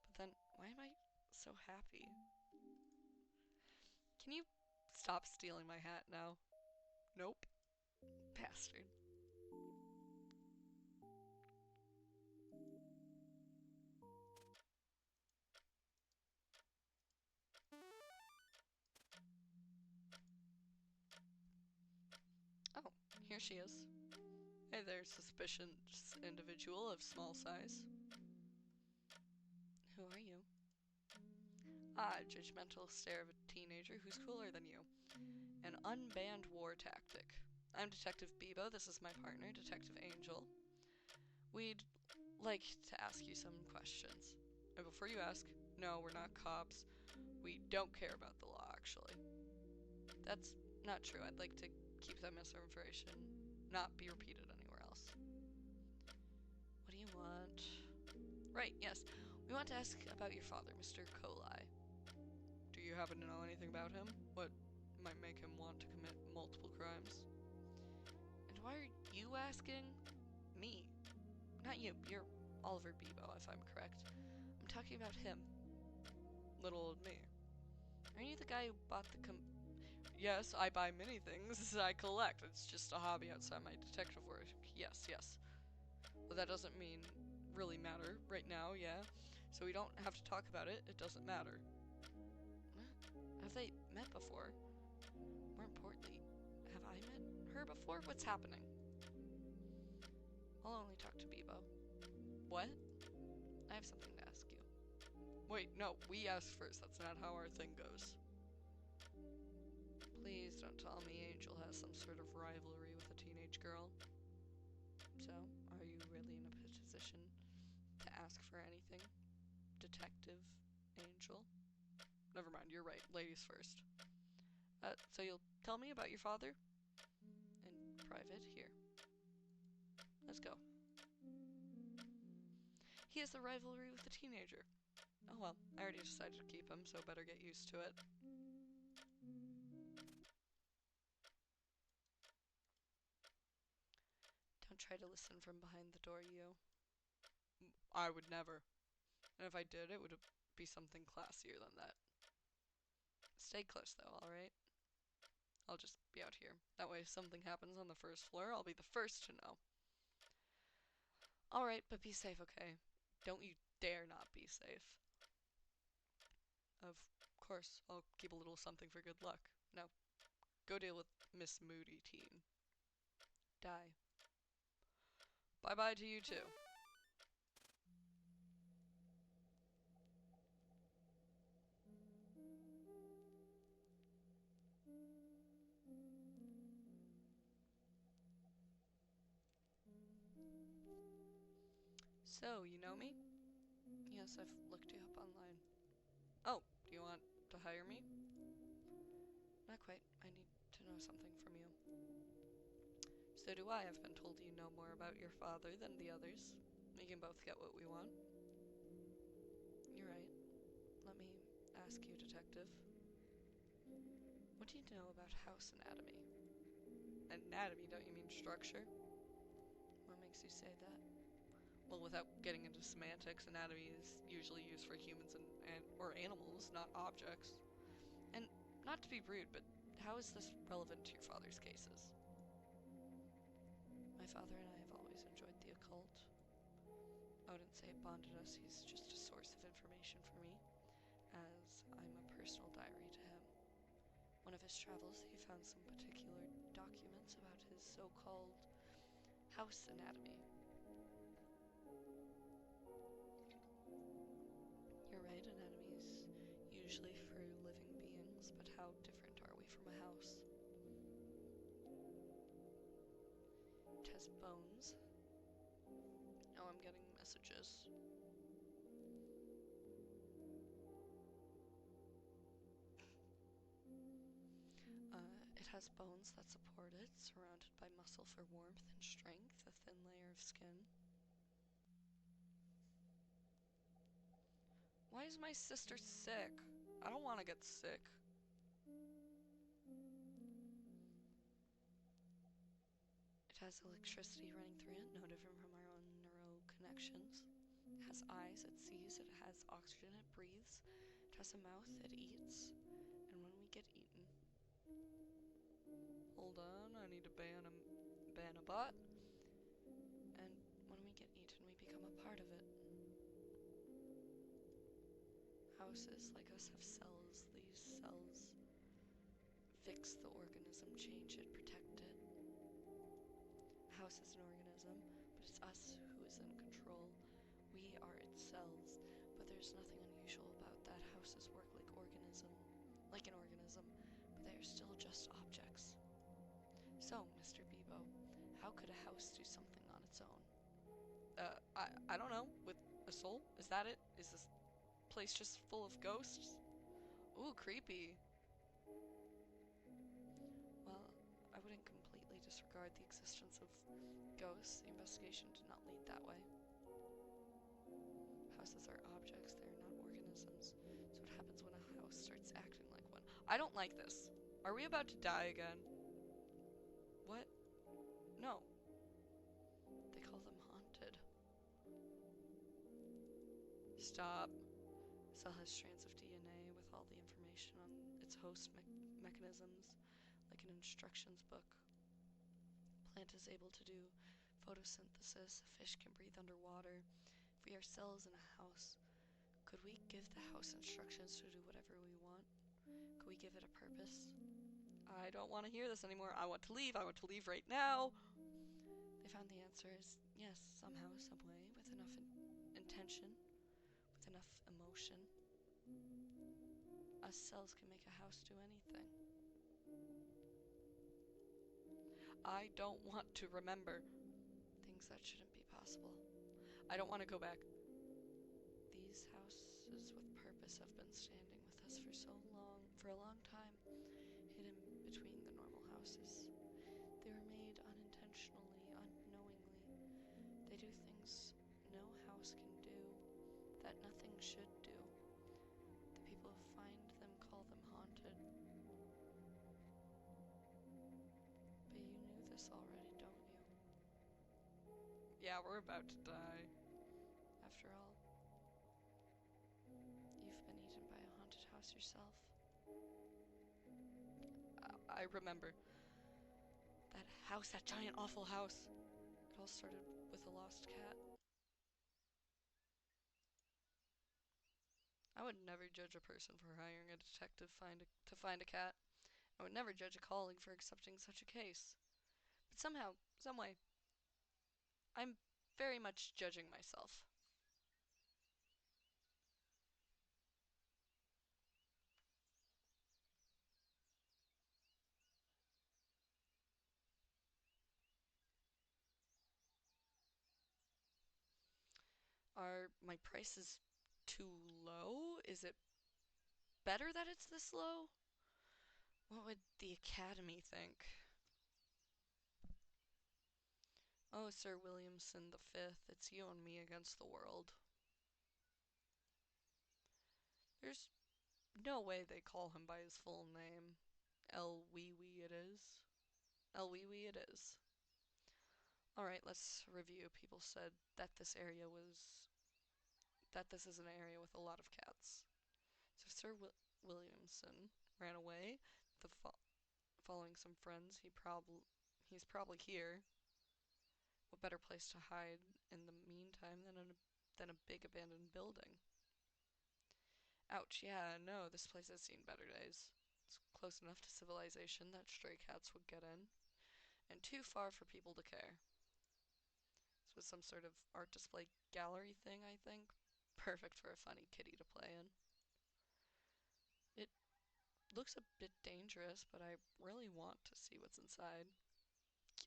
But then, why am I so happy? Can you stop stealing my hat now? Nope. Bastard. Oh, here she is. Hey there, suspicious individual of small size. Who are you? Ah, judgmental stare of a teenager who's cooler than you. An unbanned war tactic. I'm Detective Bebo, this is my partner, Detective Angel. We'd like to ask you some questions. And before you ask, no, we're not cops. We don't care about the law, actually. That's not true. I'd like to keep that misinformation not be repeated anywhere else. What do you want? Right, yes. We want to ask about your father, Mr. Colai. Do you happen to know anything about him? What might make him want to commit multiple crimes? And why are you asking? Me. Not you. You're Oliver Bebo, if I'm correct. I'm talking about him. Little old me. Aren't you the guy who bought the Yes, I buy many things. I collect. It's just a hobby outside my detective work. Yes, yes. But that doesn't mean really matter right now, yeah? So we don't have to talk about it. It doesn't matter. Have they met before? More importantly, have I met her before? What's happening? I'll only talk to Bebo. What? I have something to ask you. Wait, no, we ask first. That's not how our thing goes. Please don't tell me Angel has some sort of rivalry with a teenage girl. So, are you really in a position to ask for anything? Detective Angel? Never mind, you're right. Ladies first. So you'll tell me about your father? In private, here. Let's go. He has a rivalry with a teenager. Oh well, I already decided to keep him, so better get used to it. Don't try to listen from behind the door, you. I would never. And if I did, it would be something classier than that. Stay close though, alright? I'll just be out here. That way if something happens on the first floor, I'll be the first to know. Alright, but be safe, okay? Don't you dare not be safe. Of course, I'll keep a little something for good luck. Now, go deal with Miss Moody Teen. Die. Bye-bye to you too. So, you know me? Yes, I've looked you up online. Oh, do you want to hire me? Not quite. I need to know something from you. So do I. I've been told you know more about your father than the others. We can both get what we want. You're right. Let me ask you, Detective. What do you know about house anatomy? Anatomy, don't you mean structure? What makes you say that? Well, without getting into semantics, anatomy is usually used for humans or animals, not objects. And not to be rude, but how is this relevant to your father's cases? My father and I have always enjoyed the occult. I wouldn't say it bonded us, he's just a source of information for me, as I'm a personal diary to him. One of his travels, he found some particular documents about his so-called house anatomy. You're right, anatomy is usually for living beings, but how different are we from a house? It has bones. Oh, I'm getting messages. It has bones that support it, surrounded by muscle for warmth and strength, a thin layer of skin. Why is my sister sick? I don't want to get sick. It has electricity running through it, no different from our own neural connections. It has eyes, it sees, it has oxygen, it breathes. It has a mouth, it eats. And when we get eaten... Hold on, I need to ban a bot. And when we get eaten, we become a part of it. Houses like us have cells. These cells fix the organism, change it, protect it. A house is an organism, but it's us who is in control. We are its cells, but there's nothing unusual about that. Houses work like an organism, but they are still just objects. So, Mr. Bebo, how could a house do something on its own? I don't know. With a soul? Is that it? Is this place just full of ghosts? Ooh, creepy. Well, I wouldn't completely disregard the existence of ghosts. The investigation did not lead that way. Houses are objects, they are not organisms. So what happens when a house starts acting like one? I don't like this. Are we about to die again? What? No. They call them haunted. Stop. The cell has strands of DNA with all the information on its host mechanisms, like an instructions book. A plant is able to do photosynthesis, a fish can breathe underwater. If we are cells in a house, could we give the house instructions to do whatever we want? Could we give it a purpose? I don't want to hear this anymore. I want to leave. I want to leave right now. They found the answer is yes, somehow, some way, with enough intention, with enough emotion. Us cells can make a house do anything. I don't want to remember things that shouldn't be possible. I don't want to go back. These houses with purpose have been standing with us for a long time, hidden between the normal houses. They were made unintentionally, unknowingly. They do things no house can do, that nothing should do. The people who find them call them haunted. But you knew this already, don't you? Yeah, we're about to die. After all, you've been eaten by a haunted house yourself. I remember. That house, that giant awful house. It all started with a lost cat. I would never judge a person for hiring a detective to find a cat. I would never judge a colleague for accepting such a case. But somehow, someway, I'm very much judging myself. Are my prices too low? Is it better that it's this low? What would the Academy think? Oh, Sir Williamson the Fifth, it's you and me against the world. There's no way they call him by his full name. El Wee Wee it is. El Wee Wee it is. Alright, let's review. People said that this is an area with a lot of cats. So Williamson ran away. The following some friends. He's probably here. What better place to hide in the meantime than a big abandoned building? Ouch, yeah, no, this place has seen better days. It's close enough to civilization that stray cats would get in, and too far for people to care. This was some sort of art display gallery thing, I think. Perfect for a funny kitty to play in. It looks a bit dangerous, but I really want to see what's inside.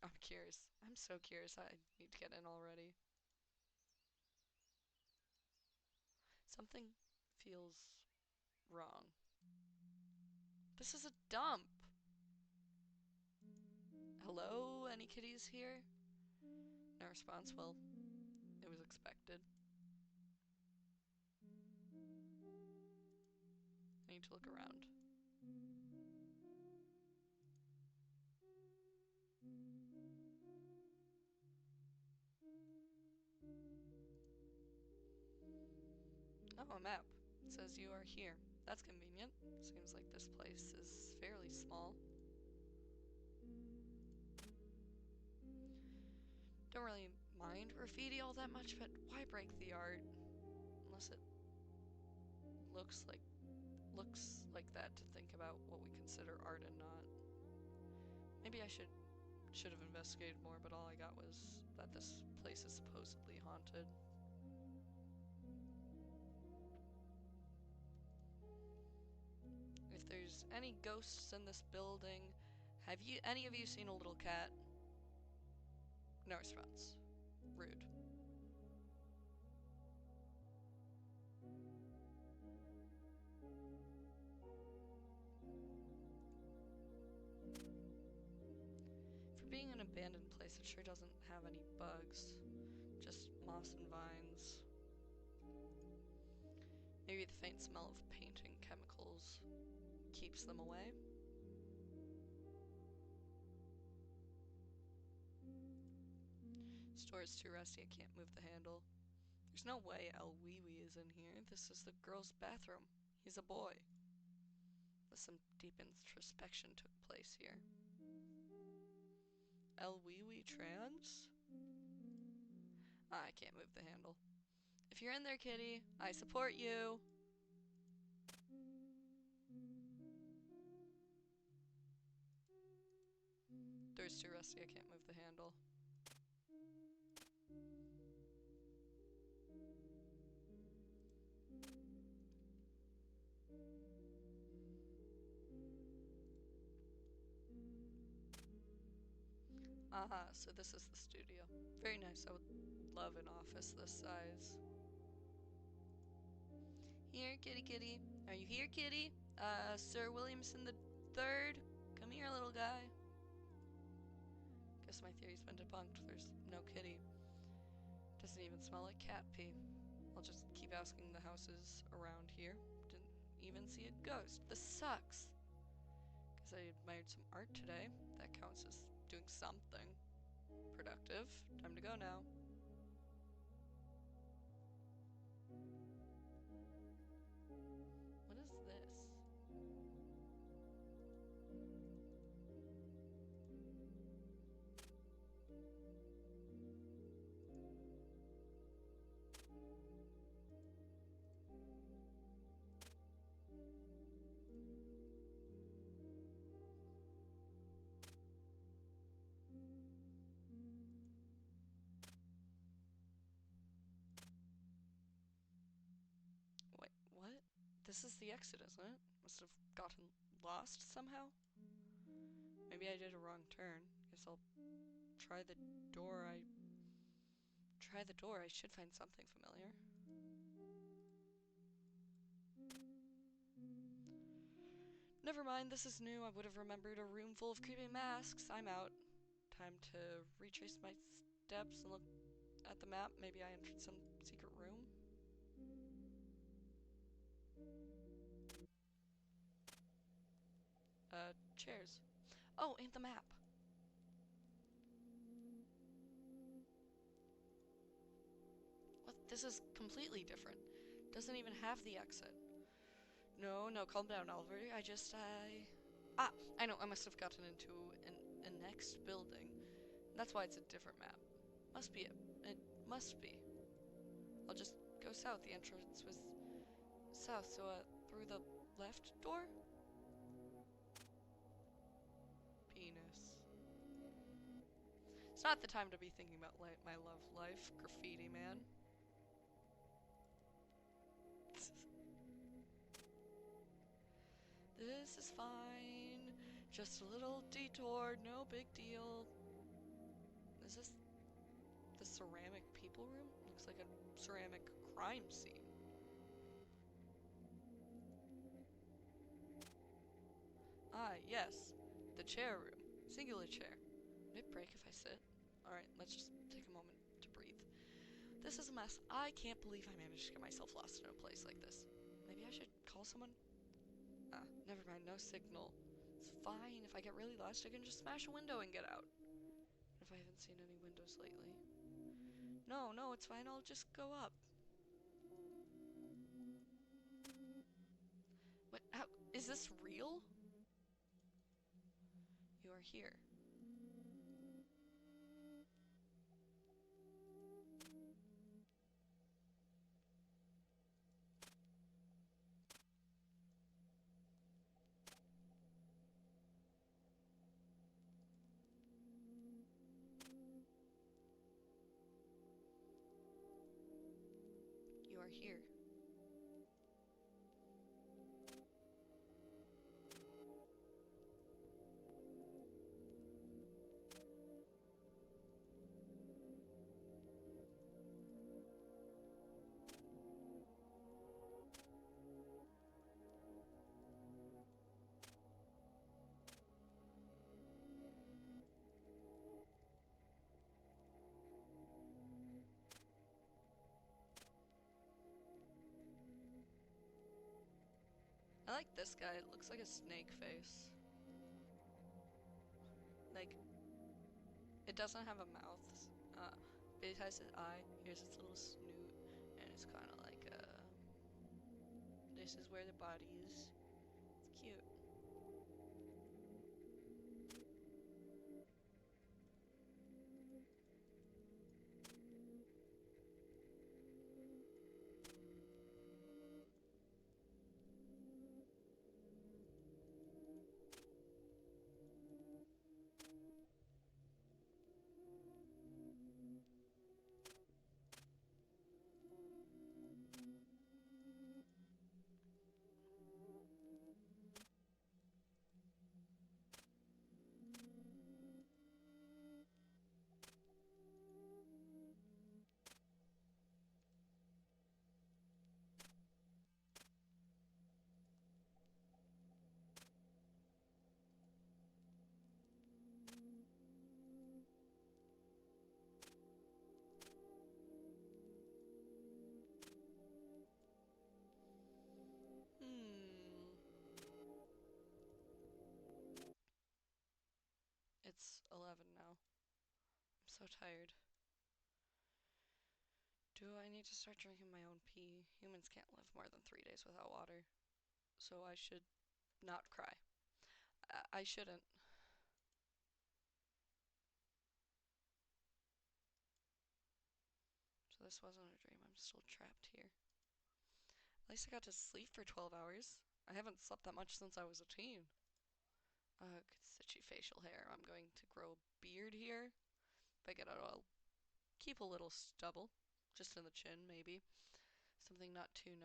I'm curious. I'm so curious. I need to get in already. Something feels wrong. This is a dump! Hello? Any kitties here? No response. Well, it was expected. I need to look around. Oh, a map. It says you are here. That's convenient. Seems like this place is fairly small. Don't really mind graffiti all that much, but why break the art? Unless it looks like that to think about what we consider art and not. Maybe I should have investigated more, but all I got was that this place is supposedly haunted. If there's any ghosts in this building, have any of you seen a little cat? No response. Rude. For being an abandoned place, it sure doesn't have any bugs. Just moss and vines. Maybe the faint smell of painting chemicals keeps them away. Store is too rusty, I can't move the handle. There's no way El Wee Wee is in here. This is the girl's bathroom. He's a boy. But some deep introspection took place here. El Wee Wee trans? I can't move the handle. If you're in there, kitty, I support you. Door's too rusty, I can't move the handle. Aha, so this is the studio. Very nice, I would love an office this size. Here, kitty kitty. Are you here, kitty? Sir Williamson the Third? Come here, little guy. Guess my theory's been debunked. There's no kitty. Doesn't even smell like cat pee. I'll just keep asking the houses around here. Didn't even see a ghost. This sucks. Guess I admired some art today. That counts as doing something productive. Time to go now. What is this? this is the exit, isn't it? Must have gotten lost somehow. Maybe I did a wrong turn. Guess I'll try the door. Try the door. I should find something familiar. Never mind, this is new. I would have remembered a room full of creepy masks. I'm out. Time to retrace my steps and look at the map. Maybe I entered some secret room. Chairs. Oh, and the map. What? This is completely different. Doesn't even have the exit. No, no, calm down, Oliver. Ah, I know, I must have gotten into a next building. That's why it's a different map. Must be it. It must be. I'll just go south. The entrance was south, so, through the left door? Penis. It's not the time to be thinking about my love life, graffiti man. This is fine. Just a little detour, no big deal. Is this the ceramic people room? Looks like a ceramic crime scene. Ah, yes. The chair room. Singular chair. Would it break if I sit? Alright, let's just take a moment to breathe. This is a mess. I can't believe I managed to get myself lost in a place like this. Maybe I should call someone? Ah, never mind, no signal. It's fine. If I get really lost, I can just smash a window and get out. But if I haven't seen any windows lately. No, no, it's fine. I'll just go up. What? How? Is this real? You are here. You are here. I like this guy. It looks like a snake face. Like, it doesn't have a mouth, but it has an eye. Here's its little snoot, and it's kind of like, this is where the body is. It's cute. Hmm. It's 11 now. I'm so tired. Do I need to start drinking my own pee? Humans can't live more than 3 days without water. So I should not cry. I shouldn't. So this wasn't a dream. I'm still trapped here. At least I got to sleep for 12 hours. I haven't slept that much since I was a teen. Ugh, stitchy facial hair. I'm going to grow a beard here. If I get out, I'll keep a little stubble. Just in the chin, maybe. Something not too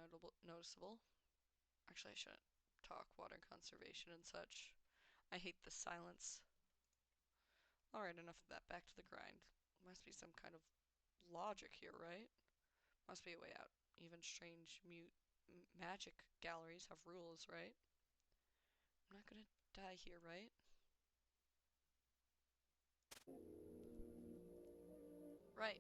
noticeable. Actually, I shouldn't talk water conservation and such. I hate the silence. Alright, enough of that. Back to the grind. Must be some kind of logic here, right? Must be a way out. Even strange magic galleries have rules, right? I'm not gonna die here, right? Right.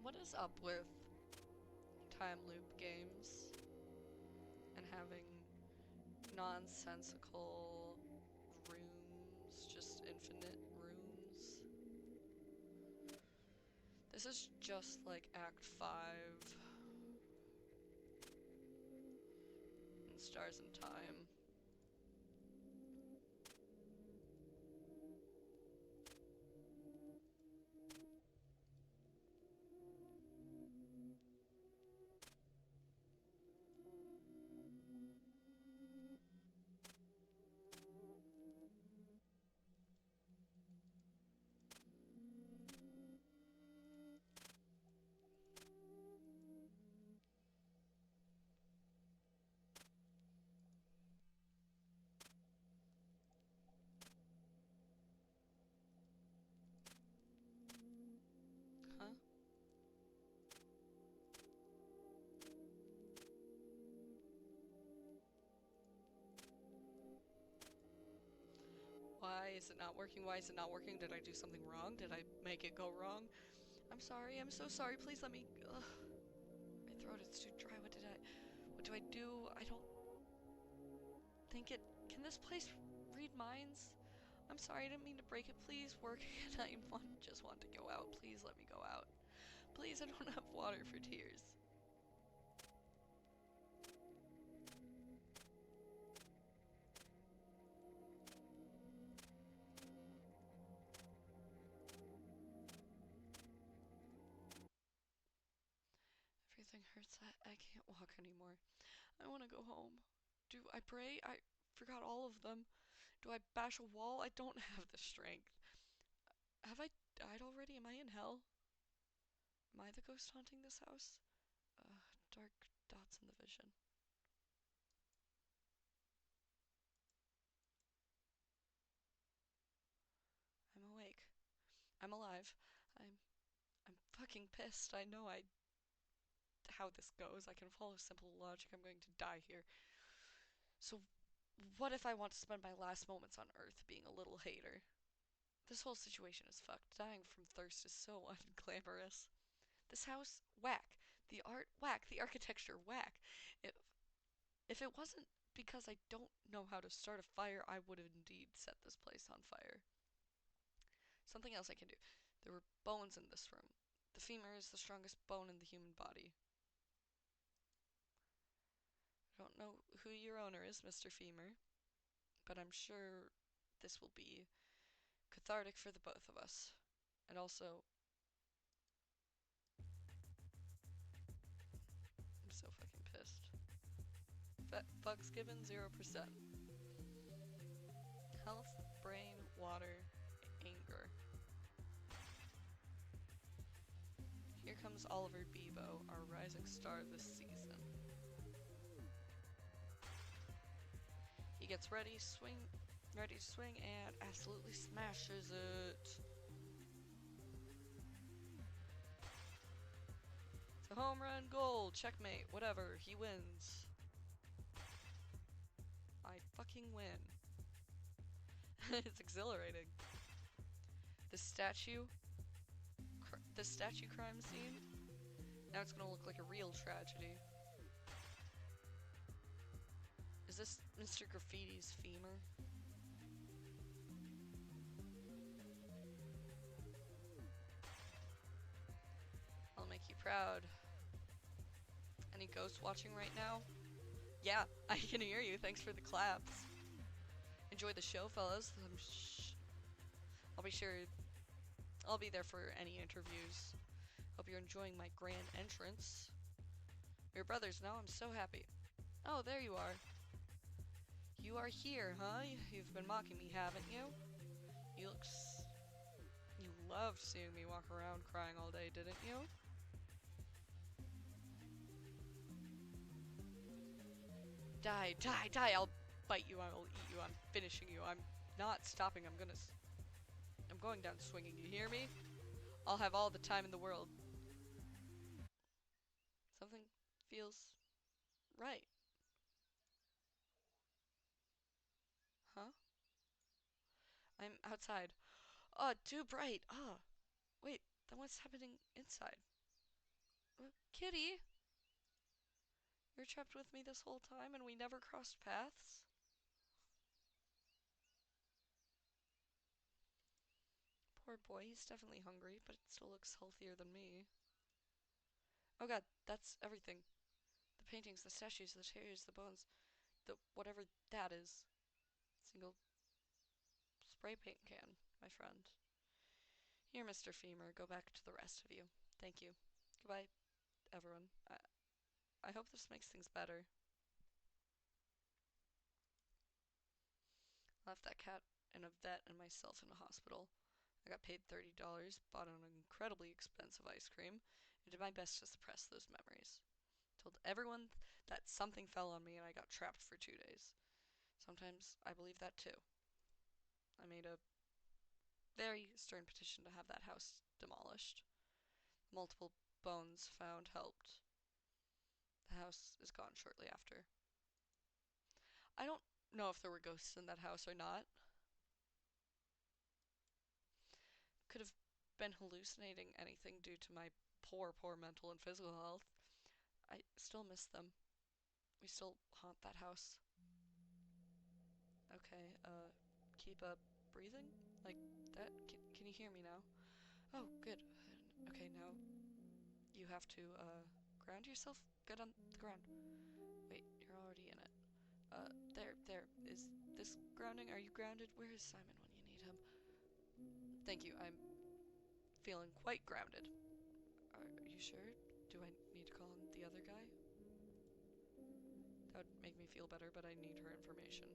What is up with time loop games and having nonsensical rooms, just infinite rooms? This is just like Act 5 in Stars in Time. Huh? Why is it not working? Why is it not working? Did I do something wrong? Did I make it go wrong? I'm sorry. I'm so sorry. Please let me. Ugh. My throat is too dry. What do I do? I don't think it. Can this place read minds? I'm sorry. I didn't mean to break it. Please work. I just want to go out. Please let me go out. Please, I don't have water for tears. Everything hurts. I can't walk anymore. I want to go home. Do I pray? I forgot all of them. Do I bash a wall? I don't have the strength. Have I died already? Am I in hell? Am I the ghost haunting this house? Dark dots in the vision. I'm awake. I'm alive. I'm I'm fucking pissed. I know how this goes. I can follow simple logic. I'm going to die here. So what if I want to spend my last moments on Earth being a little hater? This whole situation is fucked. Dying from thirst is so unglamorous. This house, whack. The art, whack. The architecture, whack. If if it wasn't because I don't know how to start a fire, I would have indeed set this place on fire. Something else I can do. There were bones in this room. The femur is the strongest bone in the human body. I don't know who your owner is, Mr. Femur, but I'm sure this will be cathartic for the both of us. And also, I'm so fucking pissed. Fucks given 0%. Health, brain, water, anger. Here comes Oliver Bebo, our rising star this season. He gets ready to swing, and absolutely smashes it. It's a home run, goal, checkmate, whatever, he wins. I fucking win. It's exhilarating. The statue crime scene, now it's gonna look like a real tragedy. Is this Mr. Graffiti's femur? I'll make you proud. Any ghosts watching right now? Yeah, I can hear you. Thanks for the claps. Enjoy the show, fellas. I'll be sure. I'll be there for any interviews. Hope you're enjoying my grand entrance. We're brothers now. I'm so happy. Oh, there you are. You are here, huh? You've been mocking me, haven't you? You look. You loved seeing me walk around crying all day, didn't you? Die, die, die! I'll bite you. I'll eat you. I'm finishing you. I'm not stopping. I'm going down swinging. You hear me? I'll have all the time in the world. Something feels right. Huh? I'm outside. Oh, too bright. Ah, wait. Then what's happening inside? Kitty, you're trapped with me this whole time and we never crossed paths? Poor boy, he's definitely hungry, but it still looks healthier than me. Oh god, that's everything. The paintings, the statues, the chairs, the bones, the whatever that is. Single spray paint can, my friend. Here, Mr. Femur, go back to the rest of you. Thank you. Goodbye, everyone. I hope this makes things better. Left that cat in a vet and myself in a hospital. I got paid $30, bought an incredibly expensive ice cream, and did my best to suppress those memories. Told everyone that something fell on me and I got trapped for 2 days. Sometimes I believe that too. I made a very stern petition to have that house demolished. Multiple bones found helped. The house is gone shortly after. I don't know if there were ghosts in that house or not. Could have been hallucinating anything due to my poor mental and physical health. I still miss them. We still haunt that house. Okay, keep up breathing? Like that? Can you hear me now? Oh, good. Okay, now you have to, ground yourself. Get on the ground. Wait, you're already in it. There. Is this grounding? Are you grounded? Where is Simon when you need him? Thank you, I'm feeling quite grounded. Are you sure? Do I need to call in the other guy? That would make me feel better, but I need her information.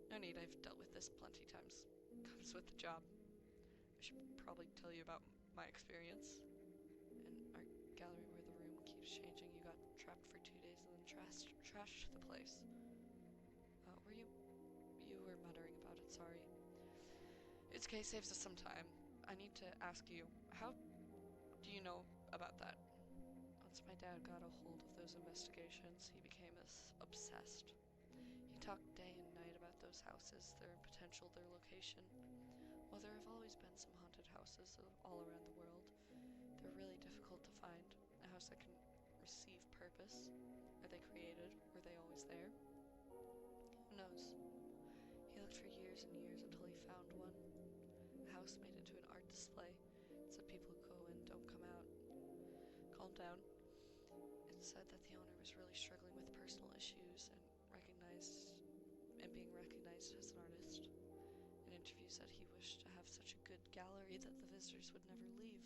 No need, I've dealt with this plenty times. Comes with the job. I should probably tell you about my experience. In our gallery where the room keeps changing, you got trapped for 2 days and then trashed the place. Were you? You were muttering about it, sorry. It's okay, saves us some time. I need to ask you, how do you know about that? Once my dad got a hold of those investigations, he became obsessed. He talked day and night about those houses, their potential, their location. While there have always been some haunted houses all around the world, they're really difficult to find. A house that can receive purpose. Are they created? Were they always there? Who knows? He looked for years and years until he found one. A house made into an art display. It said people who go in don't come out. Calm down. It said that the owner was really struggling with personal issues and being recognized as an artist. In interviews said he wished to have such a good gallery that the visitors would never leave.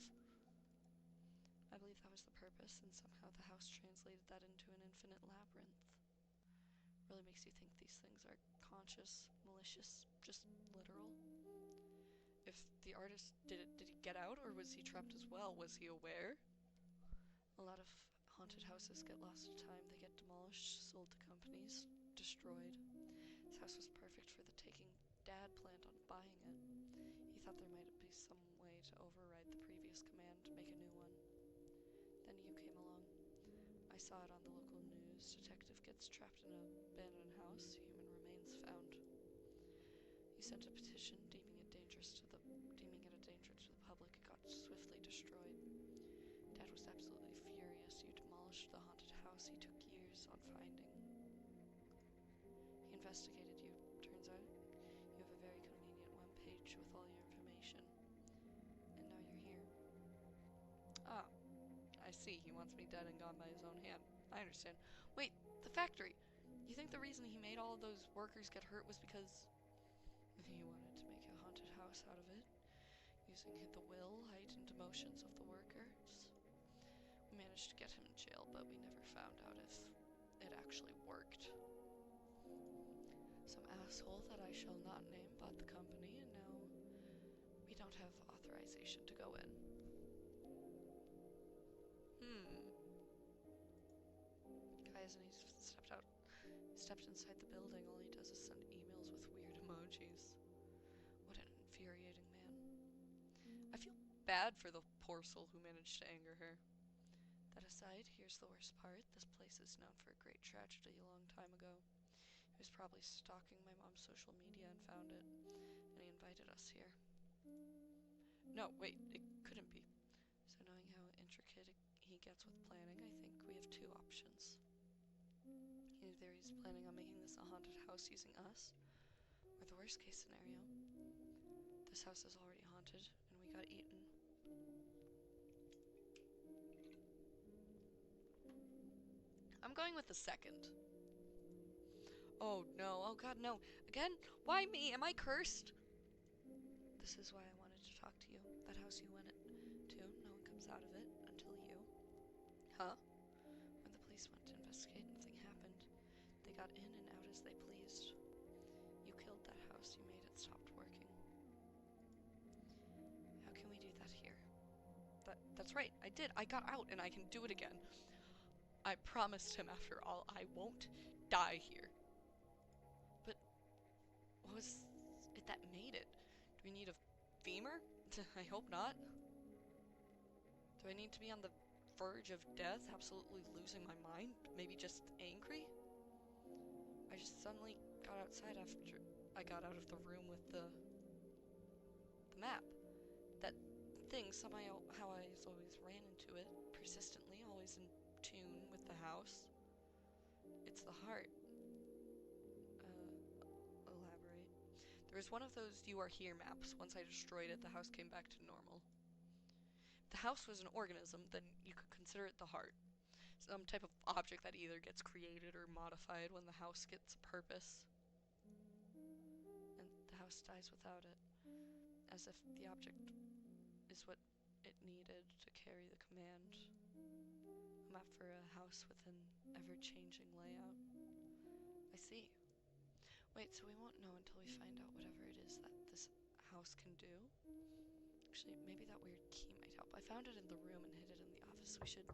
I believe that was the purpose, and somehow the house translated that into an infinite labyrinth. Really makes you think these things are conscious, malicious, just literal. If the artist did he get out, or was he trapped as well? Was he aware? A lot of haunted houses get lost to time. They get demolished, sold to companies, destroyed. This house was perfect for the taking. Dad planned on buying it. He thought there might be some way to override the previous command, make a new one. Then you came along. I saw it on the local news. Detective gets trapped in an abandoned house. Human remains found. You sent a petition deeming it a danger to the public. It got swiftly destroyed. Dad was absolutely furious. You demolished the haunted house he took years on finding. He investigated you. Turns out you have a very convenient webpage with all your information. And now you're here. Ah, I see. He wants me dead and gone by his own hand. I understand. Wait, the factory! You think the reason he made all of those workers get hurt was because he wanted to make a haunted house out of it, using the will, heightened emotions of the workers? We managed to get him in jail, but we never found out if it actually worked. Some asshole that I shall not name bought the company, and now we don't have authorization to go in. Guys, and he's stepped inside the building. All he does is send emails with weird emojis. What an infuriating man. I feel bad for the poor soul who managed to anger her. That aside, here's the worst part. This place is known for a great tragedy a long time ago. He was probably stalking my mom's social media and found it, and he invited us here. No, wait, it couldn't be. So knowing how intricate he gets with planning, I think we have two options. Either he's planning on making this a haunted house using us, or the worst case scenario, this house is already haunted and we got eaten. I'm going with the second. Oh no, oh god no. Again? Why me? Am I cursed? This is why I wanted to talk to you. That house you went to, no one comes out of it until you. Huh? When the police went to investigate, nothing happened. They got in and out as they pleased. You killed that house, you made it stopped working. How can we do that here? That's right, I did. I got out and I can do it again. I promised him after all, I won't die here. But what was it that made it? Do we need a femur? I hope not. Do I need to be on the verge of death, absolutely losing my mind? Maybe just angry? I just suddenly got outside after I got out of the room with the map. That thing, somehow how I always ran into it, persistently, always in tune with the house. It's the heart. Elaborate. There was one of those You Are Here maps. Once I destroyed it, the house came back to normal. If the house was an organism, then you could consider it the heart. Some type of object that either gets created or modified when the house gets a purpose. And the house dies without it. As if the object is what it needed to carry the command. A map for a house with an ever-changing layout. I see. Wait, so we won't know until we find out whatever it is that this house can do? Actually, maybe that weird key might help. I found it in the room and hid it in the office. We should...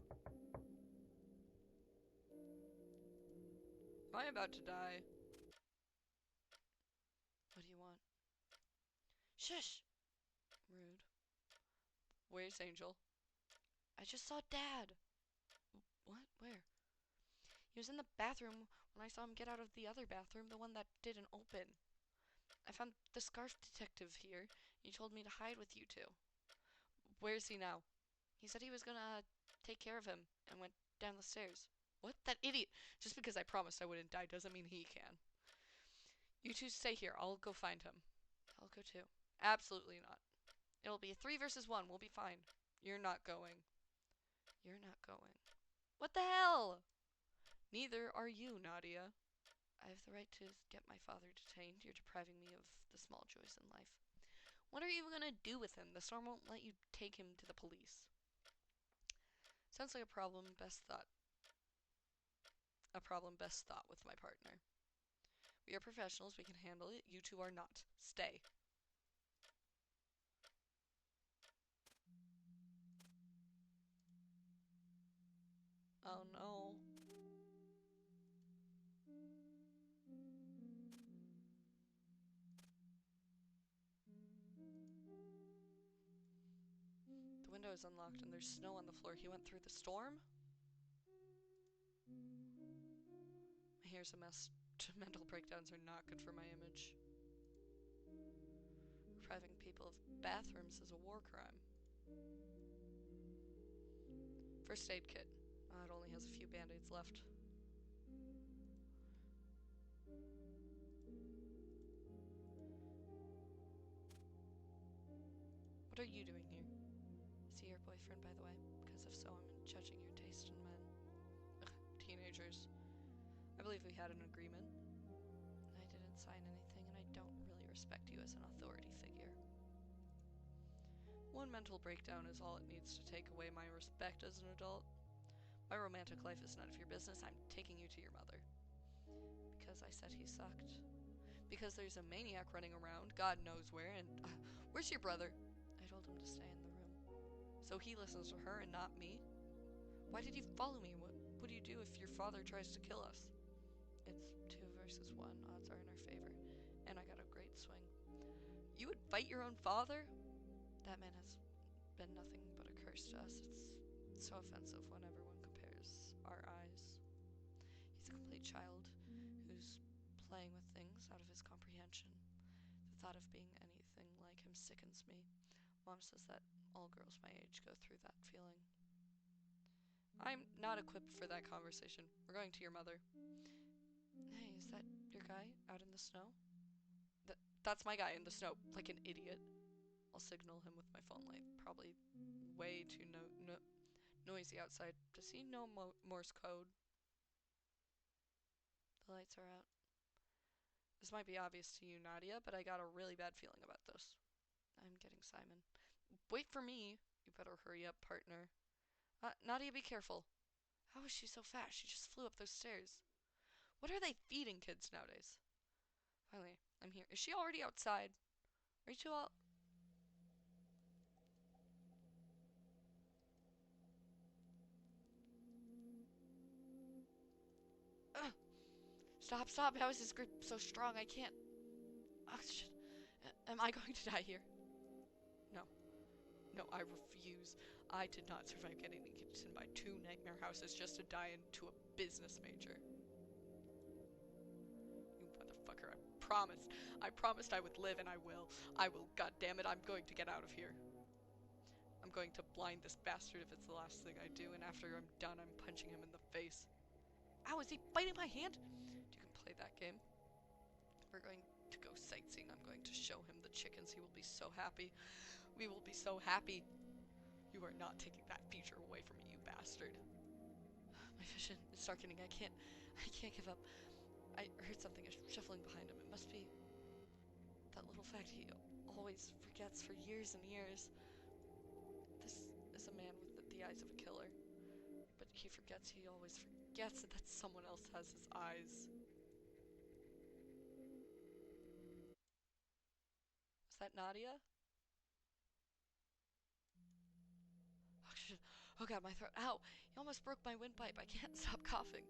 Am I about to die? What do you want? Shush! Rude. Where's Angel? I just saw Dad. What? Where? He was in the bathroom when I saw him get out of the other bathroom, the one that didn't open. I found the scarf detective here. He told me to hide with you two. Where's he now? He said he was gonna take care of him and went down the stairs. What? That idiot! Just because I promised I wouldn't die doesn't mean he can. You two stay here. I'll go find him. I'll go too. Absolutely not. It'll be a 3 versus 1. We'll be fine. You're not going. You're not going. What the hell? Neither are you, Nadia. I have the right to get my father detained. You're depriving me of the small joys in life. What are you even gonna do with him? The storm won't let you take him to the police. Sounds like a problem best thought with my partner. We are professionals, we can handle it. You two are not. Stay. Oh no. The window is unlocked and there's snow on the floor. He went through the storm? My hair's a mess. Mental breakdowns are not good for my image. Depriving people of bathrooms is a war crime. First aid kit. It only has a few band-aids left. What are you doing here? Is he your boyfriend, by the way? Because if so, I'm judging your taste in men. Ugh, teenagers. I believe we had an agreement. I didn't sign anything, and I don't really respect you as an authority figure. One mental breakdown is all it needs to take away my respect as an adult. My romantic life is none of your business. I'm taking you to your mother. Because I said he sucked. Because there's a maniac running around, God knows where, and where's your brother? I told him to stay in the room. So he listens to her and not me? Why did you follow me? What do you do if your father tries to kill us? It's 2 versus 1. Odds are in our favor. And I got a great swing. You would fight your own father? That man has been nothing but a curse to us. It's so offensive when everyone compares our eyes. He's a complete child who's playing with things out of his comprehension. The thought of being anything like him sickens me. Mom says that all girls my age go through that feeling. I'm not equipped for that conversation. We're going to your mother. Hey, is that your guy out in the snow? That's my guy in the snow, like an idiot. I'll signal him with my phone light. Probably way too noisy outside. Does he know Morse code? The lights are out. This might be obvious to you, Nadia, but I got a really bad feeling about this. I'm getting Simon. Wait for me. You better hurry up, partner. Nadia, be careful. How is she so fast? She just flew up those stairs. What are they feeding kids nowadays? Finally, I'm here. Is she already outside? Are you two all... Ugh. Stop. How is this grip so strong? I can't... Oh, shit. Am I going to die here? No, I refuse. I did not survive getting eaten by 2 nightmare houses just to die into a business major. You motherfucker, I promised I would live, and I will. God damn it, I'm going to get out of here. I'm going to blind this bastard if it's the last thing I do, and after I'm done, I'm punching him in the face. Ow, is he biting my hand? You can play that game. We're going to go sightseeing. I'm going to show him the chickens. He will be so happy. We will be so happy. You are not taking that future away from me, you bastard. My vision is darkening. I can't give up. I heard something shuffling behind him. It must be that little fact he always forgets for years and years. This is a man with the eyes of a killer. But he always forgets that someone else has his eyes. Is that Nadia? Oh, shit. Oh god, my throat. Ow! You almost broke my windpipe. I can't stop coughing.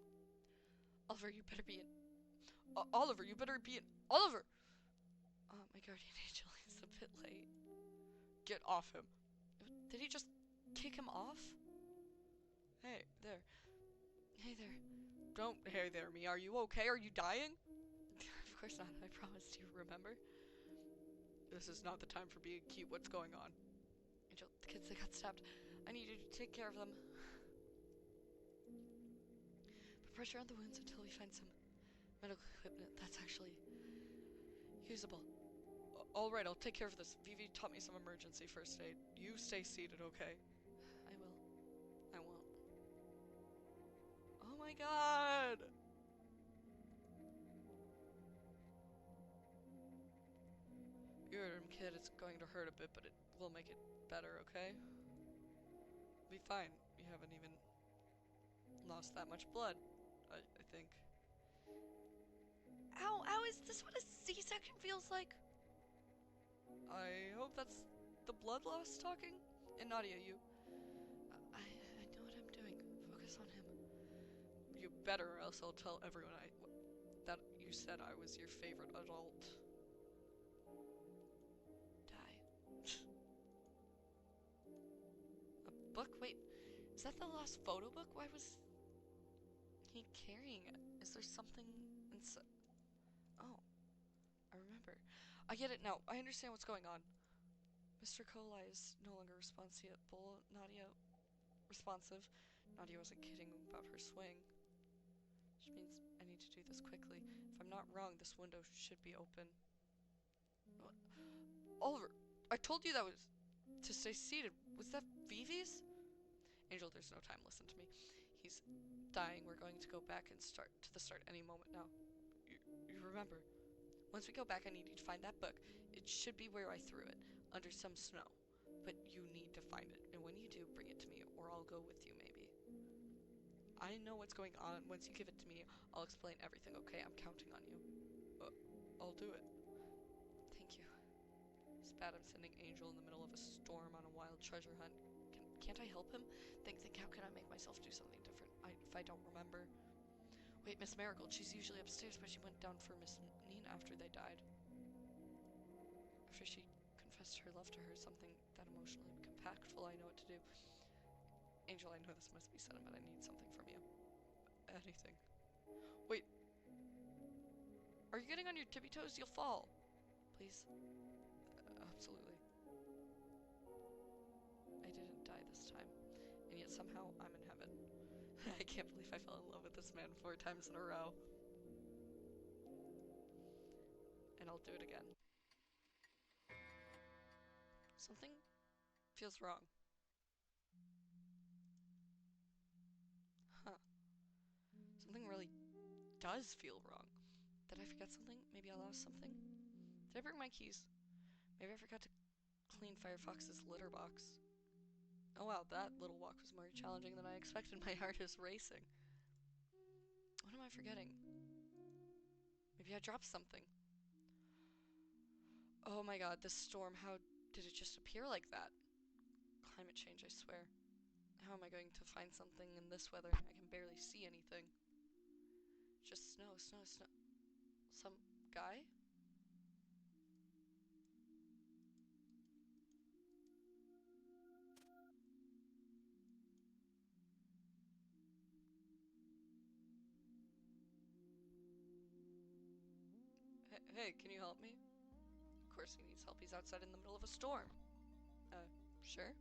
Oliver, you better be in. Oliver, you better be in. Oliver! My guardian angel is a bit late. Get off him. Did he just kick him off? Hey, there. Hey there. Don't hey there me. Are you okay? Are you dying? Of course not. I promised you, remember? This is not the time for being cute. What's going on? Angel, the kids, they got stabbed. I need you to take care of them. Put pressure on the wounds until we find some medical equipment that's actually usable. Alright, I'll take care of this. Vivi taught me some emergency first aid. You stay seated, okay? I will. I won't. Oh my god! You heard him, kid. It's going to hurt a bit, but it will make it better, okay? Be fine. You haven't even lost that much blood, I think. Ow, is this what a C-section feels like? I hope that's the blood loss talking? And Nadia, you... I know what I'm doing. Focus on him. You better, or else I'll tell everyone that you said I was your favorite adult. Die. A book? Wait, is that the lost photo book? Why was he carrying it? Is there something inside? Oh, I remember. I get it now. I understand what's going on. Mr. Coli is no longer responsive. Nadia responsive. Nadia wasn't kidding about her swing. Which means I need to do this quickly. If I'm not wrong, this window should be open. What? Oliver, I told you that was to stay seated. Was that Vivi's? Angel, there's no time. Listen to me. He's dying. We're going to go back and start to the start any moment now. You remember, once we go back, I need you to find that book. It should be where I threw it, under some snow. But you need to find it, and when you do, bring it to me, or I'll go with you, maybe. I know what's going on. Once you give it to me, I'll explain everything, okay? I'm counting on you. I'll do it. Thank you. It's bad I'm sending Angel in the middle of a storm on a wild treasure hunt. Can't I help him? Think how can I make myself do something different if I don't remember? Wait, Miss Marigold, she's usually upstairs, but she went down for Miss Nina after they died. After she confessed her love to her, something that emotionally impactful, I know what to do. Angel, I know this must be sudden, but I need something from you. Anything. Wait. Are you getting on your tippy toes? You'll fall. Please. Absolutely. I didn't die this time, and yet somehow I'm in heaven. I can't believe I fell in love with this man 4 times in a row. And I'll do it again. Something feels wrong. Huh. Something really does feel wrong. Did I forget something? Maybe I lost something? Did I bring my keys? Maybe I forgot to clean Firefox's litter box. Oh wow, that little walk was more challenging than I expected. My heart is racing. What am I forgetting? Maybe I dropped something. Oh my god, this storm, how did it just appear like that? Climate change, I swear. How am I going to find something in this weather? I can barely see anything. Just snow, snow, snow. Some guy? Hey, can you help me? Of course he needs help. He's outside in the middle of a storm. Sure.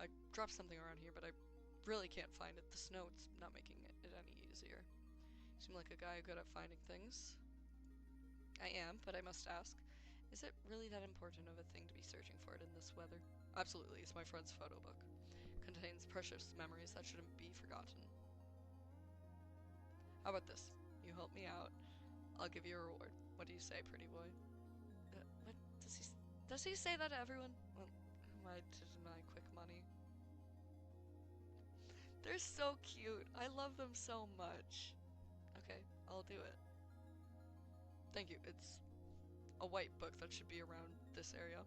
I dropped something around here, but I really can't find it. The snow, it's not making it any easier. You seem like a guy good at finding things. I am, but I must ask, is it really that important of a thing to be searching for it in this weather? Absolutely, it's my friend's photo book. It contains precious memories that shouldn't be forgotten. How about this? You help me out, I'll give you a reward. What do you say, pretty boy? What does he say that to everyone? Well, I did my quick money. They're so cute. I love them so much. Okay, I'll do it. Thank you. It's a white book that should be around this area.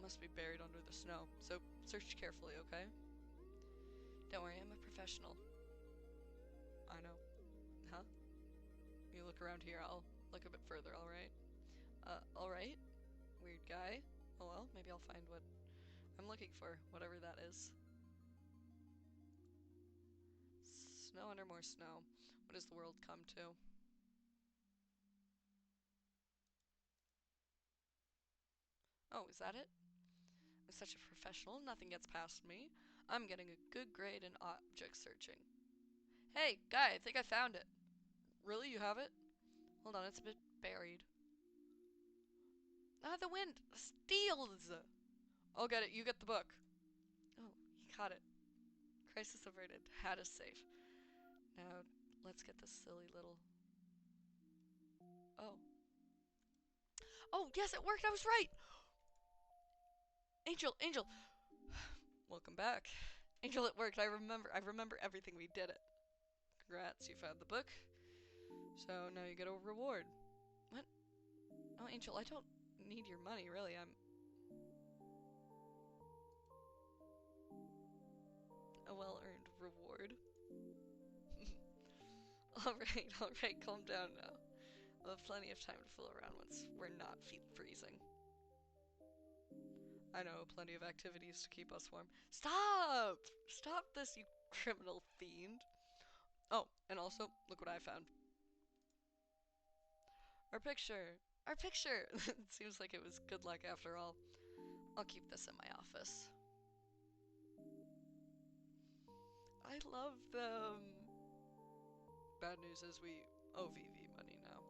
Must be buried under the snow. So search carefully, okay? Don't worry, I'm a professional. I know. Huh? You look around here, I'll look a bit further, alright? Alright? Weird guy. Oh well, maybe I'll find what I'm looking for, whatever that is. Snow under more snow. What does the world come to? Oh, is that it? I'm such a professional, nothing gets past me. I'm getting a good grade in object searching. Hey, guy, I think I found it. Really, you have it? Hold on, it's a bit buried. Ah, the wind steals! I'll get it, you get the book. Oh, he caught it. Crisis averted. Hat is safe. Now, let's get this silly little... Oh. Oh, yes, it worked, I was right! Angel, Angel! Welcome back. Angel, it worked, I remember everything, we did it. Congrats, you found the book. So now you get a reward. What? Oh, Angel, I don't need your money, really, I'm... A well-earned reward. Alright, calm down now. We'll have plenty of time to fool around once we're not freezing. I know, plenty of activities to keep us warm. Stop! Stop this, you criminal fiend. Oh, and also, look what I found. Our picture! Our picture! It seems like it was good luck after all. I'll keep this in my office. I love them! Bad news is we owe VV money now.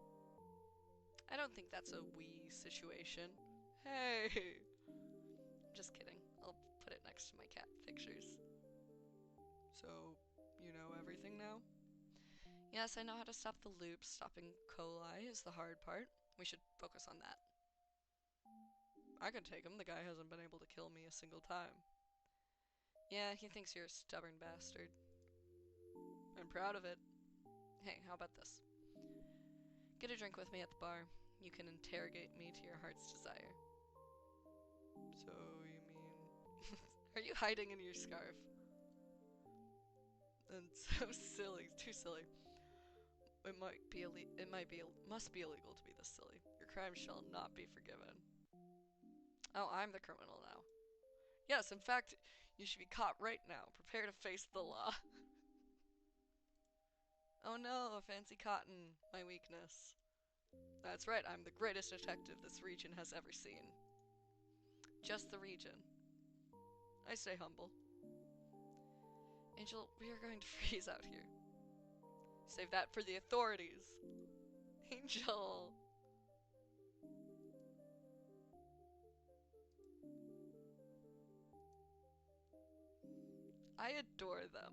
I don't think that's a we situation. Hey! Just kidding. I'll put it next to my cat pictures. So, you know everything now? Yes, I know how to stop the loops. Stopping coli is the hard part. We should focus on that. I could take him. The guy hasn't been able to kill me a single time. Yeah, he thinks you're a stubborn bastard. I'm proud of it. Hey, how about this? Get a drink with me at the bar. You can interrogate me to your heart's desire. So, you mean... Are you hiding in your scarf? That's so silly. Too silly. It must be illegal to be this silly. Your crime shall not be forgiven. Oh, I'm the criminal now. Yes, in fact, you should be caught right now. Prepare to face the law. Oh no, fancy cotton, my weakness. That's right, I'm the greatest detective this region has ever seen. Just the region. I stay humble. Angel, we are going to freeze out here. Save that for the authorities. Angel. I adore them.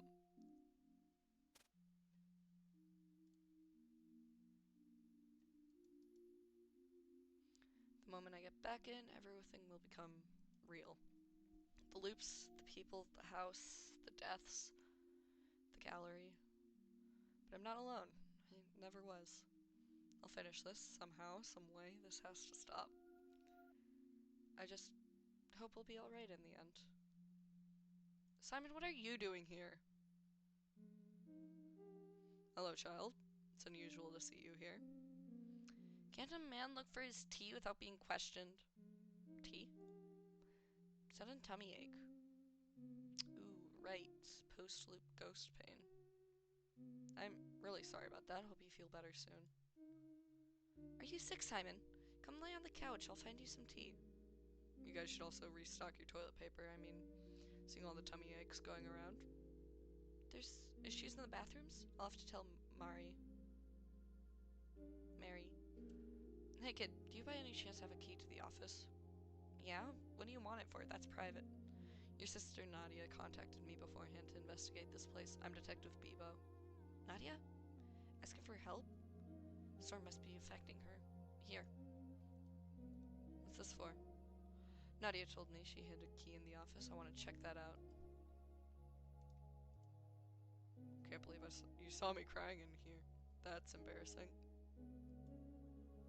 The moment I get back in, everything will become real. The loops, the people, the house, the deaths, the gallery. But I'm not alone. I never was. I'll finish this somehow, some way. This has to stop. I just hope we'll be alright in the end. Simon, what are you doing here? Hello, child. It's unusual to see you here. Can't a man look for his tea without being questioned? Tea? Sudden tummy ache. Ooh, right. Post-loop ghost pain. I'm really sorry about that. Hope you feel better soon. Are you sick, Simon? Come lay on the couch. I'll find you some tea. You guys should also restock your toilet paper. I mean, seeing all the tummy aches going around. There's issues in the bathrooms? I'll have to tell Mary. Hey kid, do you by any chance have a key to the office? Yeah? What do you want it for? That's private. Your sister Nadia contacted me beforehand to investigate this place. I'm Detective Bebo. Nadia? Asking for help? The storm must be affecting her. Here. What's this for? Nadia told me she hid a key in the office. I want to check that out. Can't believe you saw me crying in here. That's embarrassing.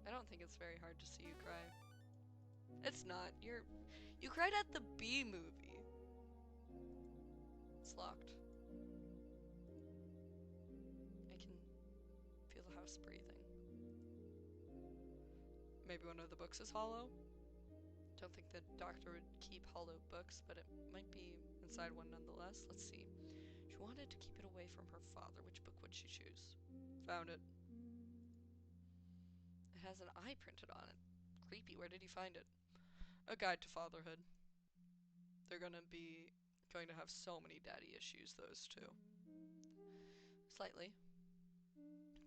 I don't think it's very hard to see you cry. It's not. You cried at the Bee movie. It's locked. I can feel the house breathing. Maybe one of the books is hollow? Don't think the doctor would keep hollow books, but it might be inside one nonetheless. Let's see. She wanted to keep it away from her father. Which book would she choose? Found it. It has an eye printed on it. Creepy. Where did you find it? A Guide to Fatherhood. They're going to have so many daddy issues, those two. Slightly.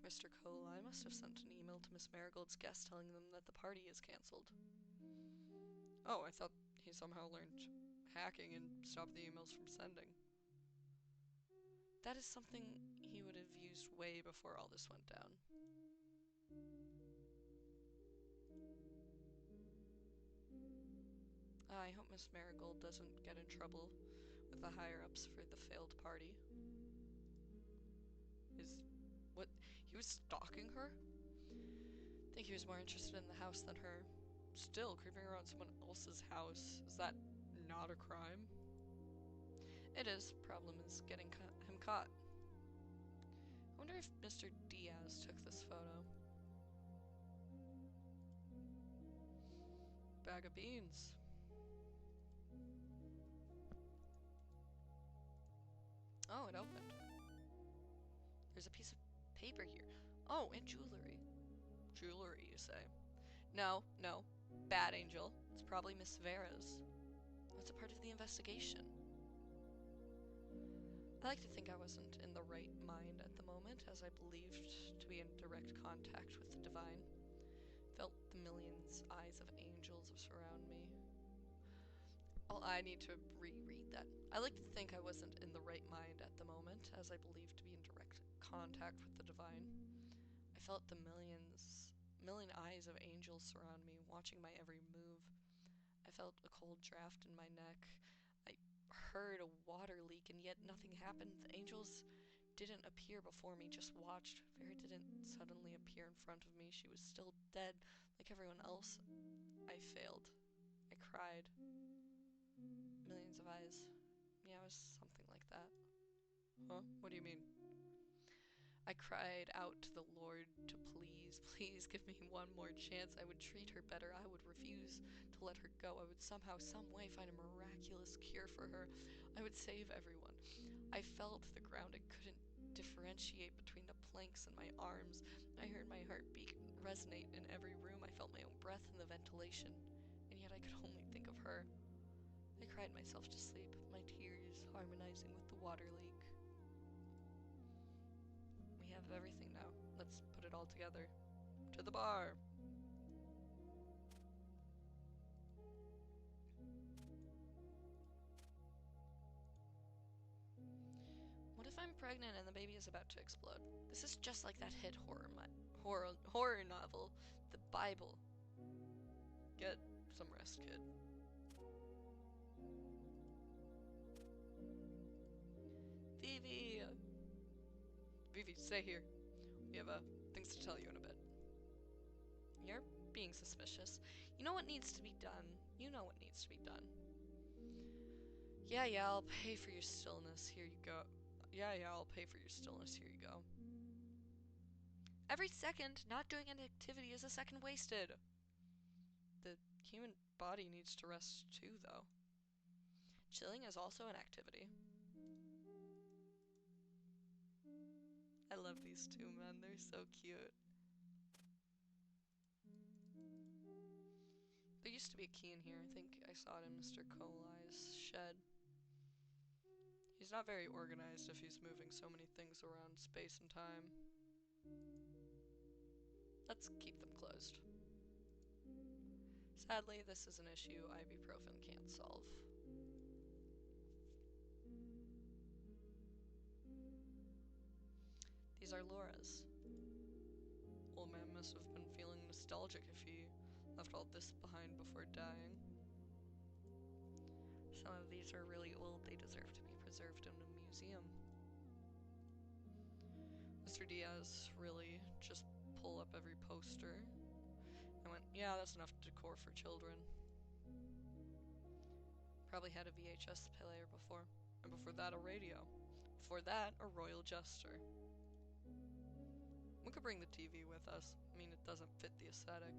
Mr. Coli must have sent an email to Miss Marigold's guests telling them that the party is cancelled. Oh, I thought he somehow learned hacking and stopped the emails from sending. That is something he would have used way before all this went down. I hope Miss Marigold doesn't get in trouble with the higher-ups for the failed party. What? He was stalking her? I think he was more interested in the house than her. Still, creeping around someone else's house, is that not a crime? It is. Problem is getting him caught. I wonder if Mr. Diaz took this photo. Bag of beans. Oh, it opened. There's a piece of paper here. Oh, and jewelry. Jewelry, you say? No. Bad Angel. It's probably Miss Vera's. It's a part of the investigation. I like to think I wasn't in the right mind at the moment, as I believed to be in direct contact with the divine. Felt the millions eyes of angels surround me. Well, I need to reread that. I like to think I wasn't in the right mind at the moment, as I believed to be in direct contact with the divine. I felt the million eyes of angels surround me, watching my every move. I felt a cold draft in my neck. I heard a water leak, and yet nothing happened. The angels didn't appear before me, just watched. Vera didn't suddenly appear in front of me. She was still dead, like everyone else. I failed. I cried. Millions of eyes. Yeah, it was something like that. Huh? What do you mean? I cried out to the Lord to please give me one more chance. I would treat her better. I would refuse to let her go. I would somehow, some way find a miraculous cure for her. I would save everyone. I felt the ground and couldn't differentiate between the planks in my arms. I heard my heartbeat resonate in every room. I felt my own breath in the ventilation, and yet I could only think of her. I cried myself to sleep, my tears harmonizing with the water leak. We have everything now. Let's put it all together. To the bar! What if I'm pregnant and the baby is about to explode? This is just like that hit horror novel, The Bible. Get some rest, kid. Vivi! Vivi, stay here. We have things to tell you in a bit. You're being suspicious. You know what needs to be done. You know what needs to be done. Yeah, I'll pay for your stillness. Here you go. Yeah, I'll pay for your stillness. Here you go. Every second not doing an activity is a second wasted. The human body needs to rest too, though. Chilling is also an activity. I love these two men. They're so cute. There used to be a key in here. I think I saw it in Mr. Colai's shed. He's not very organized if he's moving so many things around space and time. Let's keep them closed. Sadly, this is an issue ibuprofen can't solve. These are Laura's. Old man must have been feeling nostalgic if he left all this behind before dying. Some of these are really old. They deserve to be preserved in a museum. Mr. Diaz really just pull up every poster and went, yeah, that's enough decor for children. Probably had a VHS player before, and before that a radio. Before that, a royal jester. We could bring the TV with us. I mean, it doesn't fit the aesthetic.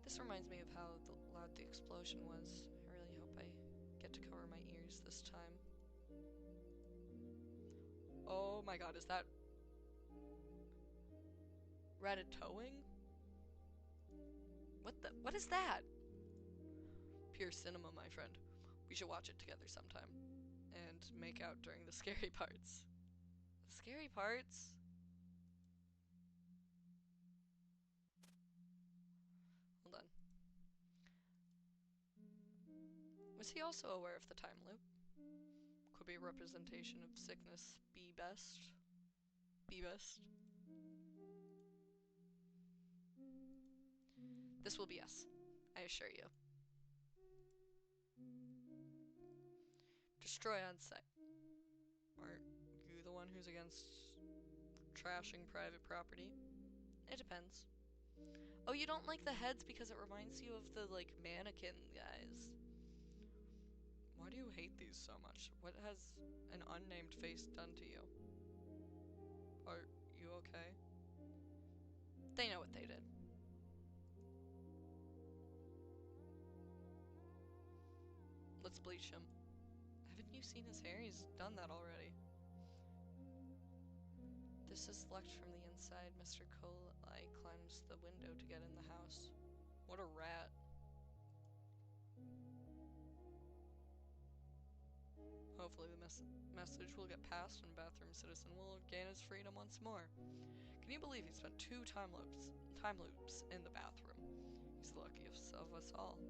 This reminds me of how loud the explosion was. I really hope I get to cover my ears this time. Oh my god, is that ratatouille? What is that? Pure cinema, my friend. We should watch it together sometime. And make out during the scary parts. The scary parts? Hold on. Was he also aware of the time loop? Could be a representation of sickness. Be best. Be best. This will be us, I assure you. Destroy on sight. Aren't you the one who's against trashing private property? It depends. Oh, you don't like the heads because it reminds you of the, like, mannequin guys. Why do you hate these so much? What has an unnamed face done to you? Are you okay? They know what they did. Let's bleach him. Haven't you seen his hair? He's done that already. This is locked from the inside. Mr. Colai climbs the window to get in the house. What a rat. Hopefully the message will get passed and bathroom citizen will gain his freedom once more. Can you believe he spent 2 time loops in the bathroom? He's the luckiest of us all.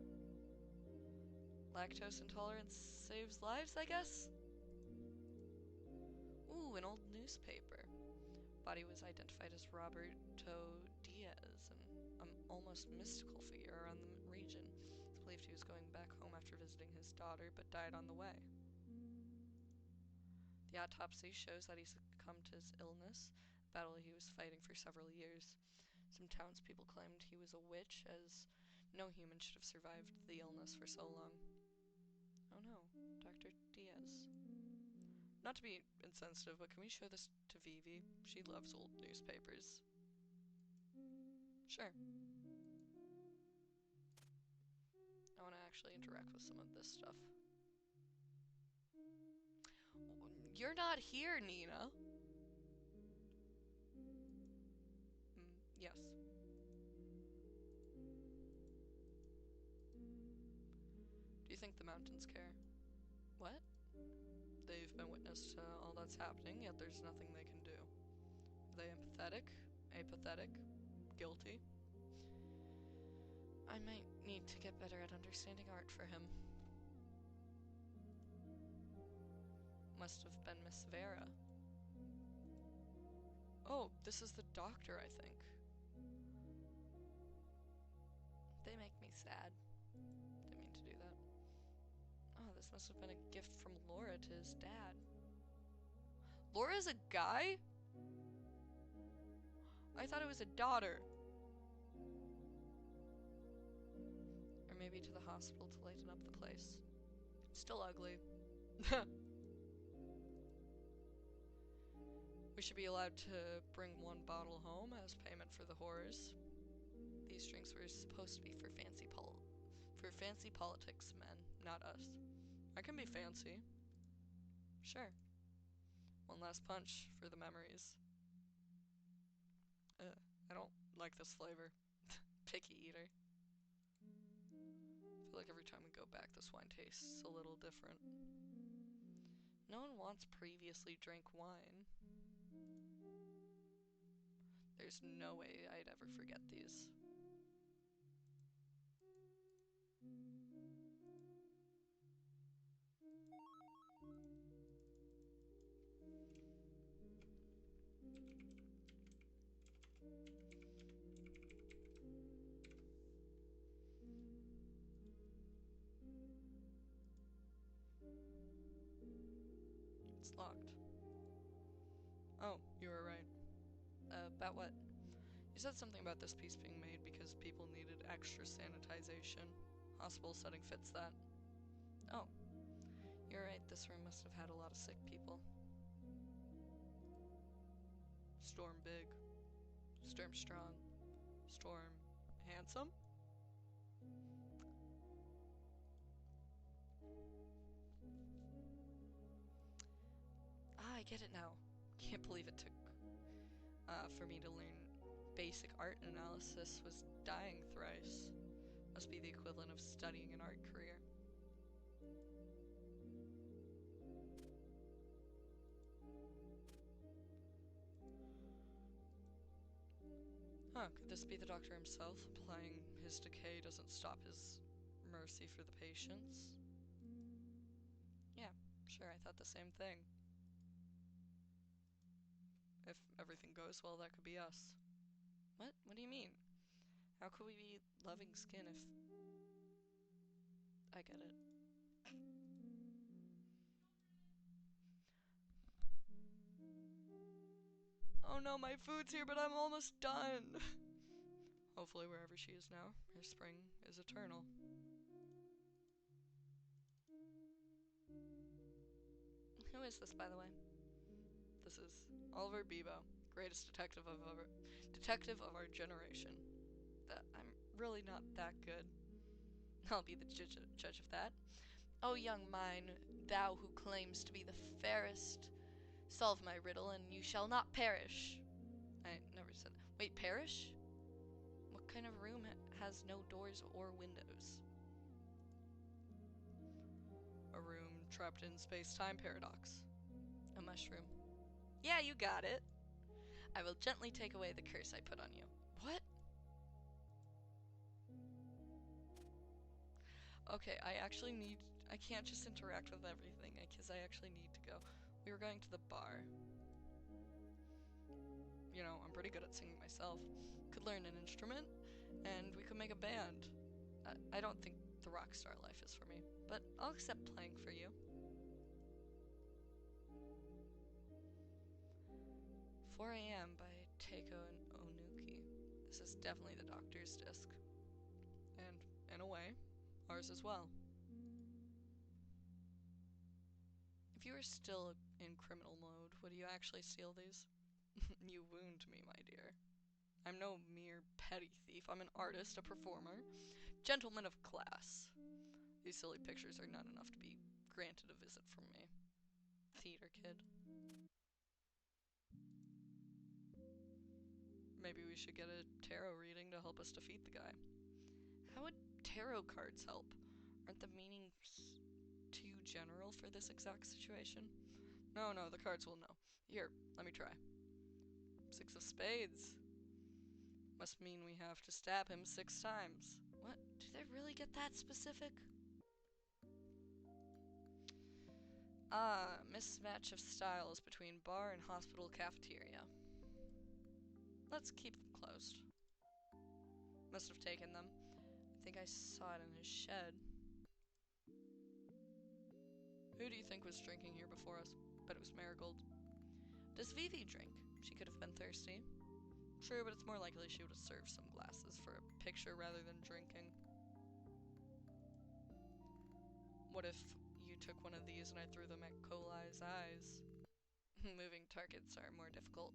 Lactose intolerance saves lives, I guess? Ooh, an old newspaper. Body was identified as Roberto Diaz, an almost mystical figure around the region. It's believed he was going back home after visiting his daughter, but died on the way. The autopsy shows that he succumbed to his illness, a battle he was fighting for several years. Some townspeople claimed he was a witch, as no human should have survived the illness for so long. Oh no, Dr. Diaz. Not to be insensitive, but can we show this to Vivi? She loves old newspapers. Sure. I want to actually interact with some of this stuff. You're not here, Nina. Yes. Do you think the mountains care? What? They've been witness to all that's happening, yet there's nothing they can do. Are they empathetic? Apathetic? Guilty? I might need to get better at understanding art for him. Must have been Miss Vera. Oh, this is the doctor, I think. They make me sad. Didn't mean to do that. Oh, this must have been a gift from Laura to his dad. Laura's a guy? I thought it was a daughter. Or maybe to the hospital to lighten up the place. Still ugly. We should be allowed to bring one bottle home as payment for the horrors. These drinks were supposed to be for fancy politics men, not us. I can be fancy. Sure. One last punch for the memories. I don't like this flavor. Picky eater. I feel like every time we go back, this wine tastes a little different. No one wants previously drank wine. There's no way I'd ever forget these. It's locked. Oh, you were right. About what? You said something about this piece being made because people needed extra sanitization. Hospital setting fits that. Oh, you're right, this room must have had a lot of sick people. Storm big. Storm strong. Storm handsome? Ah, I get it now. Can't believe it took for me to learn basic art analysis was dying thrice. Must be the equivalent of studying an art career. Huh, could this be the doctor himself? Applying his decay doesn't stop his mercy for the patients? Yeah, sure, I thought the same thing. If everything goes well, that could be us. What? What do you mean? How could we be loving skin if... I get it. Oh no, my food's here, but I'm almost done! Hopefully wherever she is now, her spring is eternal. Who is this, by the way? This is Oliver Bebo, greatest detective of our generation. That I'm really not that good. I'll be the judge of that. Oh, young mine, thou who claims to be the fairest, solve my riddle, and you shall not perish. I never said that. Wait, perish? What kind of room has no doors or windows? A room trapped in space-time paradox. A mushroom. Yeah, you got it. I will gently take away the curse I put on you. What? Okay, I can't just interact with everything because I actually need to go. We were going to the bar. You know, I'm pretty good at singing myself. Could learn an instrument, and we could make a band. I don't think the rock star life is for me, but I'll accept playing for you. 4 a.m. by Takeo and Onuki. This is definitely the doctor's disc. And, in a way, ours as well. If you were still in criminal mode, would you actually steal these? You wound me, my dear. I'm no mere petty thief. I'm an artist, a performer, gentleman of class. These silly pictures are not enough to be granted a visit from me. Theater kid. Maybe we should get a tarot reading to help us defeat the guy. How would tarot cards help? Aren't the meanings too general for this exact situation? No, the cards will know. Here, let me try. 6 of spades. Must mean we have to stab him 6 times. What? Do they really get that specific? Mismatch of styles between bar and hospital cafeteria. Let's keep them closed. Must have taken them. I think I saw it in his shed. Who do you think was drinking here before us? Bet it was Marigold. Does Vivi drink? She could have been thirsty. True, but it's more likely she would have served some glasses for a picture rather than drinking. What if you took one of these and I threw them at Kolai's eyes? Moving targets are more difficult,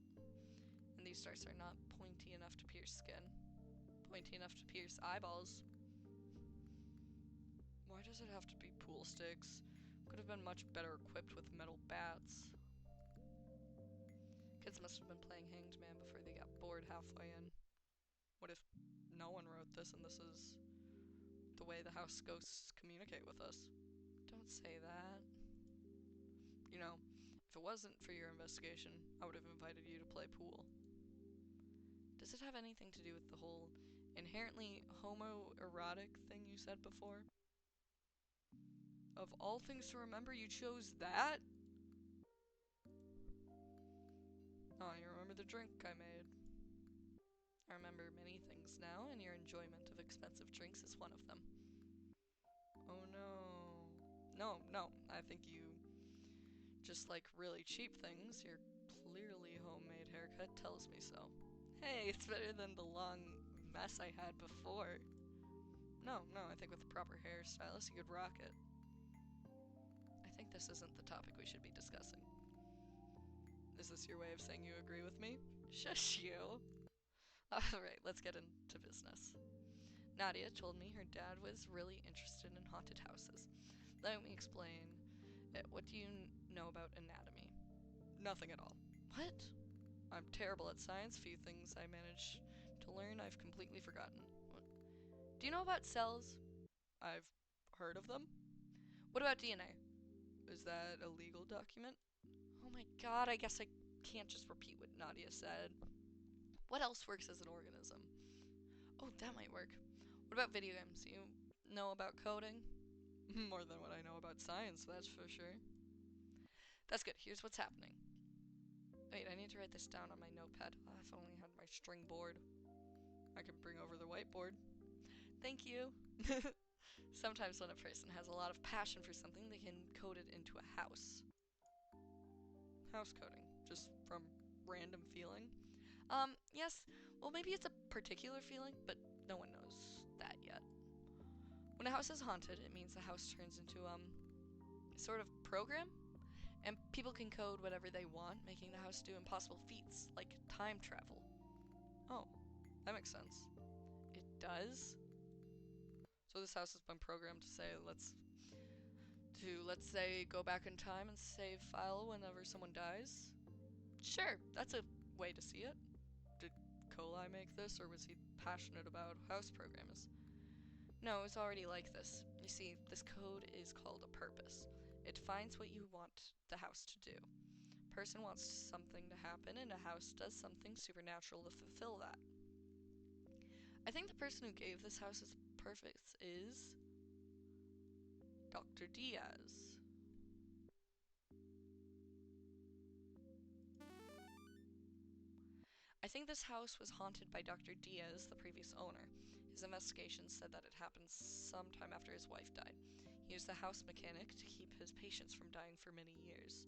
and these darts are not pointy enough to pierce skin. Pointy enough to pierce eyeballs. Why does it have to be pool sticks? Could have been much better equipped with metal bats. Kids must have been playing Hanged Man before they got bored halfway in. What if no one wrote this and this is the way the house ghosts communicate with us? Don't say that. You know, if it wasn't for your investigation, I would have invited you to play pool. Does it have anything to do with the whole inherently homoerotic thing you said before? Of all things to remember, you chose that? Oh, you remember the drink I made. I remember many things now, and your enjoyment of expensive drinks is one of them. Oh no. No, I think you just like really cheap things. Your clearly homemade haircut tells me so. Hey, it's better than the long mess I had before. No, I think with the proper hairstylist, you could rock it. I think this isn't the topic we should be discussing. Is this your way of saying you agree with me? Shush you. Alright, let's get into business. Nadia told me her dad was really interested in haunted houses. Let me explain. What do you know about anatomy? Nothing at all. What? I'm terrible at science. Few things I managed to learn I've completely forgotten. What? Do you know about cells? I've heard of them. What about DNA? Is that a legal document? Oh my god, I guess I can't just repeat what Nadia said. What else works as an organism? Oh, that might work. What about video games? Do you know about coding? More than what I know about science, that's for sure. That's good. Here's what's happening. Wait, I need to write this down on my notepad. Oh, if only I had my string board. I could bring over the whiteboard. Thank you. Sometimes when a person has a lot of passion for something, they can code it into a house. House coding. Just from random feeling. Yes. Well, maybe it's a particular feeling, but no one knows that yet. When a house is haunted, it means the house turns into, sort of program, and people can code whatever they want, making the house do impossible feats, like time travel. Oh, that makes sense. It does? So this house has been programmed to say, let's say, go back in time and save file whenever someone dies? Sure, that's a way to see it. Did Kolai make this, or was he passionate about house programs? No, it's already like this. You see, this code is called a purpose. It defines what you want the house to do. Person wants something to happen, and a house does something supernatural to fulfill that. I think the person who gave this house its purpose is Dr. Diaz. I think this house was haunted by Dr. Diaz, the previous owner. His investigation said that it happened sometime after his wife died. He was the house mechanic to keep his patients from dying for many years.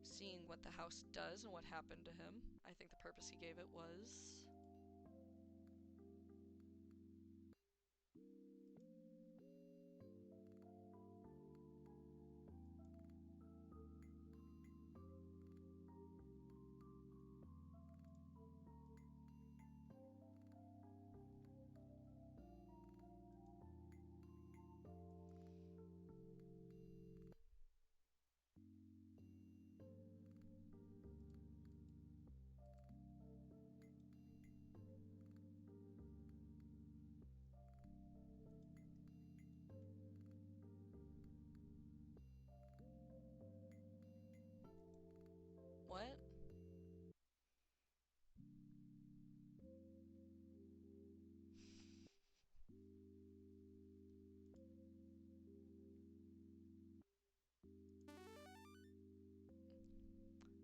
Seeing what the house does and what happened to him, I think the purpose he gave it was... What?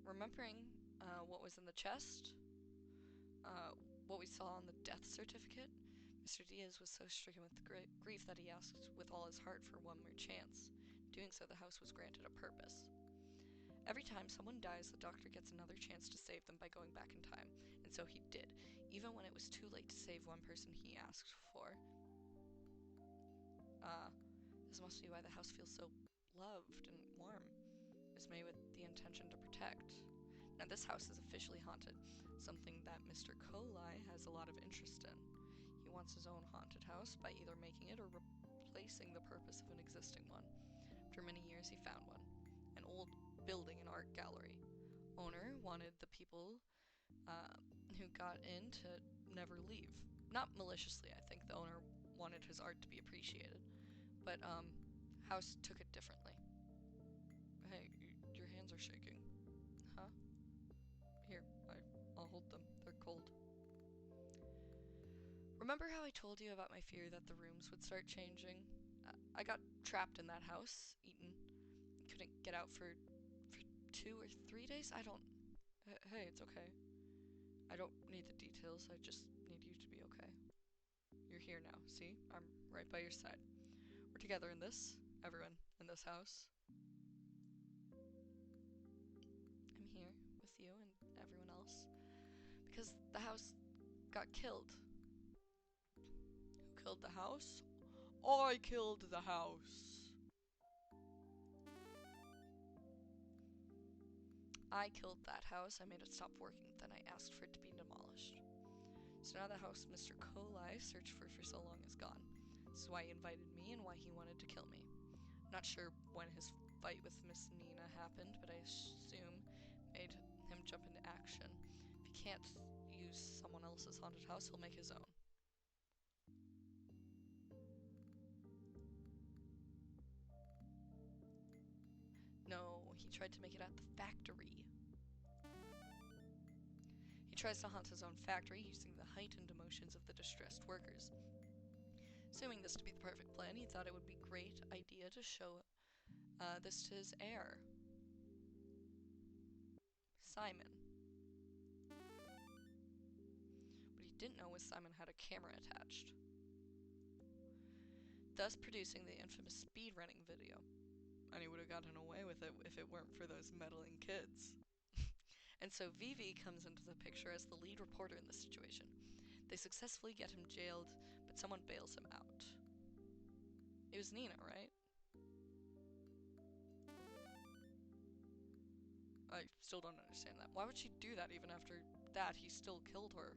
Remembering what was in the chest, what we saw on the death certificate, Mr. Diaz was so stricken with grief that he asked with all his heart for one more chance. Doing so, the house was granted a purpose. Every time someone dies, the doctor gets another chance to save them by going back in time, and so he did, even when it was too late to save one person he asked for. This must be why the house feels so loved and warm. It was made with the intention to protect. Now this house is officially haunted, something that Mr. Colai has a lot of interest in. He wants his own haunted house by either making it or replacing the purpose of an existing one. After many years, he found one. An old building and art gallery. Owner wanted the people who got in to never leave. Not maliciously, I think the owner wanted his art to be appreciated. But house took it differently. Hey, your hands are shaking. Huh? Here, I'll hold them. They're cold. Remember how I told you about my fear that the rooms would start changing? I got trapped in that house, eaten. Couldn't get out for 2 or 3 days? I don't... Hey, it's okay. I don't need the details, I just need you to be okay. You're here now, see? I'm right by your side. We're together in this, everyone in this house. I'm here with you and everyone else. Because the house got killed. Who killed the house? I killed the house. I killed that house, I made it stop working, then I asked for it to be demolished. So now the house Mr. Colai searched for so long is gone. This is why he invited me and why he wanted to kill me. Not sure when his fight with Miss Nina happened, but I assume made him jump into action. If he can't use someone else's haunted house, he'll make his own. No, he tried to make it at the factory. He tries to haunt his own factory using the heightened emotions of the distressed workers. Assuming this to be the perfect plan, he thought it would be a great idea to show this to his heir, Simon. What he didn't know was Simon had a camera attached, thus producing the infamous speedrunning video. And he would have gotten away with it if it weren't for those meddling kids. And so Vivi comes into the picture as the lead reporter in this situation. They successfully get him jailed, but someone bails him out. It was Nina, right? I still don't understand that. Why would she do that even after that he still killed her?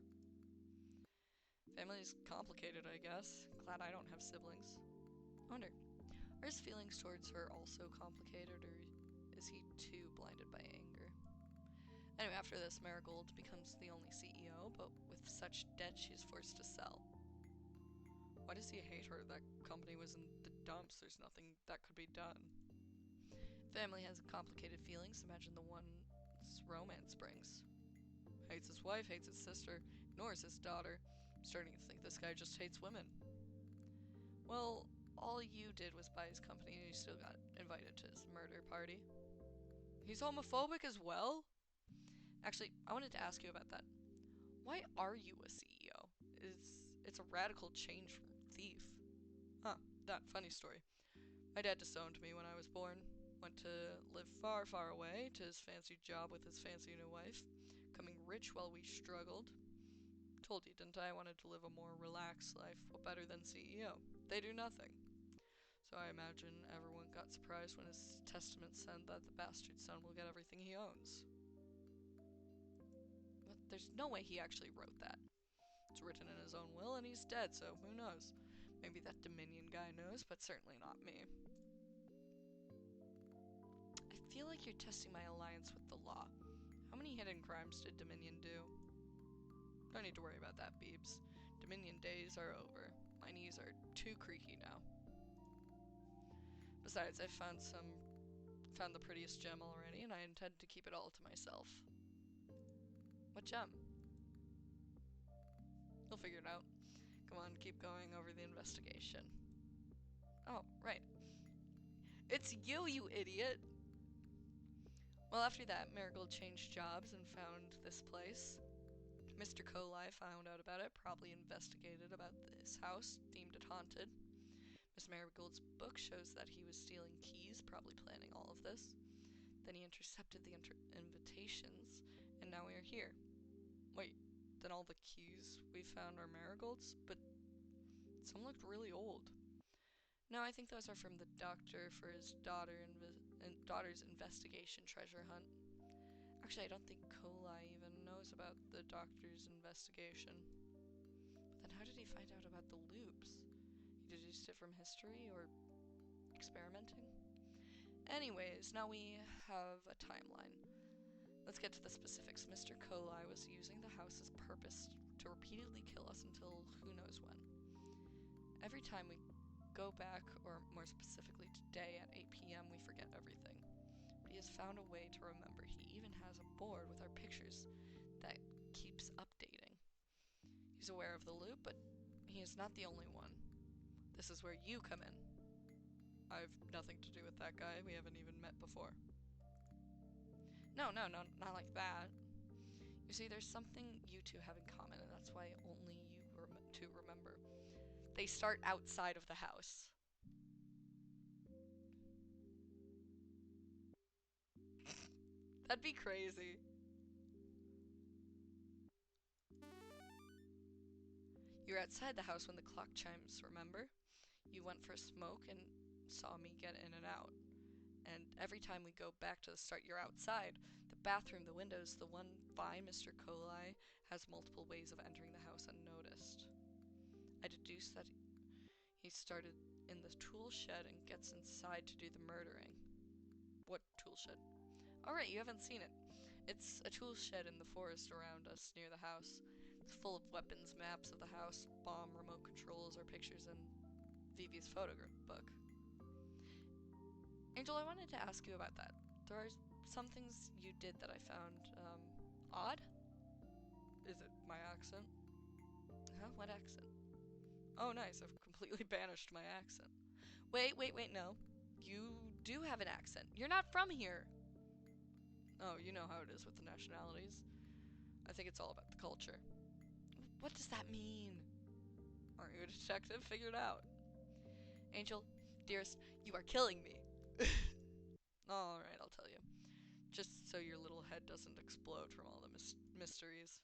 Family's complicated, I guess. Glad I don't have siblings. I wonder, are his feelings towards her also complicated, or is he too blinded by anger? Anyway, after this, Marigold becomes the only CEO, but with such debt, she's forced to sell. Why does he hate her? That company was in the dumps. There's nothing that could be done. Family has complicated feelings. Imagine the ones romance brings. Hates his wife, hates his sister, ignores his daughter. I'm starting to think this guy just hates women. Well, all you did was buy his company and you still got invited to his murder party. He's homophobic as well? Actually, I wanted to ask you about that. Why are you a CEO? It's a radical change from thief. Huh, that funny story. My dad disowned me when I was born. Went to live far, far away to his fancy job with his fancy new wife. Becoming rich while we struggled. Told you, didn't I? Wanted to live a more relaxed life. What better than CEO? They do nothing. So I imagine everyone got surprised when his testament said that the bastard son will get everything he owns. But there's no way he actually wrote that. It's written in his own will and he's dead, so who knows? Maybe that Dominion guy knows, but certainly not me. I feel like you're testing my alliance with the law. How many hidden crimes did Dominion do? Don't need to worry about that, Beebs. Dominion days are over. My knees are too creaky now. Besides, I've found the prettiest gem already, and I intend to keep it all to myself. What gem? You'll figure it out. Come on, keep going over the investigation. Oh, right. It's you, you idiot! Well, after that, Marigold changed jobs and found this place. Mr. Coli found out about it, probably investigated about this house, deemed it haunted. Miss Marigold's book shows that he was stealing keys, probably planning all of this. Then he intercepted the invitations, and now we are here. Wait, then all the keys we found are Marigold's? But some looked really old. No, I think those are from the doctor for his daughter's investigation treasure hunt. Actually, I don't think Coli even knows about the doctor's investigation. But then how did he find out about the loops? He deduced it from history or experimenting? Anyways, now we have a timeline. Let's get to the specifics. Mr. Coli was using the house's purpose to repeatedly kill us until who knows when. Every time we go back, or more specifically today at 8 p.m., we forget everything. But he has found a way to remember. He even has a board with our pictures that keeps updating. He's aware of the loop, but he is not the only one. This is where you come in. I've nothing to do with that guy. We haven't even met before. No, not like that. You see, there's something you two have in common, and that's why only you two remember. They start outside of the house. That'd be crazy. You're outside the house when the clock chimes, remember? You went for a smoke and saw me get in and out. And every time we go back to the start, you're outside. The bathroom, the windows, the one by Mr. Coli has multiple ways of entering the house unnoticed. I deduce that he started in the tool shed and gets inside to do the murdering. What tool shed? Alright, you haven't seen it. It's a tool shed in the forest around us near the house. It's full of weapons, maps of the house, bomb remote controls, or pictures in Vivi's photo book. Angel, I wanted to ask you about that. There are some things you did that I found, odd? Is it my accent? Huh? What accent? Oh, nice, I've completely banished my accent. Wait, no. You do have an accent. You're not from here. Oh, you know how it is with the nationalities. I think it's all about the culture. What does that mean? Aren't you a detective? Figure it out. Angel, dearest, you are killing me. Alright, I'll tell you. Just so your little head doesn't explode from all the mysteries.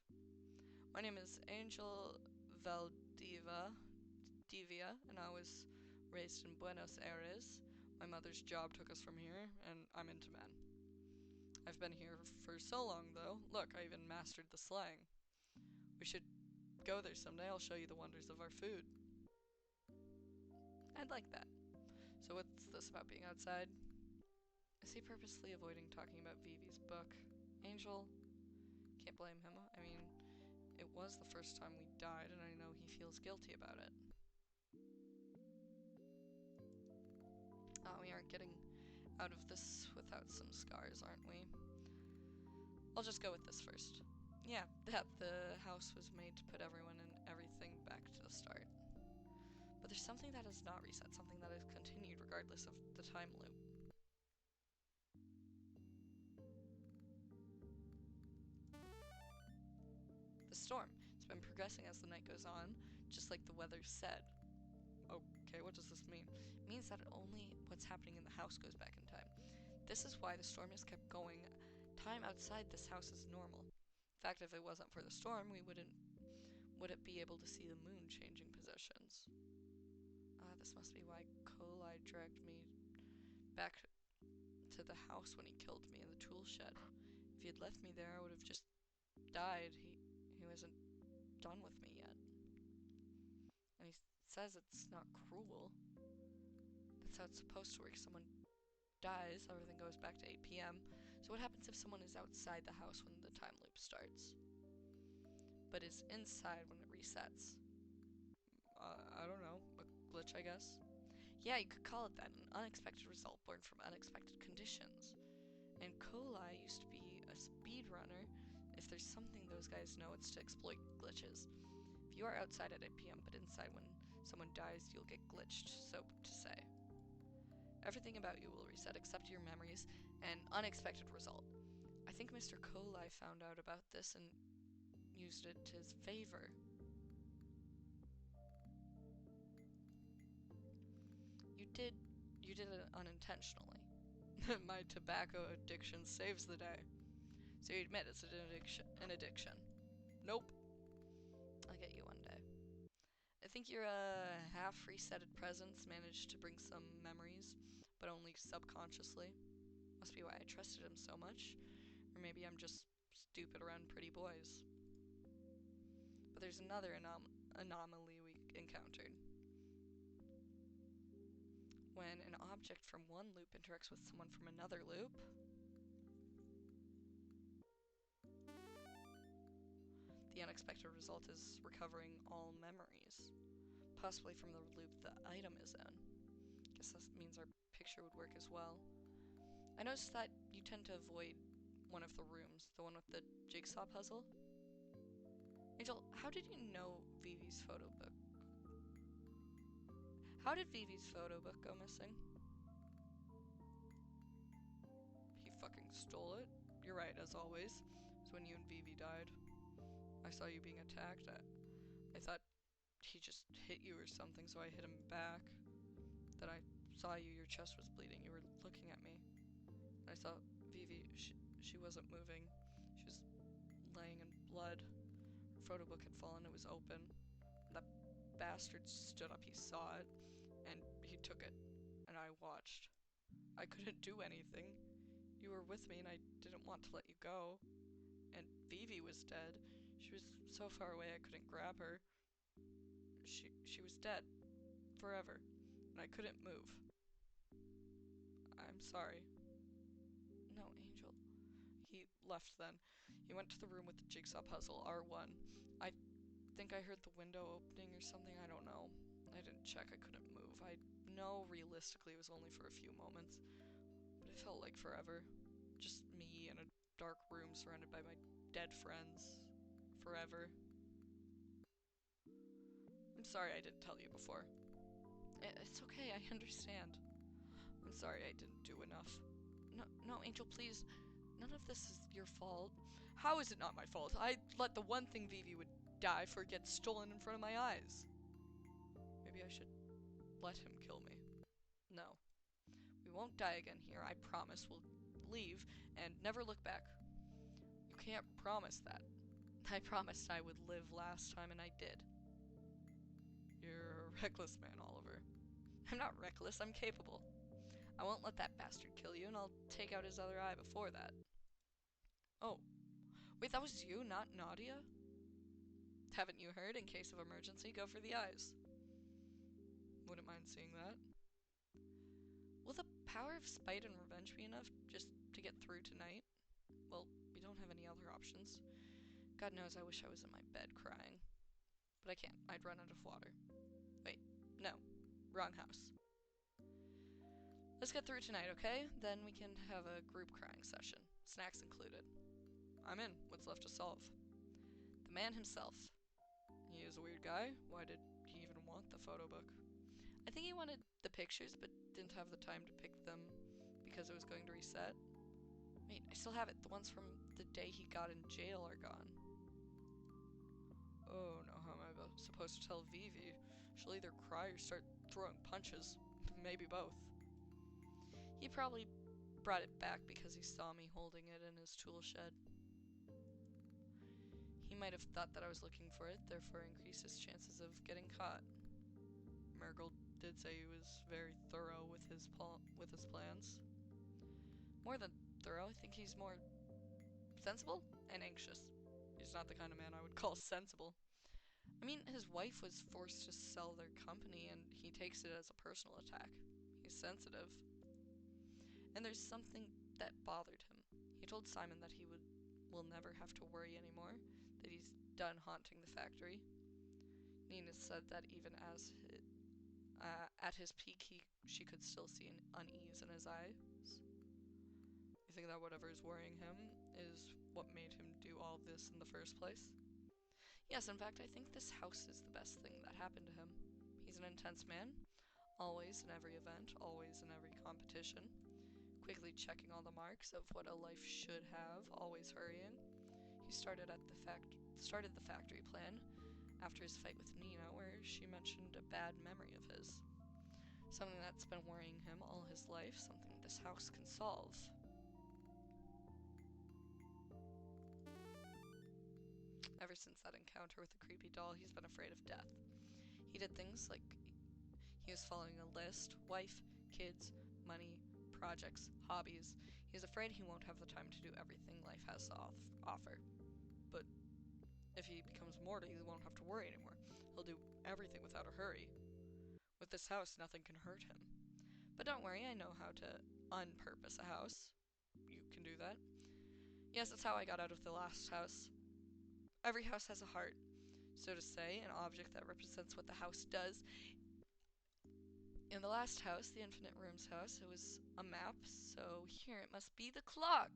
My name is Angel Valdivia, and I was raised in Buenos Aires. My mother's job took us from here, and I'm into men. I've been here for so long, though. Look, I even mastered the slang. We should go there someday. I'll show you the wonders of our food. I'd like that. So what's this about being outside? Is he purposely avoiding talking about Vivi's book? Angel? Can't blame him. I mean, it was the first time we died, and I know he feels guilty about it. Oh, we aren't getting out of this without some scars, aren't we? I'll just go with this first. Yeah, that the house was made to put everyone and everything back to the start. But there's something that has not reset, something that has continued regardless of the time loop. The storm. It's been progressing as the night goes on, just like the weather said. Okay, what does this mean? It means that only what's happening in the house goes back in time. This is why the storm has kept going. Time outside this house is normal. In fact, if it wasn't for the storm, we wouldn't be able to see the moon changing positions. This must be why Kolai dragged me back to the house when he killed me in the tool shed. If he had left me there, I would have just died. He wasn't done with me yet. And he says it's not cruel. That's how it's supposed to work. Someone dies, everything goes back to 8 p.m. So what happens if someone is outside the house when the time loop starts, but is inside when it resets? I don't know. A glitch, I guess? Yeah, you could call it that. An unexpected result born from unexpected conditions. And Kolai used to be a speedrunner. If there's something those guys know, it's to exploit glitches. If you are outside at 8 p.m. but inside when someone dies, you'll get glitched, so to say. Everything about you will reset except your memories, an unexpected result. I think Mr. Kolai found out about this and used it to his favor. You did it unintentionally. My tobacco addiction saves the day. So you admit it's an addiction. Nope. I'll get you one day. I think your half resetted presence managed to bring some memories, but only subconsciously. Must be why I trusted him so much. Or maybe I'm just stupid around pretty boys. But there's another anomaly we encountered. When an object from one loop interacts with someone from another loop, the unexpected result is recovering all memories, possibly from the loop the item is in. Guess that means our picture would work as well. I noticed that you tend to avoid one of the rooms, the one with the jigsaw puzzle. Angel, how did you know Vivi's photo book? How did Vivi's photo book go missing? He fucking stole it. You're right, as always. It's when you and Vivi died. I saw you being attacked. I thought he just hit you or something, so I hit him back. Then I saw you, your chest was bleeding. You were looking at me. I saw Vivi, she wasn't moving. She was laying in blood. Her photo book had fallen, it was open. That bastard stood up, he saw it, and he took it. And I watched. I couldn't do anything. You were with me and I didn't want to let you go. And Vivi was dead. She was so far away I couldn't grab her. She was dead. Forever. And I couldn't move. I'm sorry. No, Angel. He left then. He went to the room with the jigsaw puzzle, R1. I think I heard the window opening or something, I don't know. I didn't check, I couldn't move. I know realistically it was only for a few moments, but it felt like forever. Just me in a dark room surrounded by my dead friends. Forever. I'm sorry I didn't tell you before. It's okay, I understand. I'm sorry I didn't do enough. No, Angel, please. None of this is your fault. How is it not my fault? I let the one thing Vivi would die for get stolen in front of my eyes. Maybe I should let him kill me. No. We won't die again here, I promise. We'll leave and never look back. You can't promise that. I promised I would live last time and I did. You're a reckless man, Oliver. I'm not reckless, I'm capable. I won't let that bastard kill you, and I'll take out his other eye before that. Oh, wait, that was you, not Nadia? Haven't you heard? In case of emergency, go for the eyes. Wouldn't mind seeing that. Will the power of spite and revenge be enough just to get through tonight? Well, we don't have any other options. God knows I wish I was in my bed crying. But I can't. I'd run out of water. Wait, no. Wrong house. Let's get through tonight, okay? Then we can have a group crying session. Snacks included. I'm in. What's left to solve? The man himself. He is a weird guy. Why did he even want the photo book? I think he wanted the pictures but didn't have the time to pick them because it was going to reset. Wait, I still have it. The ones from the day he got in jail are gone. Oh no, how am I supposed to tell Vivi? She'll either cry or start throwing punches. Maybe both. He probably brought it back because he saw me holding it in his tool shed. He might have thought that I was looking for it, therefore increased his chances of getting caught. Murgle did say he was very thorough with his plans. More than thorough, I think he's more sensible and anxious. He's not the kind of man I would call sensible. I mean, his wife was forced to sell their company and he takes it as a personal attack. He's sensitive. And there's something that bothered him. He told Simon that he will never have to worry anymore, that he's done haunting the factory. Nina said that even as at his peak, she could still see an unease in his eyes. You think that whatever is worrying him is what made him do all this in the first place? Yes, in fact, I think this house is the best thing that happened to him. He's an intense man, always in every event, always in every competition, quickly checking all the marks of what a life should have, always hurrying. He started the factory plan after his fight with Nina, where she mentioned a bad memory of his. Something that's been worrying him all his life, something this house can solve. Ever since that encounter with the creepy doll, he's been afraid of death. He did things like he was following a list: wife, kids, money, projects, hobbies. He's afraid he won't have the time to do everything life has to offer. But if he becomes mortal, he won't have to worry anymore. He'll do everything without a hurry. With this house, nothing can hurt him. But don't worry, I know how to unpurpose a house. You can do that. Yes, that's how I got out of the last house. Every house has a heart, so to say, an object that represents what the house does. In the last house, the Infinite Rooms house, it was a map, so here it must be the clock.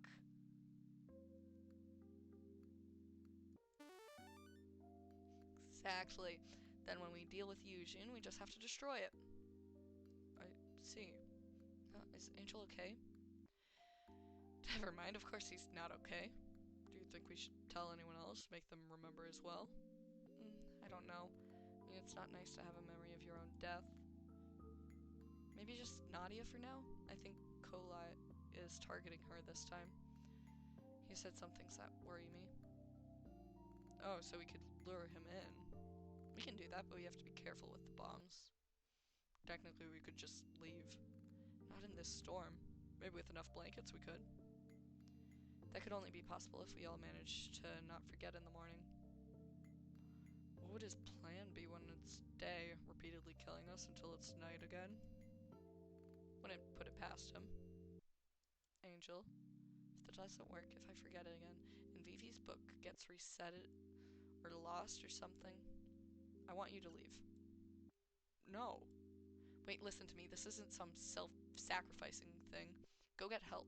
Exactly. Then when we deal with Eugene, we just have to destroy it. I see. Is Angel okay? Never mind, of course he's not okay. Do you think we should tell anyone else, make them remember as well? I don't know. I mean, it's not nice to have a memory of your own death. Maybe just Nadia for now? I think Coli is targeting her this time. He said some things that worry me. Oh, so we could lure him in. We can do that, but we have to be careful with the bombs. Technically, we could just leave. Not in this storm. Maybe with enough blankets we could. That could only be possible if we all managed to not forget in the morning. What would his plan be when it's day, repeatedly killing us until it's night again? Wouldn't put it past him. Angel, if that doesn't work, if I forget it again, and Vivi's book gets reset or lost or something, I want you to leave. No. Wait, listen to me. This isn't some self-sacrificing thing. Go get help.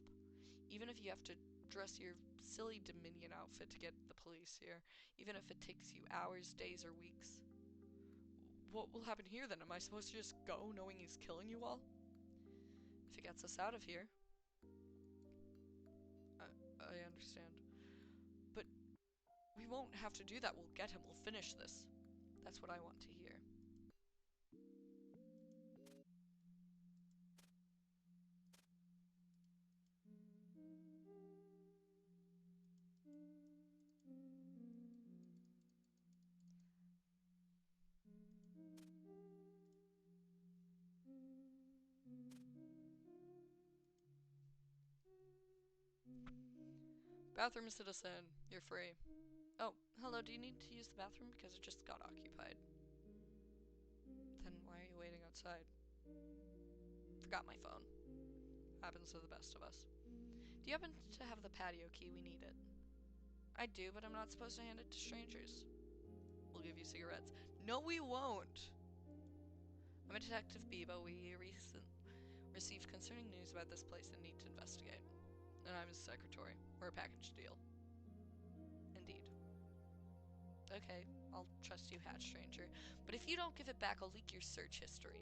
Even if you have to dress your silly Dominion outfit to get the police here, even if it takes you hours, days, or weeks. What will happen here then? Am I supposed to just go knowing he's killing you all? If it gets us out of here. I understand. But we won't have to do that. We'll get him. We'll finish this. That's what I want to hear. Bathroom citizen, you're free. Oh, hello, do you need to use the bathroom? Because it just got occupied. Then why are you waiting outside? Forgot my phone. Happens to the best of us. Do you happen to have the patio key? We need it. I do, but I'm not supposed to hand it to strangers. We'll give you cigarettes. No, we won't! I'm a Detective Bebo. We received concerning news about this place and need to investigate. And I'm his secretary. We're a package deal. Indeed. Okay, I'll trust you, Hatch Stranger. But if you don't give it back, I'll leak your search history.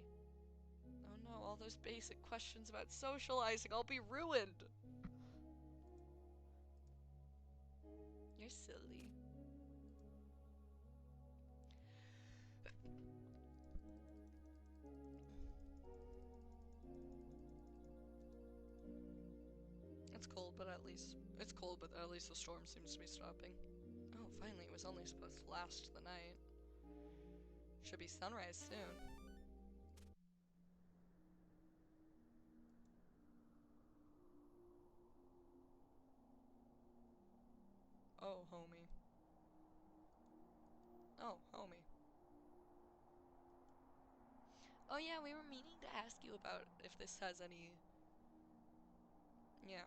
all those basic questions about socializing. I'll be ruined. You're silly. It's cold, but at least the storm seems to be stopping. Oh, finally, it was only supposed to last the night. Should be sunrise soon. Oh, homie. Oh, homie. Oh yeah, we were meaning to ask you about if this has any, yeah,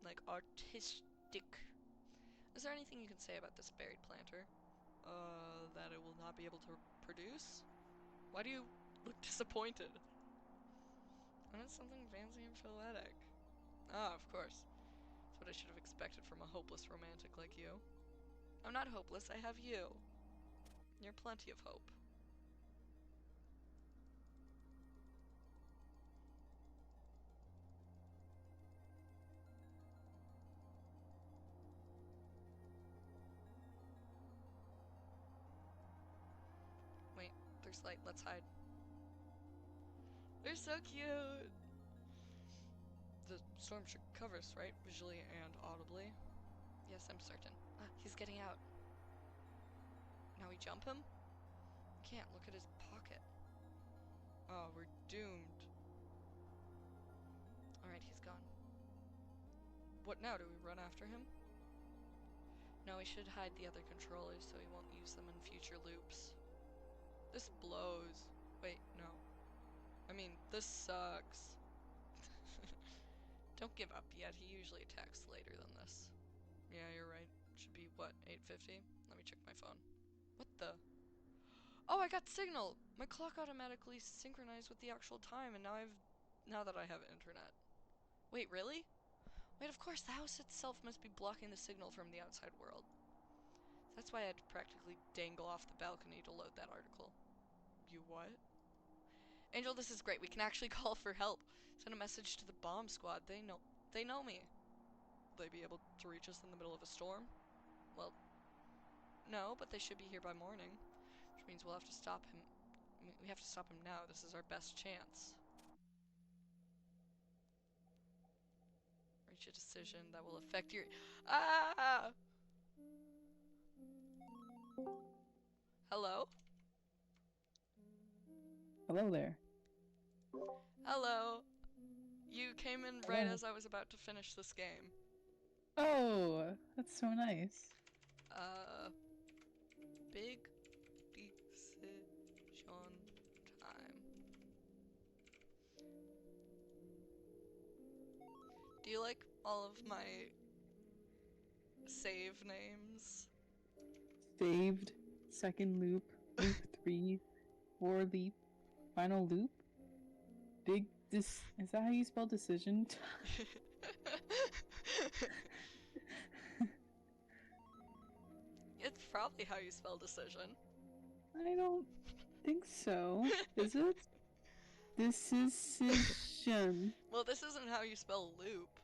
like artistic. Is there anything you can say about this buried planter? That it will not be able to produce? Why do you look disappointed? And it's something fancy and poetic. Ah, of course. That's what I should have expected from a hopeless romantic like you. I'm not hopeless, I have you. You're plenty of hope. Wait, there's light, let's hide. They're so cute! The storm should cover us, right? Visually and audibly. Yes, I'm certain. Ah, he's getting out. Now we jump him? Can't, look at his pocket. Oh, we're doomed. Alright, he's gone. What now, do we run after him? No, we should hide the other controllers so he won't use them in future loops. This blows. Wait, no. I mean, this sucks. Don't give up yet, he usually attacks later than this. Yeah, you're right. Should be, what, 8:50? Let me check my phone. What the? Oh, I got signal! My clock automatically synchronized with the actual time, and now that I have internet. Wait, really? Wait, of course, the house itself must be blocking the signal from the outside world. That's why I had to practically dangle off the balcony to load that article. You what? Angel, this is great. We can actually call for help. Send a message to the bomb squad. They know me. Will they be able to reach us in the middle of a storm? Well, no, but they should be here by morning. Which means we'll have to stop him. We have to stop him now. This is our best chance. Reach a decision that will affect your... Ah! Hello? Hello there. Hello. You came in right Hello. as I was about to finish this game. Oh, that's so nice. Big decision time. Do you like all of my save names? Saved, second loop, loop 3, 4 leap, final loop. Is that how you spell decision? It's probably how you spell decision. I don't think so. Is it? Decision. Well, this isn't how you spell loop.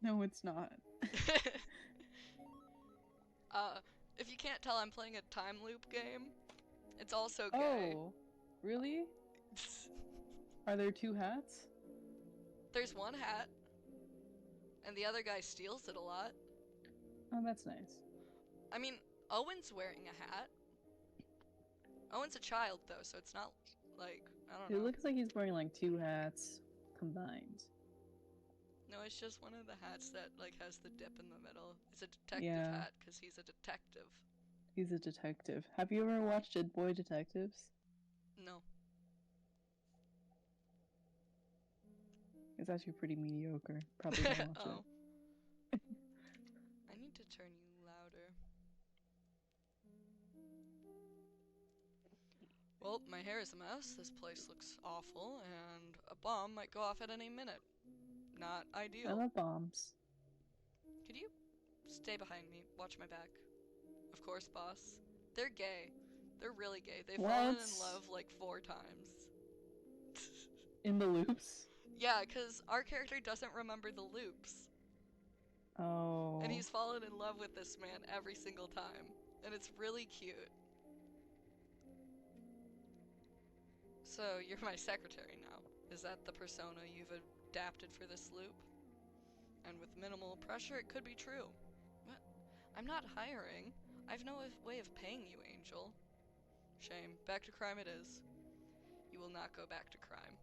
No, it's not. If you can't tell, I'm playing a time loop game. It's also gay. Oh, really? Are there two hats? There's one hat, and the other guy steals it a lot. Oh, that's nice. I mean, Owen's wearing a hat. Owen's a child, though, so it's not like, I don't It know. looks like he's wearing like two hats combined. No, it's just one of the hats that, like, has the dip in the middle. It's a detective hat, because he's a detective. He's a detective. Have you ever watched Dead Boy Detectives? No. It's actually pretty mediocre. Probably don't watch Oh. it. I need to turn you louder. Well, my hair is a mess, this place looks awful, and a bomb might go off at any minute. Not I ideal. love bombs. Could you stay behind me, watch my back? Of course, boss. They're gay. They're really gay. They've fallen in What? love like 4 times. In the loops? Yeah, because our character doesn't remember the loops. Oh. And he's fallen in love with this man every single time. And it's really cute. So, you're my secretary now. Is that the persona you've adapted for this loop? And with minimal pressure, it could be true. What? I'm not hiring. I've no way of paying you, Angel. Shame. Back to crime it is. You will not go back to crime.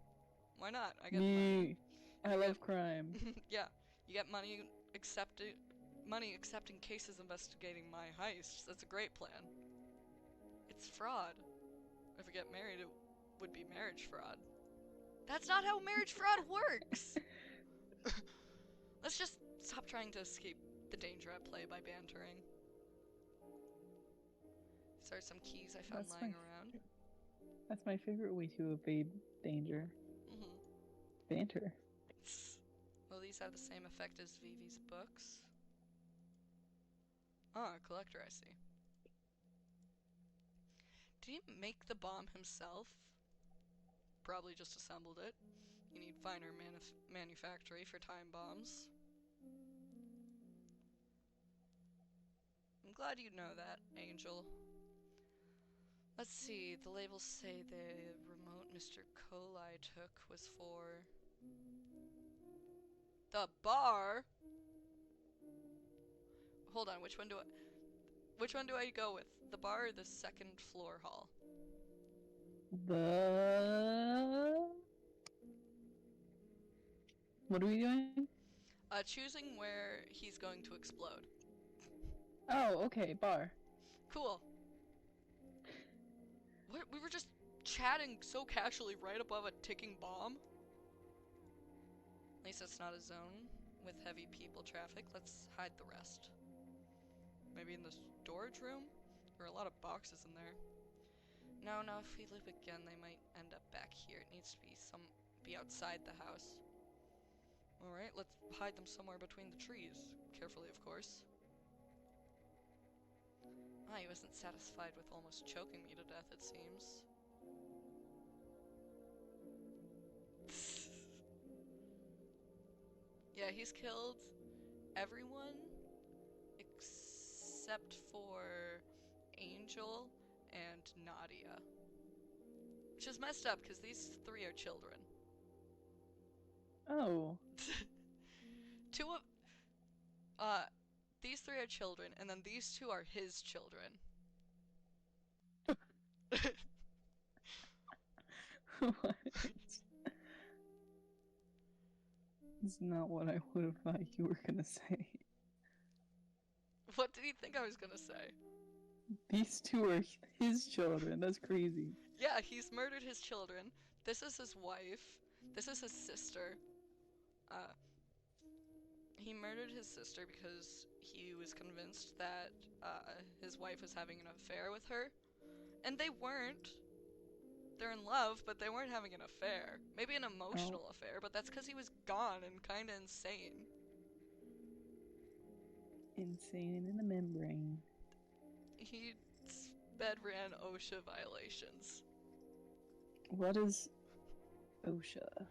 Why not? I get money. I love crime. Yeah, you get money accepting cases investigating my heists. That's a great plan. It's fraud. If we get married, it would be marriage fraud. That's not how marriage fraud works! Let's just stop trying to escape the danger at play by bantering. These are some keys I found lying around. That's my favorite way to evade danger. Banter. Will these have the same effect as Vivi's books? Ah, a collector, I see. Did he make the bomb himself? Probably just assembled it. You need finer manufactory for time bombs. I'm glad you know that, Angel. Let's see, the labels say the remote Mr. Coley took was for... the bar? Hold on, which one do I go with? The bar or the second floor hall? What are we doing? Choosing where he's going to explode. Oh, okay, bar. Cool. We were just chatting so casually right above a ticking bomb. At least it's not a zone with heavy people traffic. Let's hide the rest. Maybe in the storage room? There are a lot of boxes in there. No, if we loop again, they might end up back here. It needs to be outside the house. Alright, let's hide them somewhere between the trees. Carefully, of course. Ah, he wasn't satisfied with almost choking me to death, it seems. Yeah, he's killed everyone except for Angel and Nadia. Which is messed up, because these 3 are children. Oh. These 3 are children, and then these 2 are his children. What? It's not what I would have thought you were gonna say. What did you think I was gonna say? These 2 are his children. That's crazy. Yeah, he's murdered his children. This is his wife. This is his sister. He murdered his sister because he was convinced that his wife was having an affair with her. And they weren't. They're in love, but they weren't having an affair. Maybe an emotional affair, but that's because he was gone and kinda insane. Insane in the membrane. He sped ran OSHA violations. What is OSHA?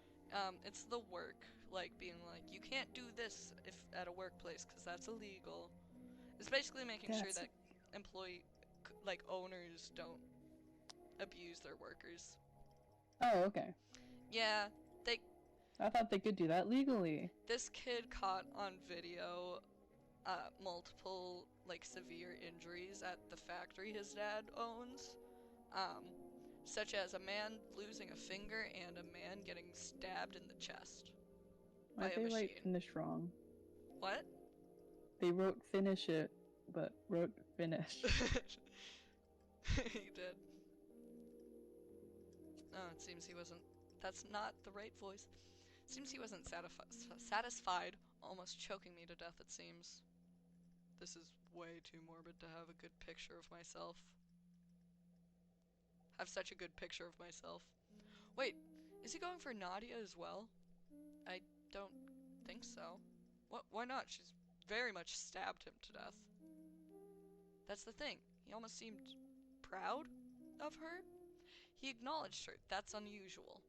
It's the work, like being like, you can't do this if at a workplace because that's illegal. It's basically making sure that owners don't abuse their workers. Oh, okay. Yeah, I thought they could do that legally. This kid caught on video multiple, severe injuries at the factory his dad owns. Such as a man losing a finger and a man getting stabbed in the chest by a machine. They write finish wrong. What? They wrote finish it, but wrote finish. He did. Oh, it seems he wasn't... That's not the right voice. Seems he wasn't satisfied, almost choking me to death, it seems. This is way too morbid to have a good picture of myself. Have such a good picture of myself. Wait, is he going for Nadia as well? I don't think so. Why not? She's very much stabbed him to death. That's the thing. He almost seemed proud. of her. He acknowledged her. That's unusual.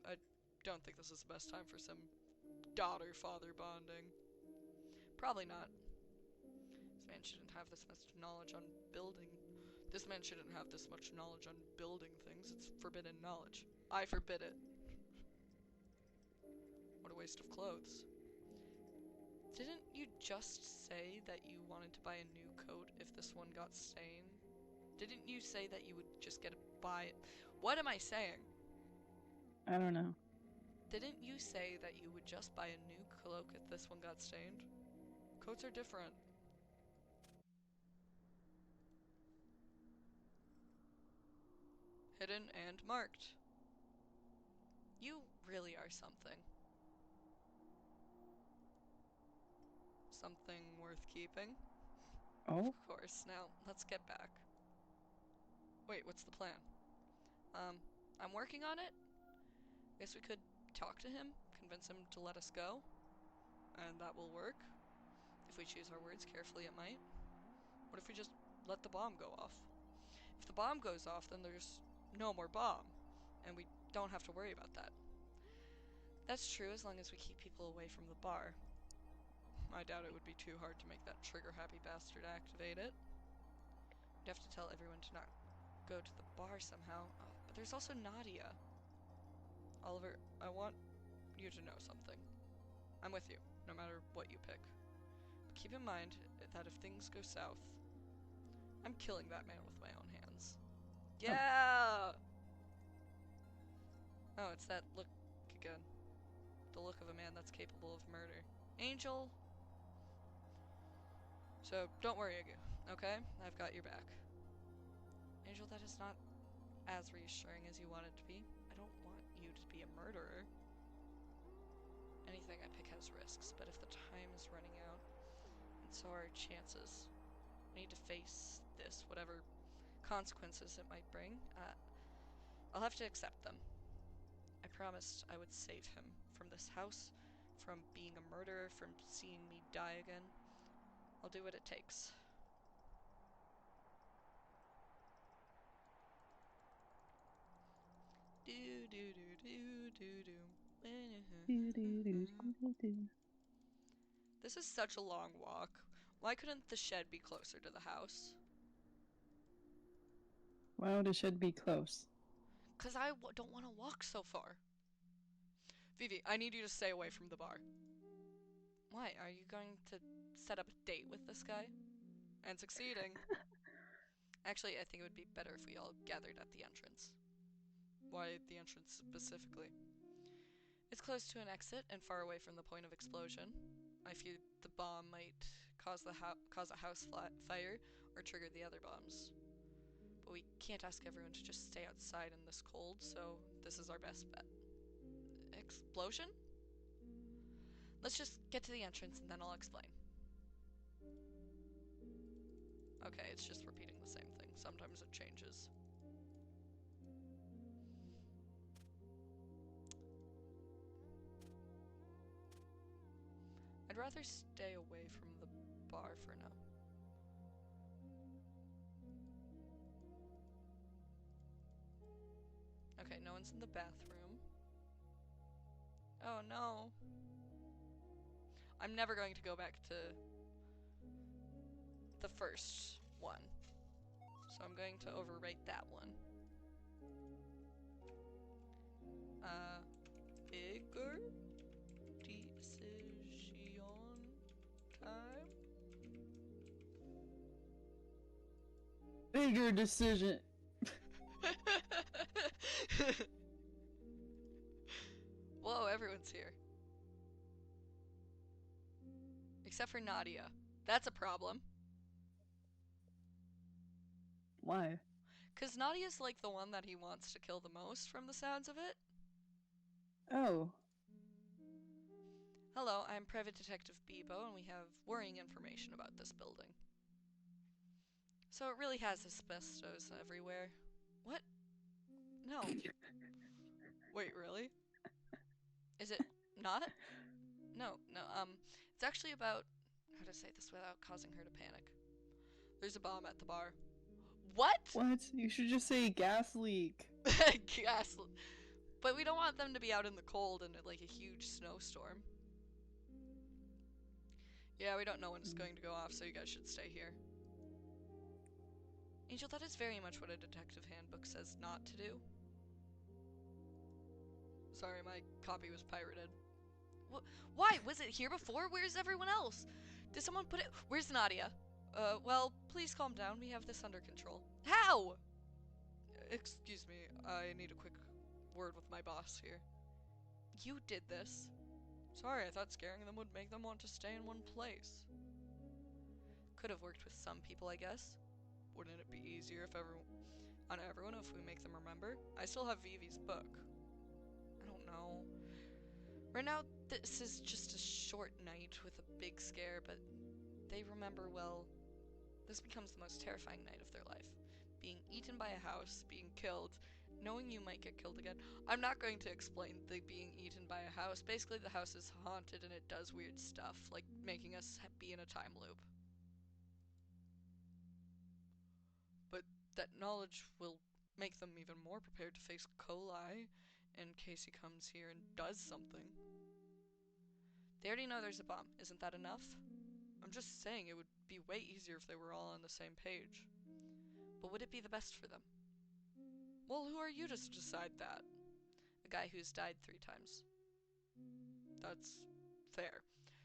I don't think this is the best time for some daughter-father bonding. Probably not. This man shouldn't have this much knowledge on building. This man shouldn't have this much knowledge on building things. It's forbidden knowledge. I forbid it. What a waste of clothes. Didn't you just say that you wanted to buy a new coat if this one got stained? Didn't you say that you would just get a buy it? What am I saying? I don't know. Didn't you say that you would just buy a new cloak if this one got stained? Coats are different. Hidden and marked. You really are something. Something worth keeping? Oh? Of course. Now, let's get back. Wait, what's the plan? I'm working on it. Guess we could talk to him, convince him to let us go. And that will work? If we choose our words carefully, it might. What if we just let the bomb go off? If the bomb goes off, then there's no more bomb. And we don't have to worry about that. That's true as long as we keep people away from the bar. I doubt it would be too hard to make that trigger-happy bastard activate it. We'd have to tell everyone to not go to the bar somehow. But there's also Nadia. Oliver, I want you to know something. I'm with you, no matter what you pick. But keep in mind that if things go south, I'm killing that man with my own hands. Yeah! Oh, it's that look again. The look of a man that's capable of murder. Angel? So, don't worry, okay? I've got your back. Angel, that is not as reassuring as you want it to be. I don't want you to be a murderer. Anything I pick has risks, but if the time is running out, and so are our chances, we need to face this, whatever consequences it might bring. I'll have to accept them. I promised I would save him from this house, from being a murderer, from seeing me die again. I'll do what it takes. Do do do do do do. Do-do-do-do-do. This is such a long walk. Why couldn't the shed be closer to the house? Why would a shed be close? Because I don't want to walk so far. Vivi, I need you to stay away from the bar. Why? Are you going to set up a date with this guy? And succeeding. Actually, I think it would be better if we all gathered at the entrance. Why the entrance specifically? It's close to an exit and far away from the point of explosion. I fear the bomb might cause a house fire or trigger the other bombs. But we can't ask everyone to just stay outside in this cold, so this is our best bet. Explosion? Let's just get to the entrance and then I'll explain. Okay, it's just repeating the same thing. Sometimes it changes. I'd rather stay away from the bar for now. Okay, no one's in the bathroom. Oh no. I'm never going to go back to the first one. So I'm going to overwrite that one. Bigger decision time? Bigger decision. Whoa, everyone's here. Except for Nadia. That's a problem. Why? Because Nadia's like the one that he wants to kill the most from the sounds of it. Oh. Hello, I'm Private Detective Bebo, and we have worrying information about this building. So it really has asbestos everywhere. What? No. Wait, really? Is it not? No, it's actually about how to say this without causing her to panic. There's a bomb at the bar. What? What? You should just say gas leak. Gas. But we don't want them to be out in the cold in like a huge snowstorm. Yeah, we don't know when it's going to go off, so you guys should stay here. Angel, that is very much what a detective handbook says not to do. Sorry, my copy was pirated. Why? Was it here before? Where's everyone else? Did someone put it? Where's Nadia? Well, please calm down. We have this under control. How? Excuse me, I need a quick word with my boss here. You did this. Sorry, I thought scaring them would make them want to stay in one place. Could have worked with some people, I guess. Wouldn't it be easier if everyone if we make them remember? I still have Vivi's book. I don't know. Right now, this is just a short night with a big scare, but they remember well. This becomes the most terrifying night of their life. Being eaten by a house, being killed, knowing you might get killed again. I'm not going to explain the being eaten by a house. Basically, the house is haunted and it does weird stuff, like making us be in a time loop. But that knowledge will make them even more prepared to face Coli in case he comes here and does something. They already know there's a bomb. Isn't that enough? I'm just saying it would be way easier if they were all on the same page. But would it be the best for them? Well, who are you to decide that? A guy who's died 3 times. That's fair.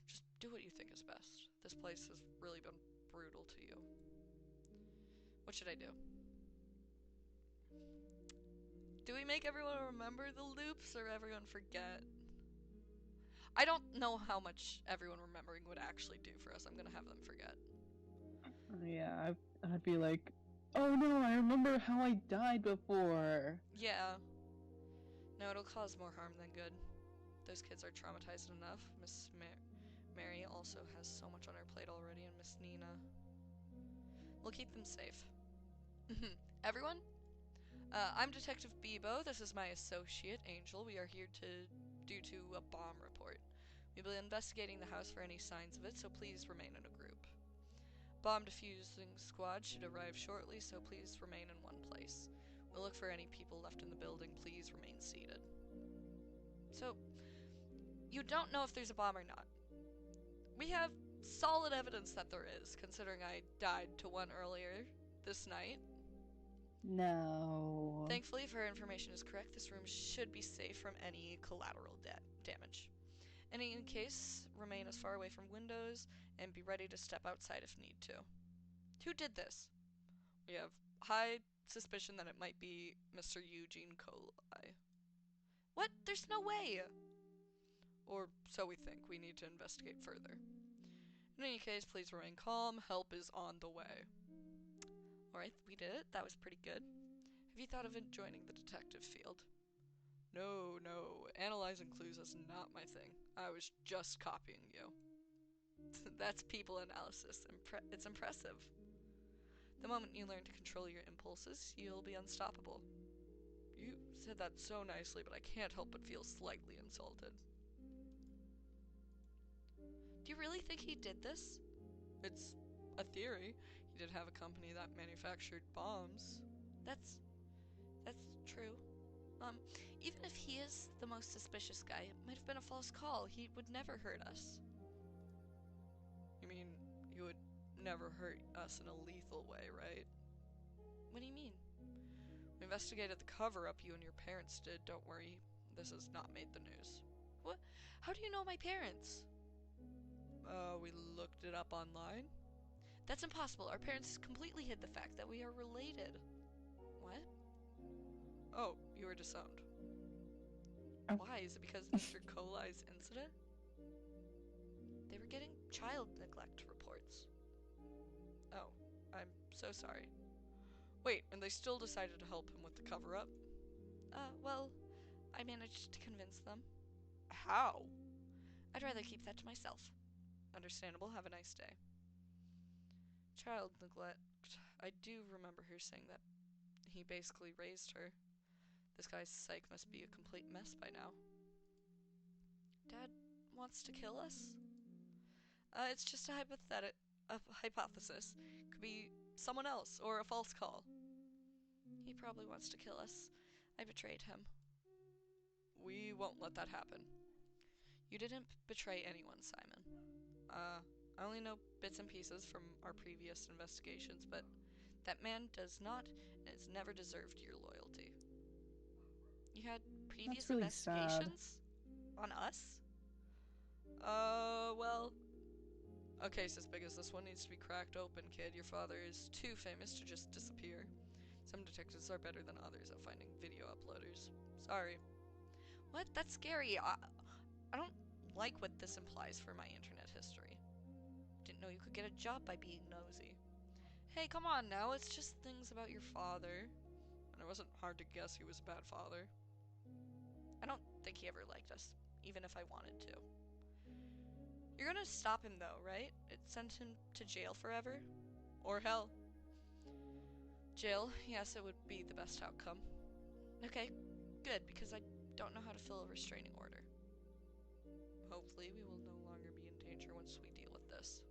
Just do what you think is best. This place has really been brutal to you. What should I do? Do we make everyone remember the loops or everyone forget? I don't know how much everyone remembering would actually do for us. I'm gonna have them forget. Yeah, I'd be like, oh no, I remember how I died before. Yeah. No, it'll cause more harm than good. Those kids are traumatized enough. Miss Mary also has so much on her plate already, and Miss Nina. We'll keep them safe. Everyone? I'm Detective Bebo. This is my associate, Angel. We are here due to a bomb report. We'll be investigating the house for any signs of it, so please remain in a group. Bomb defusing squad should arrive shortly, so please remain in one place. We'll look for any people left in the building. Please remain seated. So, you don't know if there's a bomb or not. We have solid evidence that there is, considering I died to one earlier this night. No. Thankfully, if her information is correct, this room should be safe from any collateral damage. In any case, remain as far away from windows and be ready to step outside if need to. Who did this? We have high suspicion that it might be Mr. Eugene Coli. What? There's no way! Or so we think. We need to investigate further. In any case, please remain calm. Help is on the way. Alright, we did it. That was pretty good. Have you thought of joining the detective field? No. Analyzing clues is not my thing. I was just copying you. That's people analysis. It's impressive. The moment you learn to control your impulses, you'll be unstoppable. You said that so nicely, but I can't help but feel slightly insulted. Do you really think he did this? It's a theory. He did have a company that manufactured bombs. That's true. Even if he is the most suspicious guy, it might have been a false call. He would never hurt us. You mean he would never hurt us in a lethal way, right? What do you mean? We investigated the cover-up you and your parents did. Don't worry, this has not made the news. What? How do you know my parents? We looked it up online. That's impossible. Our parents completely hid the fact that we are related. What? Oh, you were disowned. Oh. Why? Is it because of Mr. Coli's incident? They were getting child neglect reports. Oh, I'm so sorry. Wait, and they still decided to help him with the cover-up? Well, I managed to convince them. How? I'd rather keep that to myself. Understandable. Have a nice day. Child neglect. I do remember her saying that he basically raised her. This guy's psyche must be a complete mess by now. Dad wants to kill us? It's just a hypothesis. Could be someone else or a false call. He probably wants to kill us. I betrayed him. We won't let that happen. You didn't betray anyone, Simon. I only know bits and pieces from our previous investigations, but that man does not and has never deserved your loyalty. You had previous That's really sad. investigations on us? Well, a case as big as this one needs to be cracked open, kid. Your father is too famous to just disappear. Some detectives are better than others at finding video uploaders. Sorry. What? That's scary. I don't like what this implies for my internet history. Didn't know you could get a job by being nosy. Hey, come on now, it's just things about your father. And it wasn't hard to guess he was a bad father. I don't think he ever liked us, even if I wanted to. You're gonna stop him though, right? It sent him to jail forever? Or hell. Jail, yes, it would be the best outcome. Okay, good, because I don't know how to fill a restraining order. Hopefully we will no longer be in danger once we deal with this.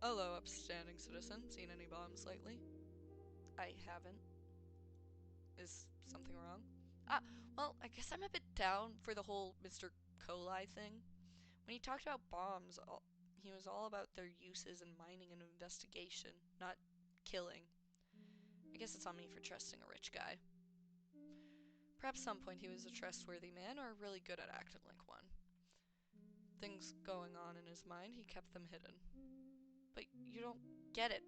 Hello, upstanding citizen. Seen any bombs lately? I haven't. Is something wrong? Well, I guess I'm a bit down for the whole Mr. Coli thing. When he talked about bombs, he was all about their uses in mining and investigation, not killing. I guess it's on me for trusting a rich guy. Perhaps some point he was a trustworthy man or really good at acting like one. Things going on in his mind, he kept them hidden. But you don't get it.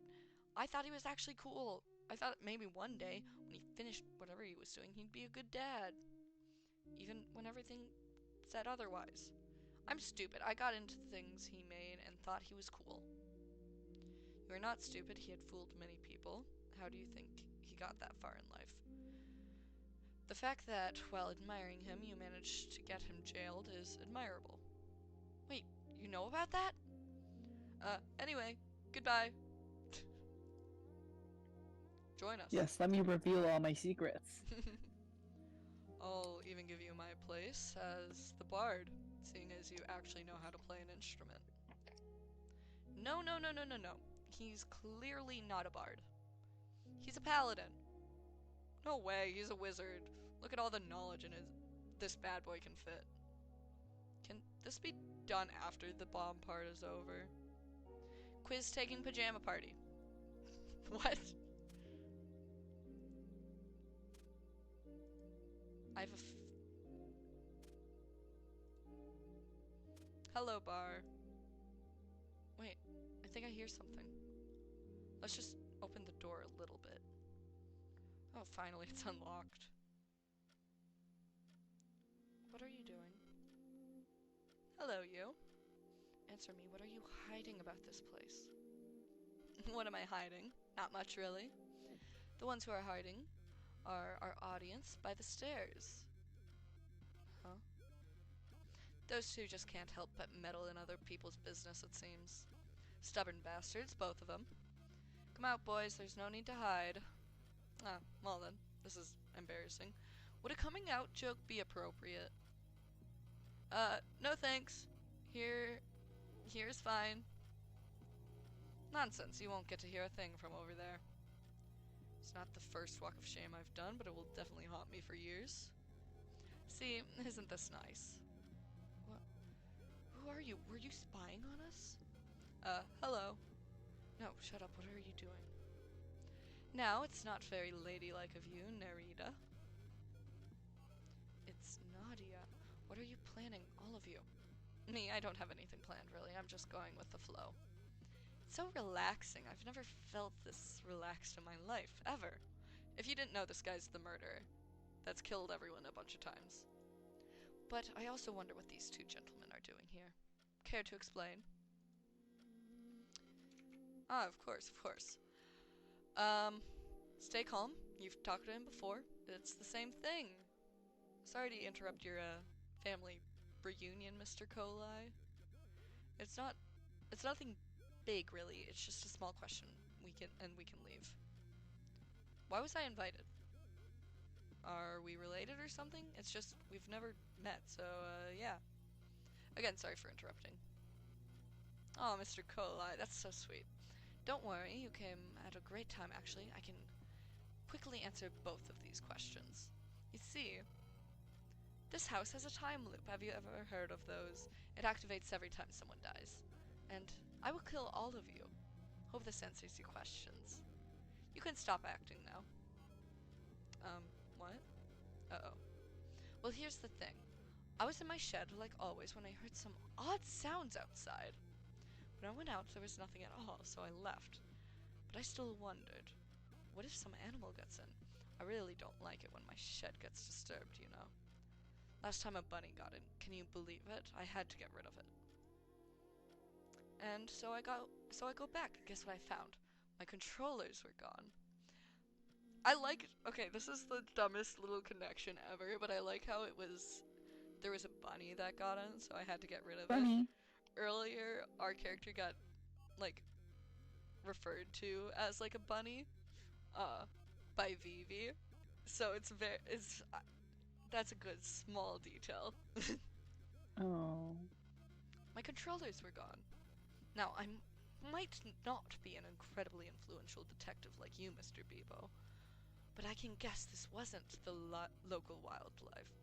I thought he was actually cool. I thought maybe one day, when he finished whatever he was doing, he'd be a good dad. Even when everything said otherwise. I'm stupid. I got into the things he made and thought he was cool. You are not stupid. He had fooled many people. How do you think he got that far in life? The fact that, while admiring him, you managed to get him jailed is admirable. Wait, you know about that? Anyway, goodbye. Join us. Yes, let me reveal all my secrets. I'll even give you my place as the bard, seeing as you actually know how to play an instrument. No. He's clearly not a bard. He's a paladin. No way, he's a wizard. Look at all the knowledge in this bad boy can fit. Can this be done after the bomb part is over? Quiz taking pajama party. What? I have Hello, bar. Wait, I think I hear something. Let's just open the door a little bit. Oh, finally, it's unlocked. What are you doing? Hello, you. Answer me, what are you hiding about this place? What am I hiding? Not much, really. The ones who are hiding are our audience by the stairs. Huh? Those two just can't help but meddle in other people's business, it seems. Stubborn bastards, both of them. Come out, boys, there's no need to hide. Well then, this is embarrassing. Would a coming out joke be appropriate? No thanks. Here's fine. Nonsense, you won't get to hear a thing from over there. It's not the first walk of shame I've done, but it will definitely haunt me for years. See, isn't this nice? What? Who are you? Were you spying on us? Hello. No, shut up. What are you doing? Now, it's not very ladylike of you, Nerida. It's Nadia. What are you planning, all of you? Me, I don't have anything planned, really. I'm just going with the flow. It's so relaxing. I've never felt this relaxed in my life, ever. If you didn't know, this guy's the murderer. That's killed everyone a bunch of times. But I also wonder what these two gentlemen are doing here. Care to explain? Of course. Stay calm. You've talked to him before. It's the same thing. Sorry to interrupt your, family reunion, Mr. Coli. It's nothing big, really. It's just a small question. We can leave. Why was I invited? Are we related or something? It's just, we've never met, so, yeah. Again, sorry for interrupting. Oh, Mr. Coli, that's so sweet. Don't worry, you came at a great time, actually. I can quickly answer both of these questions. You see, this house has a time loop. Have you ever heard of those? It activates every time someone dies. And I will kill all of you. Hope this answers your questions. You can stop acting now. What? Uh-oh. Well, here's the thing. I was in my shed, like always, when I heard some odd sounds outside. When I went out, there was nothing at all, so I left. But I still wondered, what if some animal gets in? I really don't like it when my shed gets disturbed, you know. Last time a bunny got in, can you believe it? I had to get rid of it. And so I go back, and guess what I found? My controllers were gone. Okay, this is the dumbest little connection ever, but I like how there was a bunny that got in, so I had to get rid of Bunny. it. Earlier, our character got, like, referred to as, like, a bunny, by Vivi. So that's a good small detail. Oh. My controllers were gone. Now, might not be an incredibly influential detective like you, Mr. Bebo, but I can guess this wasn't the local wildlife.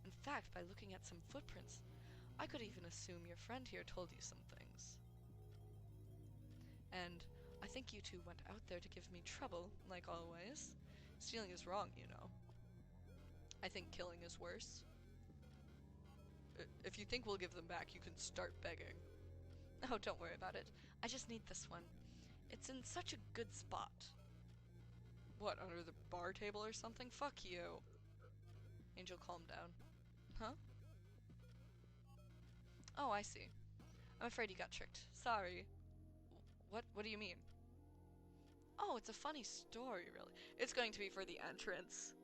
In fact, by looking at some footprints, I could even assume your friend here told you some things. And I think you two went out there to give me trouble, like always. Stealing is wrong, you know. I think killing is worse. If you think we'll give them back, you can start begging. Oh, don't worry about it. I just need this one. It's in such a good spot. What, under the bar table or something? Fuck you. Angel, calm down. Huh? Oh, I see. I'm afraid you got tricked. Sorry. What do you mean? Oh, it's a funny story, really. It's going to be for the entrance.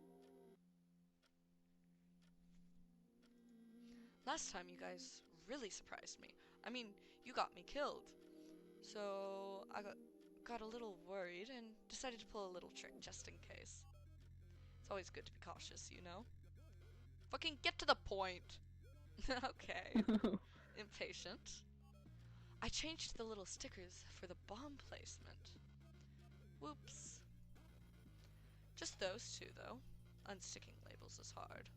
Last time you guys really surprised me. I mean, you got me killed. So I got a little worried and decided to pull a little trick just in case. It's always good to be cautious, you know? Fucking get to the point! Okay. Impatient. I changed the little stickers for the bomb placement. Whoops. Just those two, though. Unsticking labels is hard.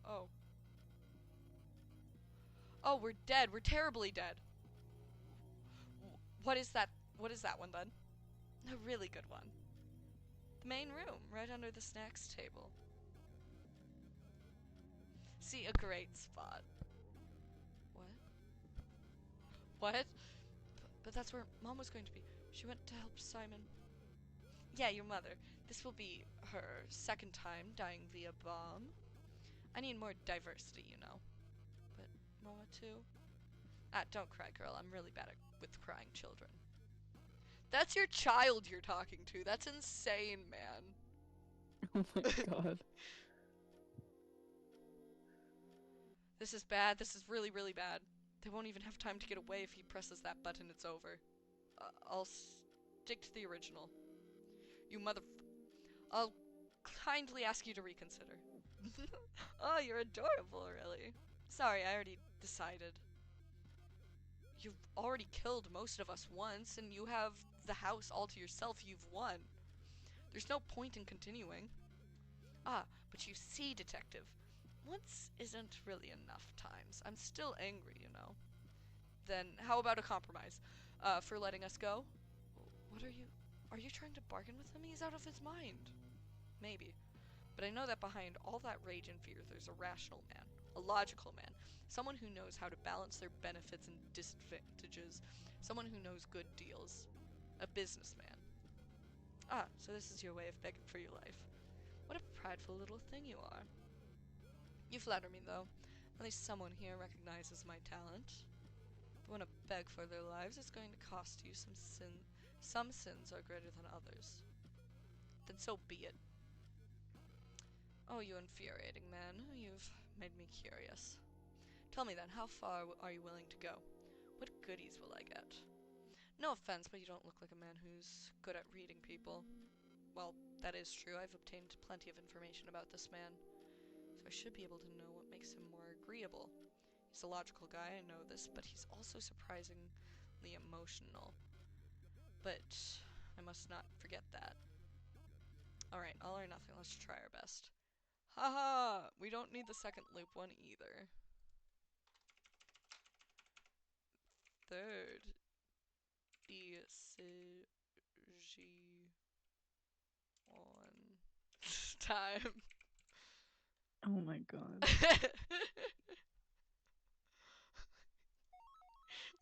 Oh. Oh, we're dead. We're terribly dead. What is that? What is that one, then? A really good one. The main room, right under the snacks table. See, a great spot. What? What? But that's where Mom was going to be. She went to help Simon. Yeah, your mother. This will be her second time dying via bomb. I need more diversity, you know. But Mama too? Ah, don't cry, girl. I'm really bad with crying children. That's your child you're talking to. That's insane, man. Oh my god. This is bad. This is really, really bad. They won't even have time to get away if he presses that button. It's over. I'll stick to the original. You I'll kindly ask you to reconsider. Oh, you're adorable, really. Sorry, I already decided. You've already killed most of us once, and you have the house all to yourself. You've won. There's no point in continuing. Ah, but you see, Detective, once isn't really enough times. I'm still angry, you know. Then how about a compromise? For letting us go? What are you trying to bargain with him? He's out of his mind. Maybe. But I know that behind all that rage and fear, there's a rational man. A logical man. Someone who knows how to balance their benefits and disadvantages. Someone who knows good deals. A businessman. Ah, so this is your way of begging for your life. What a prideful little thing you are. You flatter me, though. At least someone here recognizes my talent. But when I beg for their lives, it's going to cost you some sin. Some sins are greater than others. Then so be it. Oh, you infuriating man. You've made me curious. Tell me then, how far are you willing to go? What goodies will I get? No offense, but you don't look like a man who's good at reading people. Well, that is true. I've obtained plenty of information about this man, so I should be able to know what makes him more agreeable. He's a logical guy, I know this, but he's also surprisingly emotional. But I must not forget that. Alright, all or nothing, let's try our best. Haha! We don't need the second loop one either. Third. DCG on time. Oh my god.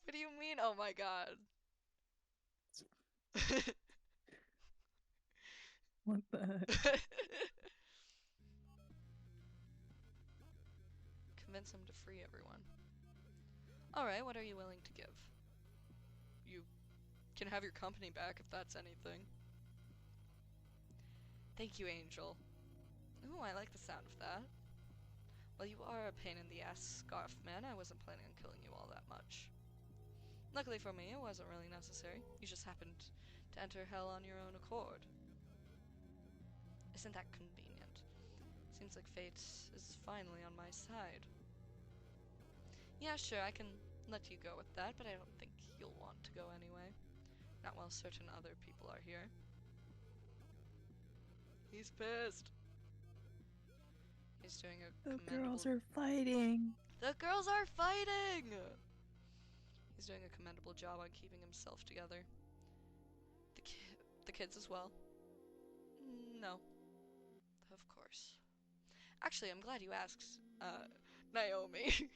What do you mean, oh my god? What the heck? Convince him to free everyone. Alright, what are you willing to give? You can have your company back if that's anything. Thank you, Angel. Ooh, I like the sound of that. Well, you are a pain in the ass, Scarf Man. I wasn't planning on killing you all that much. Luckily for me, it wasn't really necessary. You just happened to enter hell on your own accord. Isn't that convenient? Seems like fate is finally on my side. Yeah, sure, I can let you go with that, but I don't think you'll want to go anyway. Not while certain other people are here. He's pissed. He's doing a The commendable... girls are fighting! The girls are fighting! He's doing a commendable job on keeping himself together. The kids as well? No. Of course. Actually, I'm glad you asked, Naomi.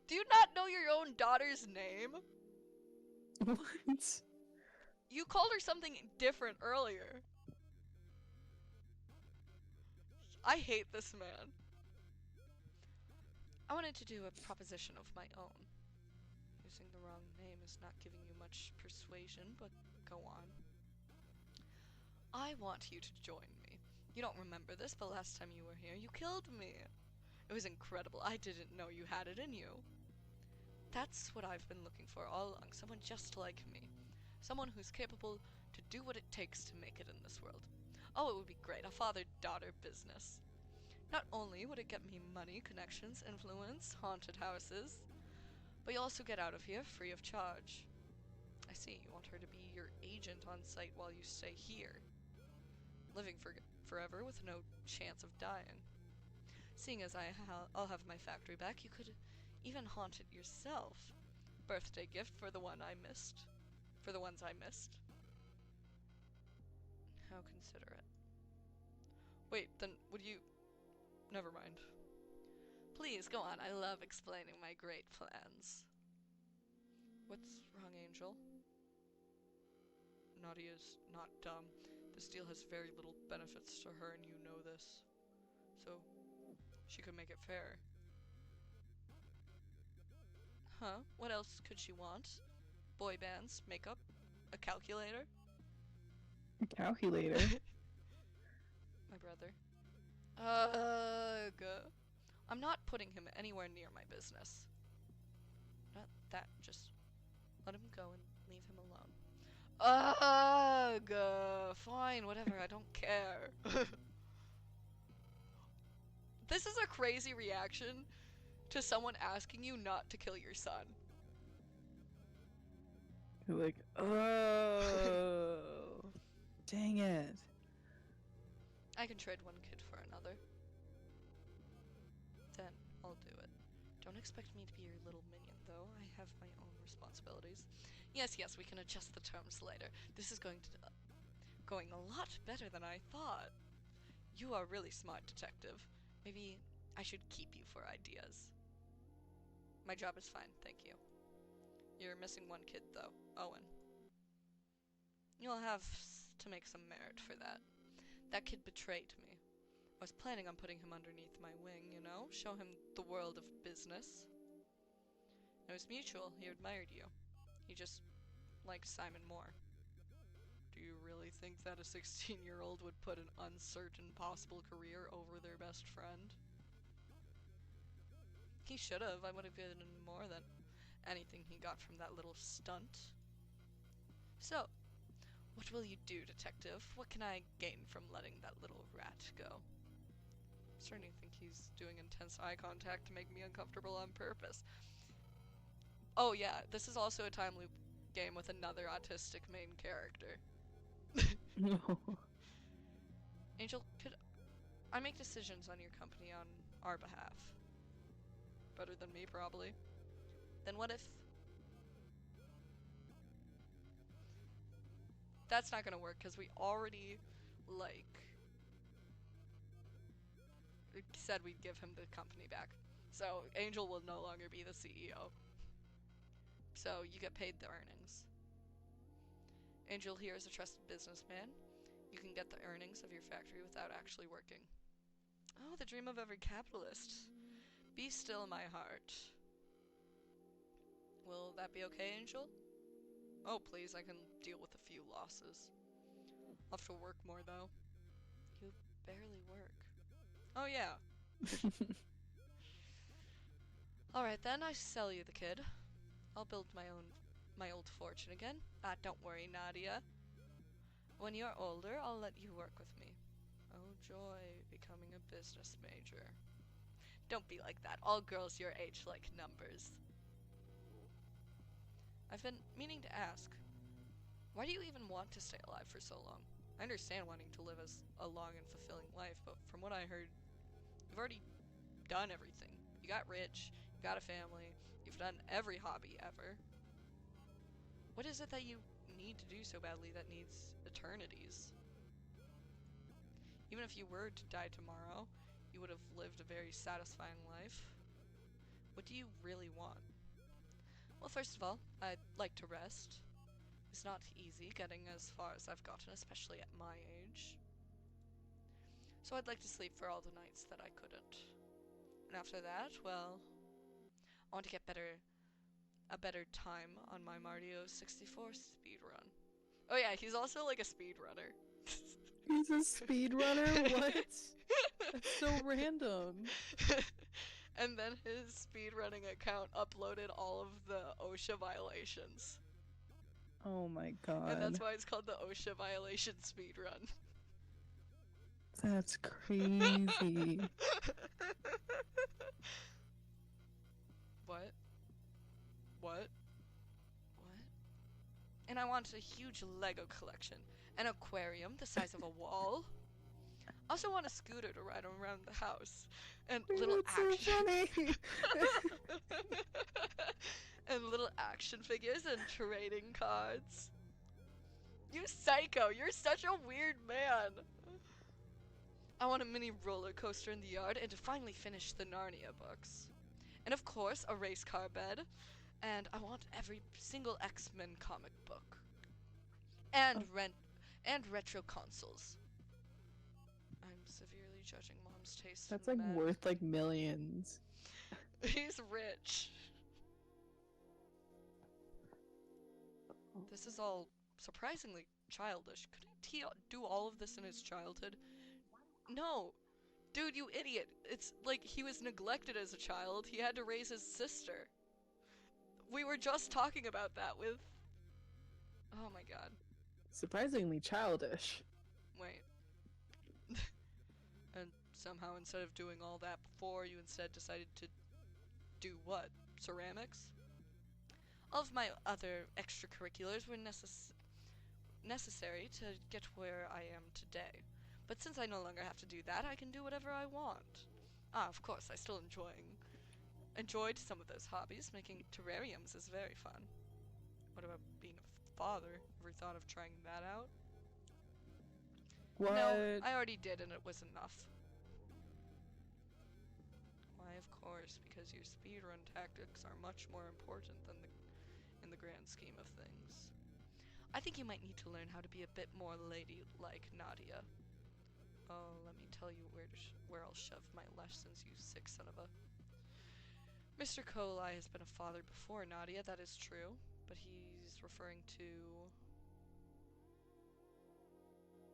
Do you not know your own daughter's name? What? You called her something different earlier. I hate this man. I wanted to do a proposition of my own. Using the wrong name is not giving you much persuasion, but go on. I want you to join me. You don't remember this, but last time you were here, you killed me. It was incredible. I didn't know you had it in you. That's what I've been looking for all along, someone just like me. Someone who's capable to do what it takes to make it in this world. Oh, it would be great, a father-daughter business. Not only would it get me money, connections, influence, haunted houses, but you'll also get out of here free of charge. I see, you want her to be your agent on site while you stay here. Living forever with no chance of dying. Seeing as I'll have my factory back, you could even haunt it yourself. Birthday gift for the one I missed. For the ones I missed. How considerate. Wait, then would you... Never mind. Please, go on. I love explaining my great plans. What's wrong, Angel? Nadia's not dumb. This deal has very little benefits to her, and you know this. So, she could make it fair. Huh? What else could she want? Boy bands, makeup, a calculator? A calculator? My brother. Ugh. I'm not putting him anywhere near my business. Not that, just let him go and leave him alone. Ugh. Fine, whatever, I don't care. This is a crazy reaction to someone asking you not to kill your son. You're like, oh, dang it. I can trade one kid for another. Then I'll do it. Don't expect me to be your little minion, though. I have my own responsibilities. Yes, we can adjust the terms later. This is going a lot better than I thought. You are really smart, detective. Maybe I should keep you for ideas. My job is fine, thank you. You're missing one kid, though. Owen. You'll have to make some merit for that. That kid betrayed me. I was planning on putting him underneath my wing, you know? Show him the world of business. It was mutual. He admired you. He just liked Simon more. Do you really think that a 16-year-old would put an uncertain possible career over their best friend? He should have. I would have given him more than anything he got from that little stunt. So, what will you do, detective? What can I gain from letting that little rat go? starting to think he's doing intense eye contact to make me uncomfortable on purpose. Oh yeah, this is also a time loop game with another autistic main character. No. Angel, could I make decisions on your company on our behalf? Better than me, probably. Then what if... That's not gonna work, because we already, said we'd give him the company back. So Angel will no longer be the CEO. So you get paid the earnings. Angel here is a trusted businessman. You can get the earnings of your factory without actually working. Oh, the dream of every capitalist. Be still, my heart. Will that be okay, Angel? Oh, please, I can deal with a few losses. I'll have to work more, though. You barely work. Oh, yeah. Alright then, I sell you the kid. I'll build my old fortune again. Don't worry, Nadia. When you're older, I'll let you work with me. Oh joy, becoming a business major. Don't be like that. All girls your age like numbers. I've been meaning to ask, why do you even want to stay alive for so long? I understand wanting to live a long and fulfilling life, but from what I heard, you've already done everything. You got rich, you got a family, you've done every hobby ever. What is it that you need to do so badly that needs eternities? Even if you were to die tomorrow, you would have lived a very satisfying life. What do you really want? Well, first of all, I'd like to rest. It's not easy getting as far as I've gotten, especially at my age. So I'd like to sleep for all the nights that I couldn't. And after that, well, I want to get a better time on my Mario 64 speedrun. Oh yeah, he's also like a speedrunner. He's a speedrunner? What? That's so random. And then his speedrunning account uploaded all of the OSHA violations. Oh my god. And that's why it's called the OSHA violation speedrun. That's crazy. What? What? What? And I want a huge Lego collection, an aquarium the size of a wall. I also want a scooter to ride around the house, and little That's so funny. and little action figures and trading cards. You psycho! You're such a weird man. I want a mini roller coaster in the yard, and to finally finish the Narnia books. And of course, a race car bed. And I want every single X-Men comic book. And retro consoles. I'm severely judging Mom's taste That's in like men. worth like millions. He's rich. This is all surprisingly childish. Couldn't he do all of this in his childhood? No. Dude, you idiot. It's like he was neglected as a child. He had to raise his sister. We were just talking about that with... Oh my god. Surprisingly childish. Wait. And somehow instead of doing all that before, you instead decided to do what? Ceramics? All of my other extracurriculars were necessary to get where I am today. But since I no longer have to do that, I can do whatever I want. Of course, I still enjoyed some of those hobbies. Making terrariums is very fun. What about being a father? Ever thought of trying that out? What? No, I already did and it was enough. Why, of course, because your speedrun tactics are much more important than in the grand scheme of things. I think you might need to learn how to be a bit more lady-like, Nadia. Oh, let me tell you where I'll shove my lessons, you sick son of a... Mr. Kolai has been a father before, Nadia, that is true. But he's referring to...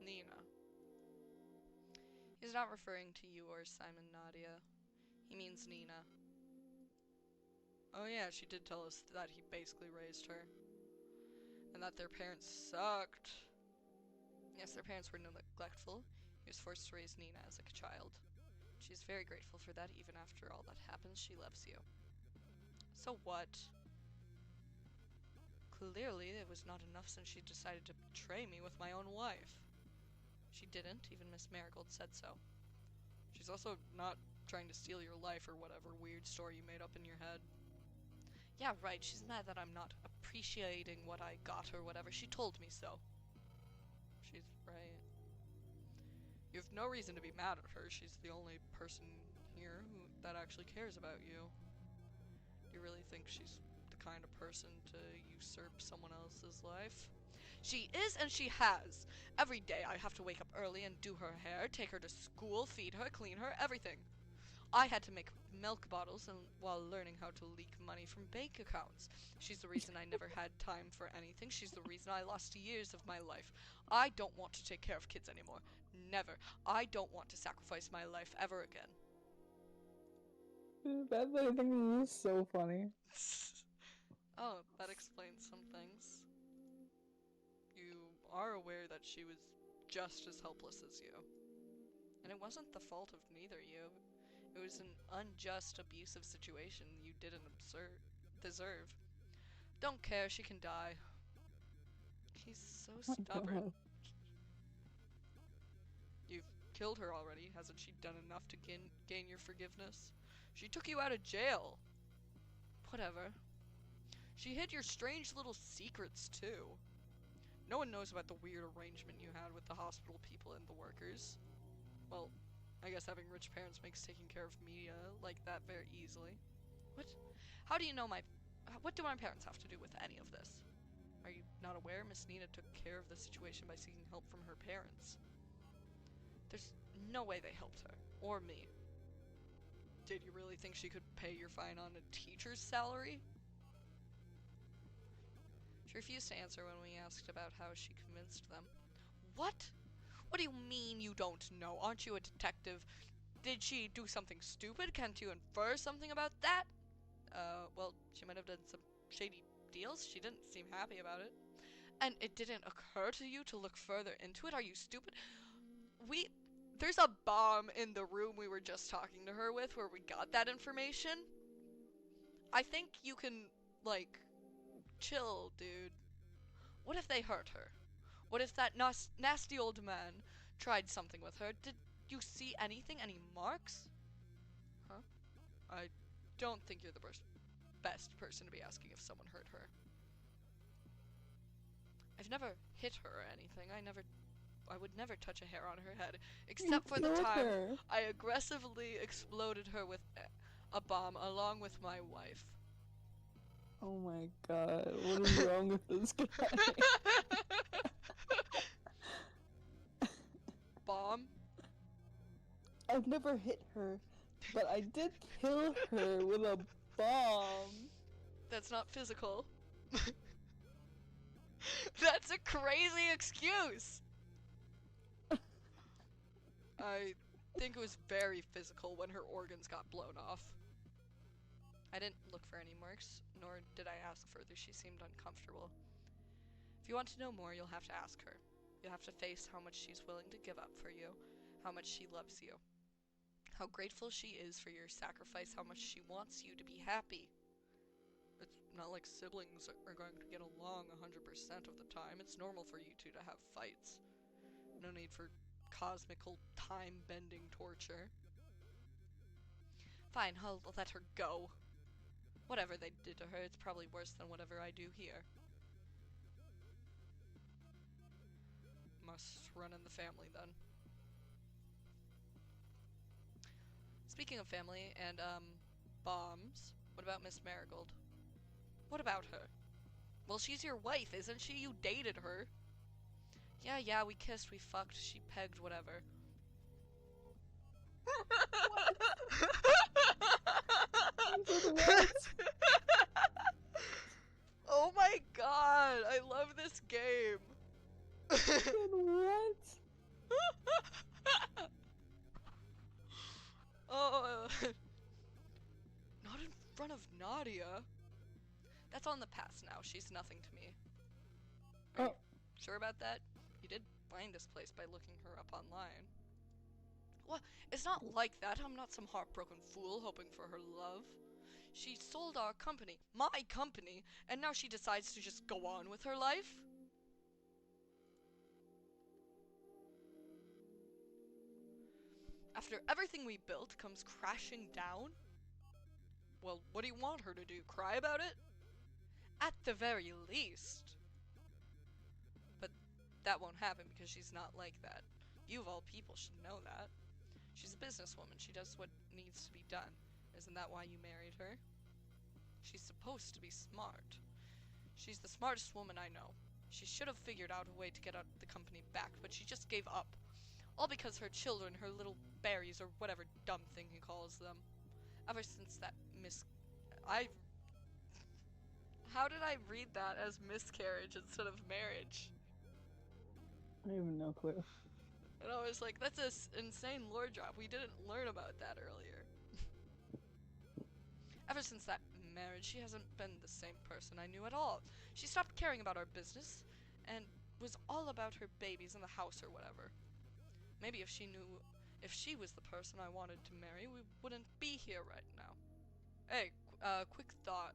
Nina. He's not referring to you or Simon, Nadia. He means Nina. Oh yeah, she did tell us that he basically raised her. And that their parents sucked. Yes, their parents were neglectful. He was forced to raise Nina as a child. She's very grateful for that. Even after all that happens, she loves you. So what? Clearly, it was not enough since she decided to betray me with my own wife. She didn't. Even Miss Marigold said so. She's also not trying to steal your life or whatever weird story you made up in your head. Yeah, right. She's mad that I'm not appreciating what I got or whatever. She told me so. She's right. You have no reason to be mad at her. She's the only person here that actually cares about you. You really think she's the kind of person to usurp someone else's life? She is, and she has. Every day I have to wake up early and do her hair, take her to school, feed her, clean her, everything. I had to make milk bottles and while learning how to leak money from bank accounts. She's the reason I never had time for anything. She's the reason I lost years of my life. I don't want to take care of kids anymore. Never. I don't want to sacrifice my life ever again. That I think is so funny. Oh, that explains some things. You are aware that she was just as helpless as you. And it wasn't the fault of neither you. It was an unjust, abusive situation you didn't deserve. Don't care, she can die. He's so My stubborn. God. You've killed her already. Hasn't she done enough to gain your forgiveness? She took you out of jail. Whatever. She hid your strange little secrets, too. No one knows about the weird arrangement you had with the hospital people and the workers. Well, I guess having rich parents makes taking care of media like that very easily. What? How do you know what do my parents have to do with any of this? Are you not aware Miss Nina took care of the situation by seeking help from her parents? There's no way they helped her, or me. Did you really think she could pay your fine on a teacher's salary? She refused to answer when we asked about how she convinced them. What? What do you mean you don't know? Aren't you a detective? Did she do something stupid? Can't you infer something about that? Well, she might have done some shady deals. She didn't seem happy about it. And it didn't occur to you to look further into it? Are you stupid? There's a bomb in the room we were just talking to her with where we got that information. I think you can, like, chill, dude. What if they hurt her? What if that nasty old man tried something with her? Did you see anything? Any marks? Huh? I don't think you're the best person to be asking if someone hurt her. I've never hit her or anything. I would never touch a hair on her head, except for the time I aggressively exploded her with a bomb along with my wife. Oh my God, what is wrong with this guy? Bomb? I've never hit her, but I did kill her with a bomb. That's not physical. That's a crazy excuse! I think it was very physical when her organs got blown off. I didn't look for any marks, nor did I ask further. She seemed uncomfortable. If you want to know more, you'll have to ask her. You'll have to face how much she's willing to give up for you, how much she loves you, how grateful she is for your sacrifice, how much she wants you to be happy. It's not like siblings are going to get along 100% of the time. It's normal for you two to have fights. No need for cosmical time-bending torture. Fine, I'll let her go. Whatever they did to her, it's probably worse than whatever I do here. Must run in the family, then. Speaking of family and, bombs, what about Miss Marigold? What about her? Well, she's your wife, isn't she? You dated her. Yeah, we kissed, we fucked, she pegged, whatever. What? Oh my god, I love this game. What? Oh, not in front of Nadia. That's all in the past now. She's nothing to me. Are you sure about that? You did find this place by looking her up online. What? It's not like that. I'm not some heartbroken fool hoping for her love. She sold our company, my company, and now she decides to just go on with her life? After everything we built comes crashing down? Well, what do you want her to do? Cry about it? At the very least. But that won't happen because she's not like that. You of all people should know that. She's a businesswoman. She does what needs to be done. Isn't that why you married her? She's supposed to be smart. She's the smartest woman I know. She should have figured out a way to get the company back, but she just gave up. All because her children, her little berries, or whatever dumb thing he calls them. Ever since that How did I read that as miscarriage instead of marriage? I have no clue. And I was like, that's an insane lore drop. We didn't learn about that earlier. Ever since that marriage, she hasn't been the same person I knew at all. She stopped caring about our business and was all about her babies and the house or whatever. Maybe if she was the person I wanted to marry, we wouldn't be here right now. Hey, quick thought.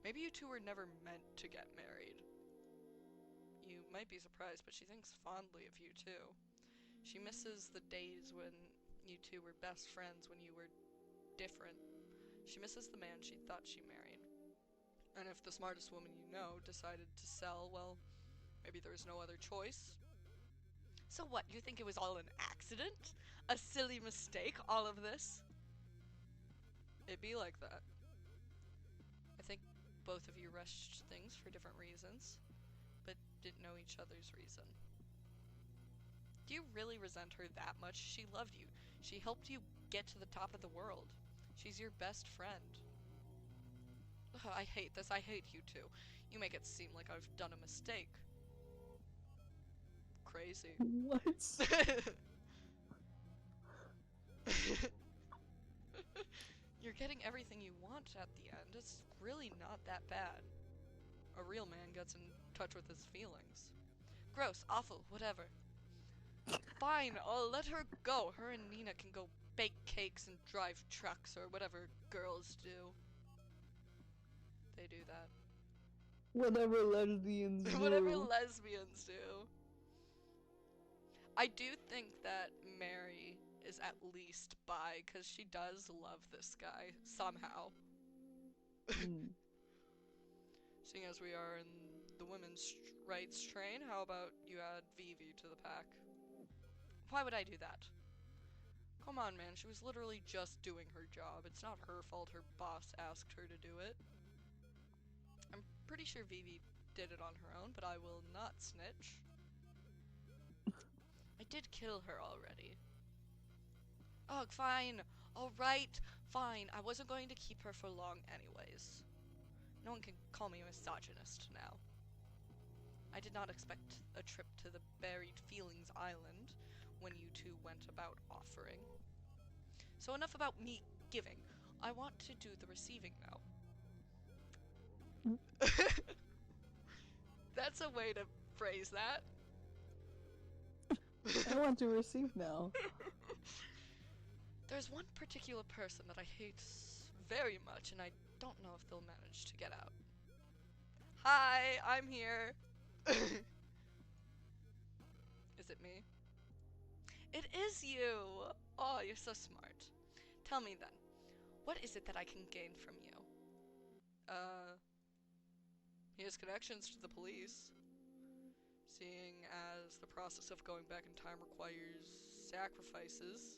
Maybe you two were never meant to get married. You might be surprised, but she thinks fondly of you too. She misses the days when you two were best friends, when you were different. She misses the man she thought she married. And if the smartest woman you know decided to sell, well, maybe there was no other choice. So what, you think it was all an accident? A silly mistake, all of this? It'd be like that. I think both of you rushed things for different reasons, but didn't know each other's reason. Do you really resent her that much? She loved you. She helped you get to the top of the world. She's your best friend. Ugh, I hate this. I hate you two. You make it seem like I've done a mistake. Crazy. What? You're getting everything you want at the end. It's really not that bad. A real man gets in touch with his feelings. Gross, awful, whatever. Fine, I'll let her go. Her and Nina can go bake cakes and drive trucks or whatever girls do. They do that. Whatever lesbians do. Whatever lesbians do. I do think that Mary is at least bi, because she does love this guy, somehow. Mm. Seeing as we are in the women's rights train, how about you add Vivi to the pack? Why would I do that? Come on, man, she was literally just doing her job. It's not her fault her boss asked her to do it. I'm pretty sure Vivi did it on her own, but I will not snitch. I did kill her already. Oh, fine. Alright, fine. I wasn't going to keep her for long anyways. No one can call me a misogynist now. I did not expect a trip to the Buried Feelings Island when you two went about offering. So enough about me giving. I want to do the receiving now. That's a way to phrase that. I want to receive now. There's one particular person that I hate very much, and I don't know if they'll manage to get out. Hi, I'm here. Is it me? It is you! Oh, you're so smart. Tell me then, what is it that I can gain from you? He has connections to the police. Seeing as the process of going back in time requires sacrifices,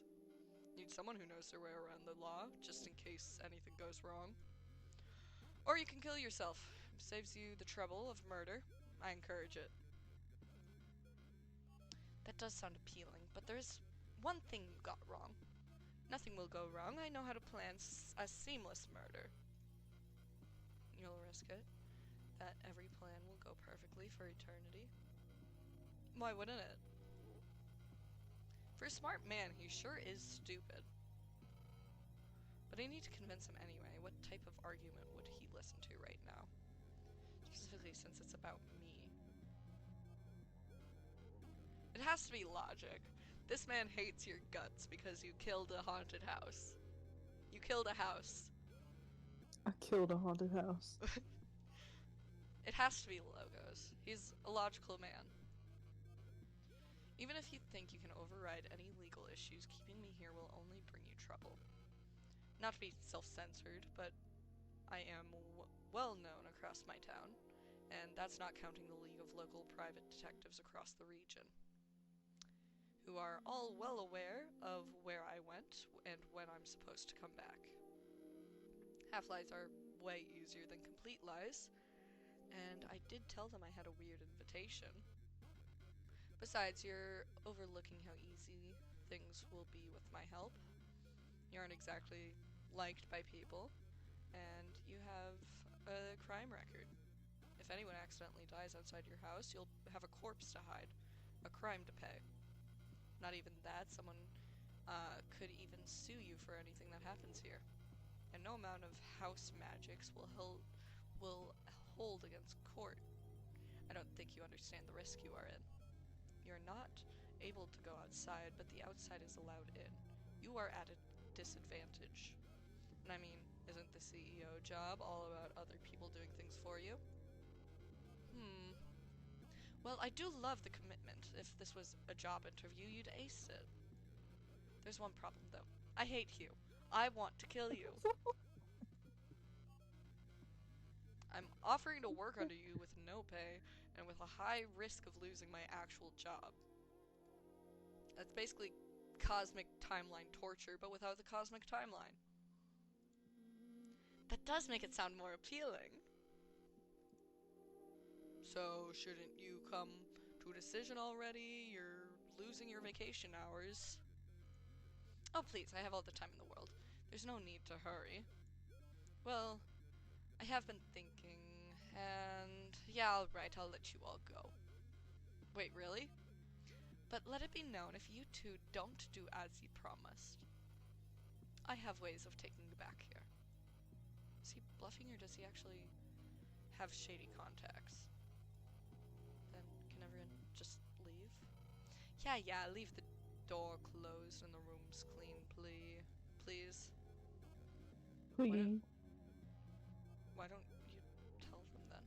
need someone who knows their way around the law, just in case anything goes wrong. Or you can kill yourself. Saves you the trouble of murder. I encourage it. That does sound appealing, but there's one thing you got wrong. Nothing will go wrong. I know how to plan a seamless murder. You'll risk it. That every plan will go perfectly for eternity. Why wouldn't it? For a smart man, he sure is stupid. But I need to convince him anyway. What type of argument would he listen to right now? Specifically since it's about me. It has to be logic. This man hates your guts because you killed a haunted house. You killed a house. I killed a haunted house. It has to be Logos. He's a logical man. Even if you think you can override any legal issues, keeping me here will only bring you trouble. Not to be self-censored, but I am well known across my town, and that's not counting the League of Local Private Detectives across the region, who are all well aware of where I went and when I'm supposed to come back. Half-lies are way easier than complete lies, and I did tell them I had a weird invitation. Besides, you're overlooking how easy things will be with my help. You aren't exactly liked by people, and you have a crime record. If anyone accidentally dies outside your house, you'll have a corpse to hide, a crime to pay. Not even that, someone could even sue you for anything that happens here. And no amount of house magics will hold against court. I don't think you understand the risk you are in. You're not able to go outside, but the outside is allowed in. You are at a disadvantage. And I mean, isn't the CEO job all about other people doing things for you? Well, I do love the commitment. If this was a job interview, you'd ace it. There's one problem, though. I hate you. I want to kill you. I'm offering to work under you with no pay and with a high risk of losing my actual job. That's basically cosmic timeline torture, but without the cosmic timeline. That does make it sound more appealing. So, shouldn't you come to a decision already? You're losing your vacation hours. Oh, please, I have all the time in the world. There's no need to hurry. Well, I have been thinking, and yeah, alright, I'll let you all go. Wait, really? But let it be known, if you two don't do as you promised, I have ways of taking you back here. Is he bluffing, or does he actually have shady contacts? Then can everyone just leave? Yeah, leave the door closed and the rooms clean, please. Please. Why don't you tell them then?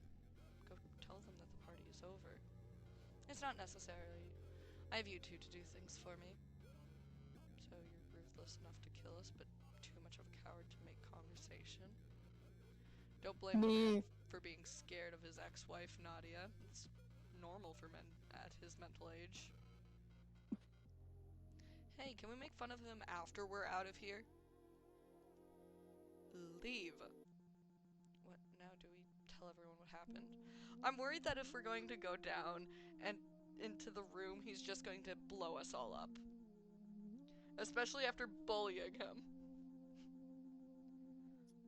Go tell them that the party is over. It's not necessarily. I have you two to do things for me. So you're ruthless enough to kill us, but too much of a coward to make conversation. Don't blame him for being scared of his ex-wife, Nadia. It's normal for men at his mental age. Hey, can we make fun of him after we're out of here? Leave. What now? Do we tell everyone what happened? I'm worried that if we're going to go down and into the room, he's just going to blow us all up. Especially after bullying him.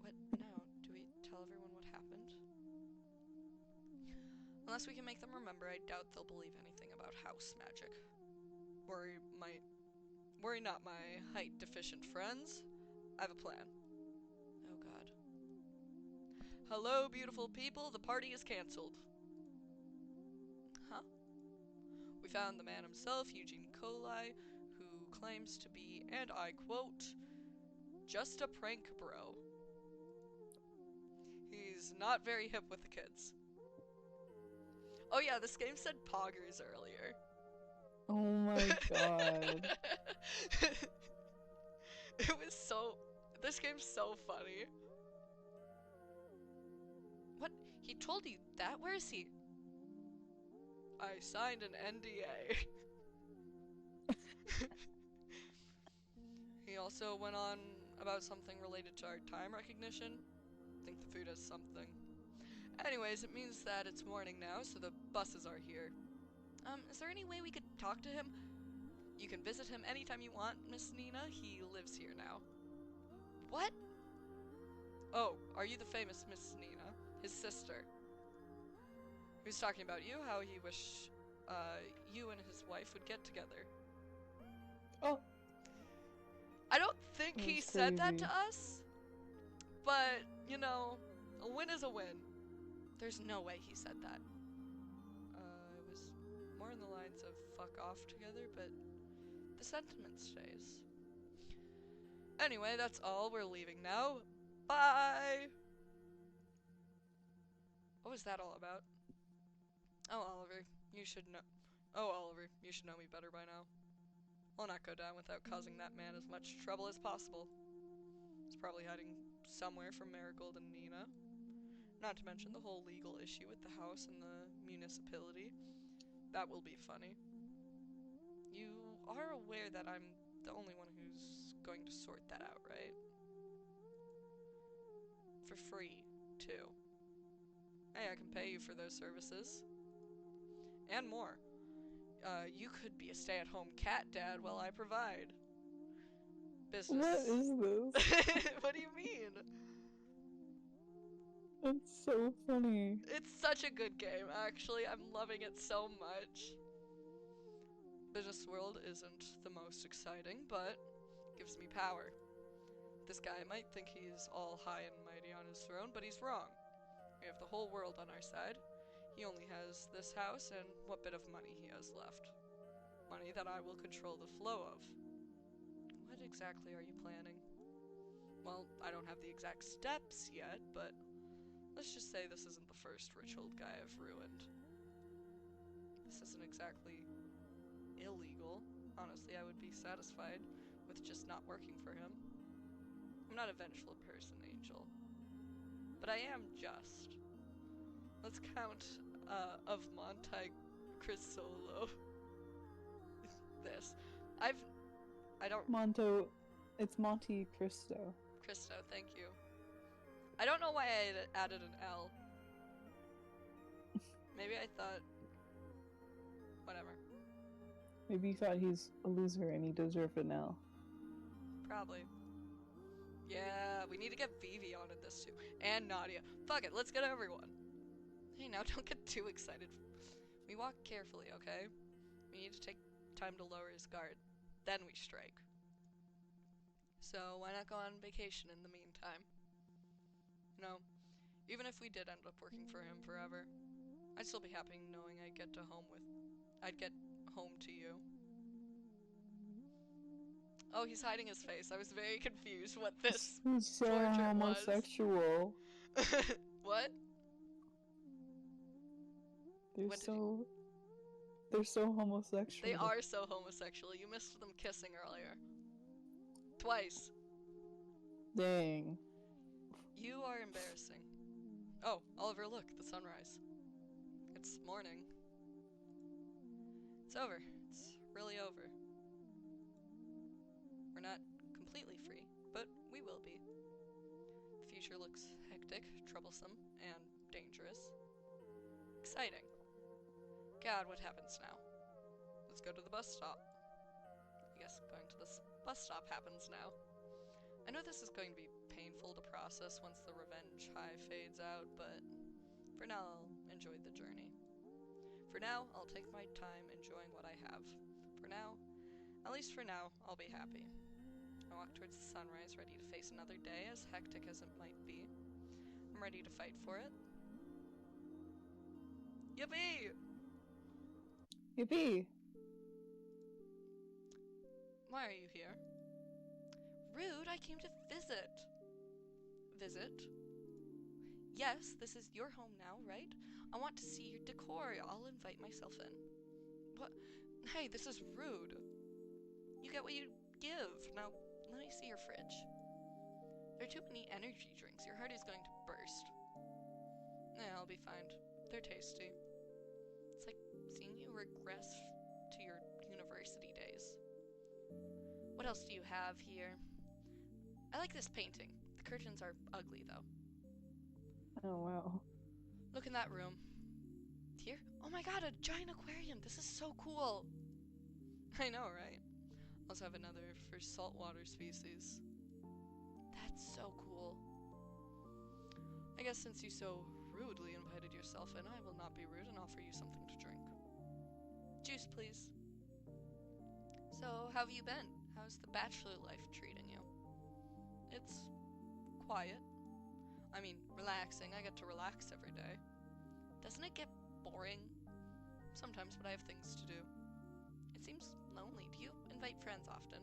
What now? Do we tell everyone what happened? Unless we can make them remember, I doubt they'll believe anything about house magic. Worry not my height deficient friends. I have a plan. Oh god. Hello, beautiful people, the party is cancelled. Huh? We found the man himself, Eugene Colli, who claims to be, and I quote, just a prank bro. He's not very hip with the kids. Oh yeah, this game said poggers earlier. Oh my god. It was so... This game's so funny. What? He told you that? Where is he? I signed an NDA. He also went on about something related to our time recognition. I think the food has something. Anyways, it means that it's morning now, so the buses are here. Is there any way we could talk to him? You can visit him anytime you want, Miss Nina. He lives here now. What? Oh, are you the famous Miss Nina? His sister. He was talking about you, how he wished you and his wife would get together. Oh. I don't think he said that crazy. to us, but, you know, a win is a win. There's no way he said that. It was more in the lines of fuck off together, but the sentiment stays. Anyway, that's all. We're leaving now. Bye! What was that all about? Oh, Oliver, you should know. Oh, Oliver, you should know me better by now. I'll not go down without causing that man as much trouble as possible. He's probably hiding somewhere from Marigold and Nina. Not to mention the whole legal issue with the house and the municipality. That will be funny. You are aware that I'm the only one who's going to sort that out, right? For free, too. Hey, I can pay you for those services. And more. You could be a stay-at-home cat dad while I provide. Business. What is this? What do you mean? That's so funny. It's such a good game, actually. I'm loving it so much. Business World isn't the most exciting, but gives me power. This guy might think he's all high and mighty on his throne, but he's wrong. We have the whole world on our side. He only has this house and what bit of money he has left. Money that I will control the flow of. What exactly are you planning? Well, I don't have the exact steps yet, but let's just say this isn't the first rich old guy I've ruined. This isn't exactly illegal. Honestly, I would be satisfied with just not working for him. I'm not a vengeful person, Angel. But I am just. Let's count of Monte Crisolo. This. I don't... It's Monte Cristo. Cristo, thank you. I don't know why I added an L. Maybe I thought... Whatever. Maybe you thought he's a loser and he deserved an L. Probably. Yeah, we need to get Vivi on in this too. And Nadia. Fuck it, let's get everyone. Hey, now don't get too excited. We walk carefully, okay? We need to take time to lower his guard. Then we strike. So why not go on vacation in the meantime? No, even if we did end up working for him forever, I'd still be happy knowing I'd get home to you. Oh, he's hiding his face. I was very confused what this He's so portrait homosexual. was. What? They're so homosexual. They are so homosexual. You missed them kissing earlier. Twice. Dang. You are embarrassing. Oh, Oliver, look, the sunrise. It's morning. It's over. It's really over. We're not completely free, but we will be. The future looks hectic, troublesome, and dangerous. Exciting. God, what happens now? Let's go to the bus stop. I guess going to this bus stop happens now. I know this is going to be painful to process once the revenge high fades out, but for now I'll enjoy the journey. For now, I'll take my time enjoying what I have. For now, at least for now, I'll be happy. I walk towards the sunrise, ready to face another day, as hectic as it might be. I'm ready to fight for it. Yippee! Yippee! Why are you here? Rude, I came to visit. Visit? Yes, this is your home now, right? I want to see your decor. I'll invite myself in. What? Hey, this is rude. You get what you give. Now, let me see your fridge. There are too many energy drinks. Your heart is going to burst. Yeah, I'll be fine. They're tasty. It's like seeing you regress to your university days. What else do you have here? I like this painting. The curtains are ugly, though. Oh, wow. Look in that room. Here? Oh my god, a giant aquarium! This is so cool! I know, right? Also have another for saltwater species. That's so cool. I guess since you so rudely invited yourself in, I will not be rude and offer you something to drink. Juice, please. So, how have you been? How's the bachelor life treating you? It's quiet. I mean, relaxing. I get to relax every day. Doesn't it get boring? Sometimes, but I have things to do. It seems lonely. Do you invite friends often.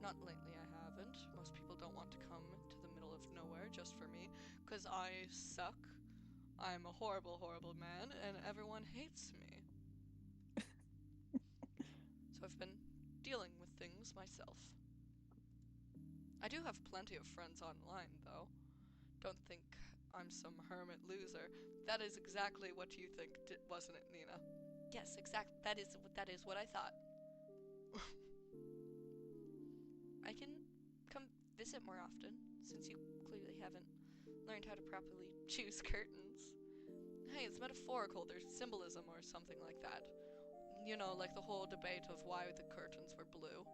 Not lately, I haven't. Most people don't want to come to the middle of nowhere just for me, 'cause I suck. I'm a horrible, horrible man, and everyone hates me. So I've been dealing with things myself. I do have plenty of friends online, though. Don't think I'm some hermit loser. That is exactly what you think, wasn't it, Nina? Yes, exactly. That is what I thought. I can come visit more often, since you clearly haven't learned how to properly choose curtains. Hey, it's metaphorical. There's symbolism or something like that. You know, like the whole debate of why the curtains were blue.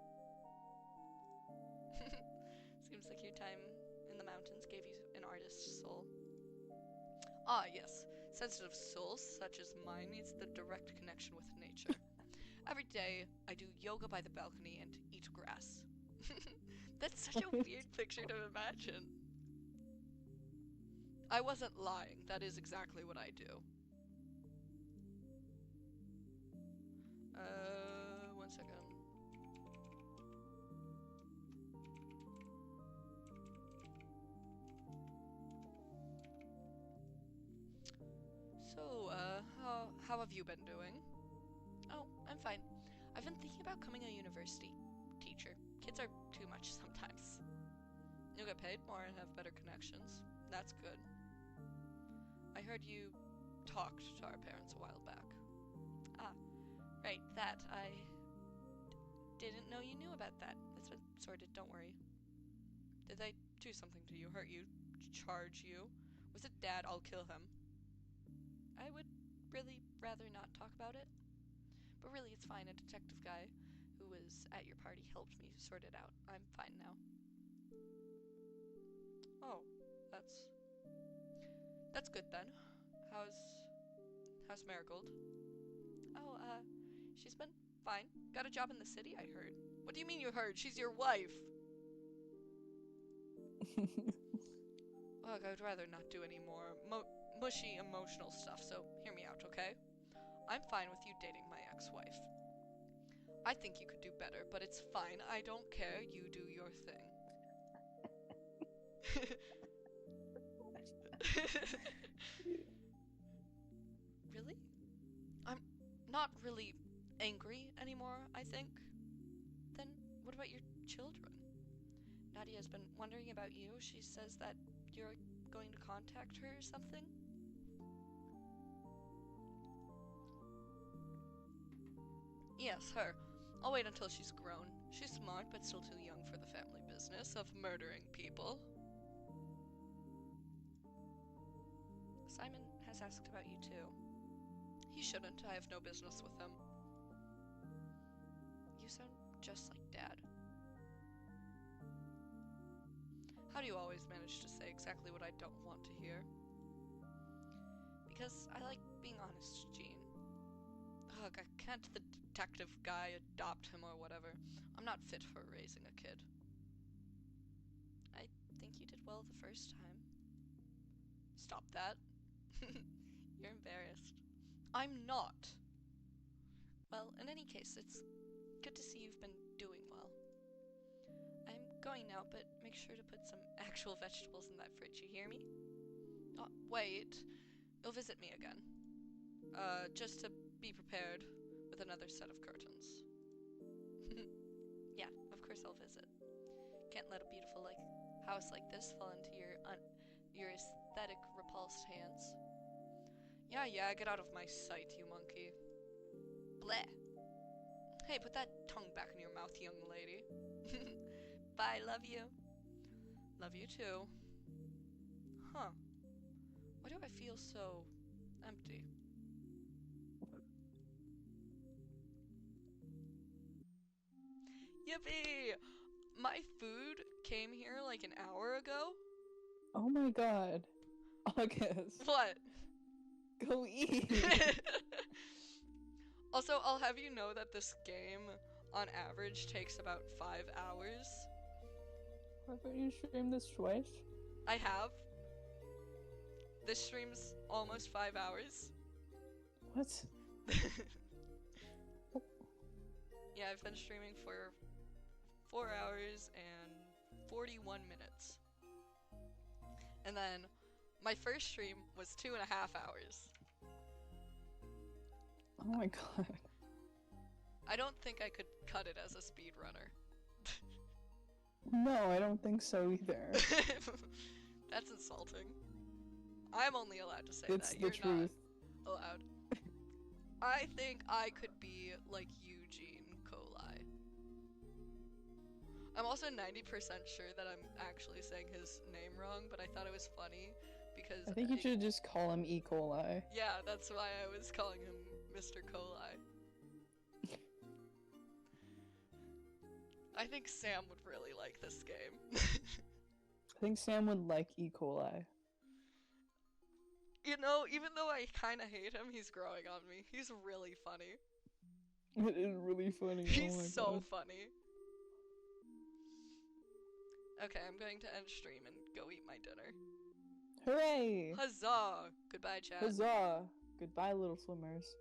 Seems like your time in the mountains gave you an artist's soul. Ah, yes. Sensitive souls, such as mine, needs the direct connection with nature. Every day, I do yoga by the balcony and eat grass. That's such a weird picture to imagine. I wasn't lying. That is exactly what I do. One second. So, how have you been doing? Oh, I'm fine. I've been thinking about becoming a university teacher. Kids are too much sometimes. You'll get paid more and have better connections. That's good. I heard you talked to our parents a while back. Ah, right, that. I didn't know you knew about that. It's been sorted, don't worry. Did they do something to you, hurt you, charge you? Was it Dad? I'll kill him. I would really rather not talk about it. But really, it's fine. A detective guy who was at your party helped me sort it out. I'm fine now. Oh, that's good then. How's Marigold? Oh, she's been fine. Got a job in the city, I heard. What do you mean you heard? She's your wife. Look, I'd rather not do any more mushy emotional stuff, so hear me out, okay? I'm fine with you dating my ex-wife. I think you could do better, but it's fine. I don't care. You do your thing. Really? I'm not really angry anymore, I think. Then what about your children? Nadia's been wondering about you. She says that you're going to contact her or something? Yes, her. I'll wait until she's grown. She's smart, but still too young for the family business of murdering people. Simon has asked about you too. He shouldn't. I have no business with him. You sound just like Dad. How do you always manage to say exactly what I don't want to hear? Because I like being honest, Jean. Ugh, can't the detective guy adopt him or whatever? I'm not fit for raising a kid. I think you did well the first time. Stop that. You're embarrassed. I'm not. Well, in any case, it's good to see you've been doing well. I'm going now, but make sure to put some actual vegetables in that fridge, you hear me? Oh, wait. You'll visit me again. Just to be prepared with another set of curtains. Yeah, of course I'll visit. Can't let a beautiful house like this fall into your aesthetic repulsed hands. Yeah, get out of my sight, you monkey. Bleh. Hey, put that tongue back in your mouth, young lady. Bye, love you. Love you too. Huh. Why do I feel so empty? Yippee! My food came here like an hour ago. Oh my god. August. What? Go eat. Also, I'll have you know that this game, on average, takes about 5 hours. Haven't you streamed this twice? I have. This stream's almost 5 hours. What? Yeah, I've been streaming for 4 hours and 41 minutes. And then my first stream was 2.5 hours. Oh my god. I don't think I could cut it as a speedrunner. No, I don't think so either. That's insulting. I'm only allowed to say It's that. the You're truth. not allowed. I think I could be like Eugene Coli. I'm also 90% sure that I'm actually saying his name wrong, but I thought it was funny because I think you should just call him E. coli. Yeah, that's why I was calling him Mr. Coli. I think Sam would really like this game. I think Sam would like E. coli. You know, even though I kind of hate him, he's growing on me. He's really funny. It is really funny. He's oh my so god. funny. Okay, I'm going to end stream and go eat my dinner. Hooray! Huzzah! Goodbye, chat. Huzzah! Goodbye, little swimmers.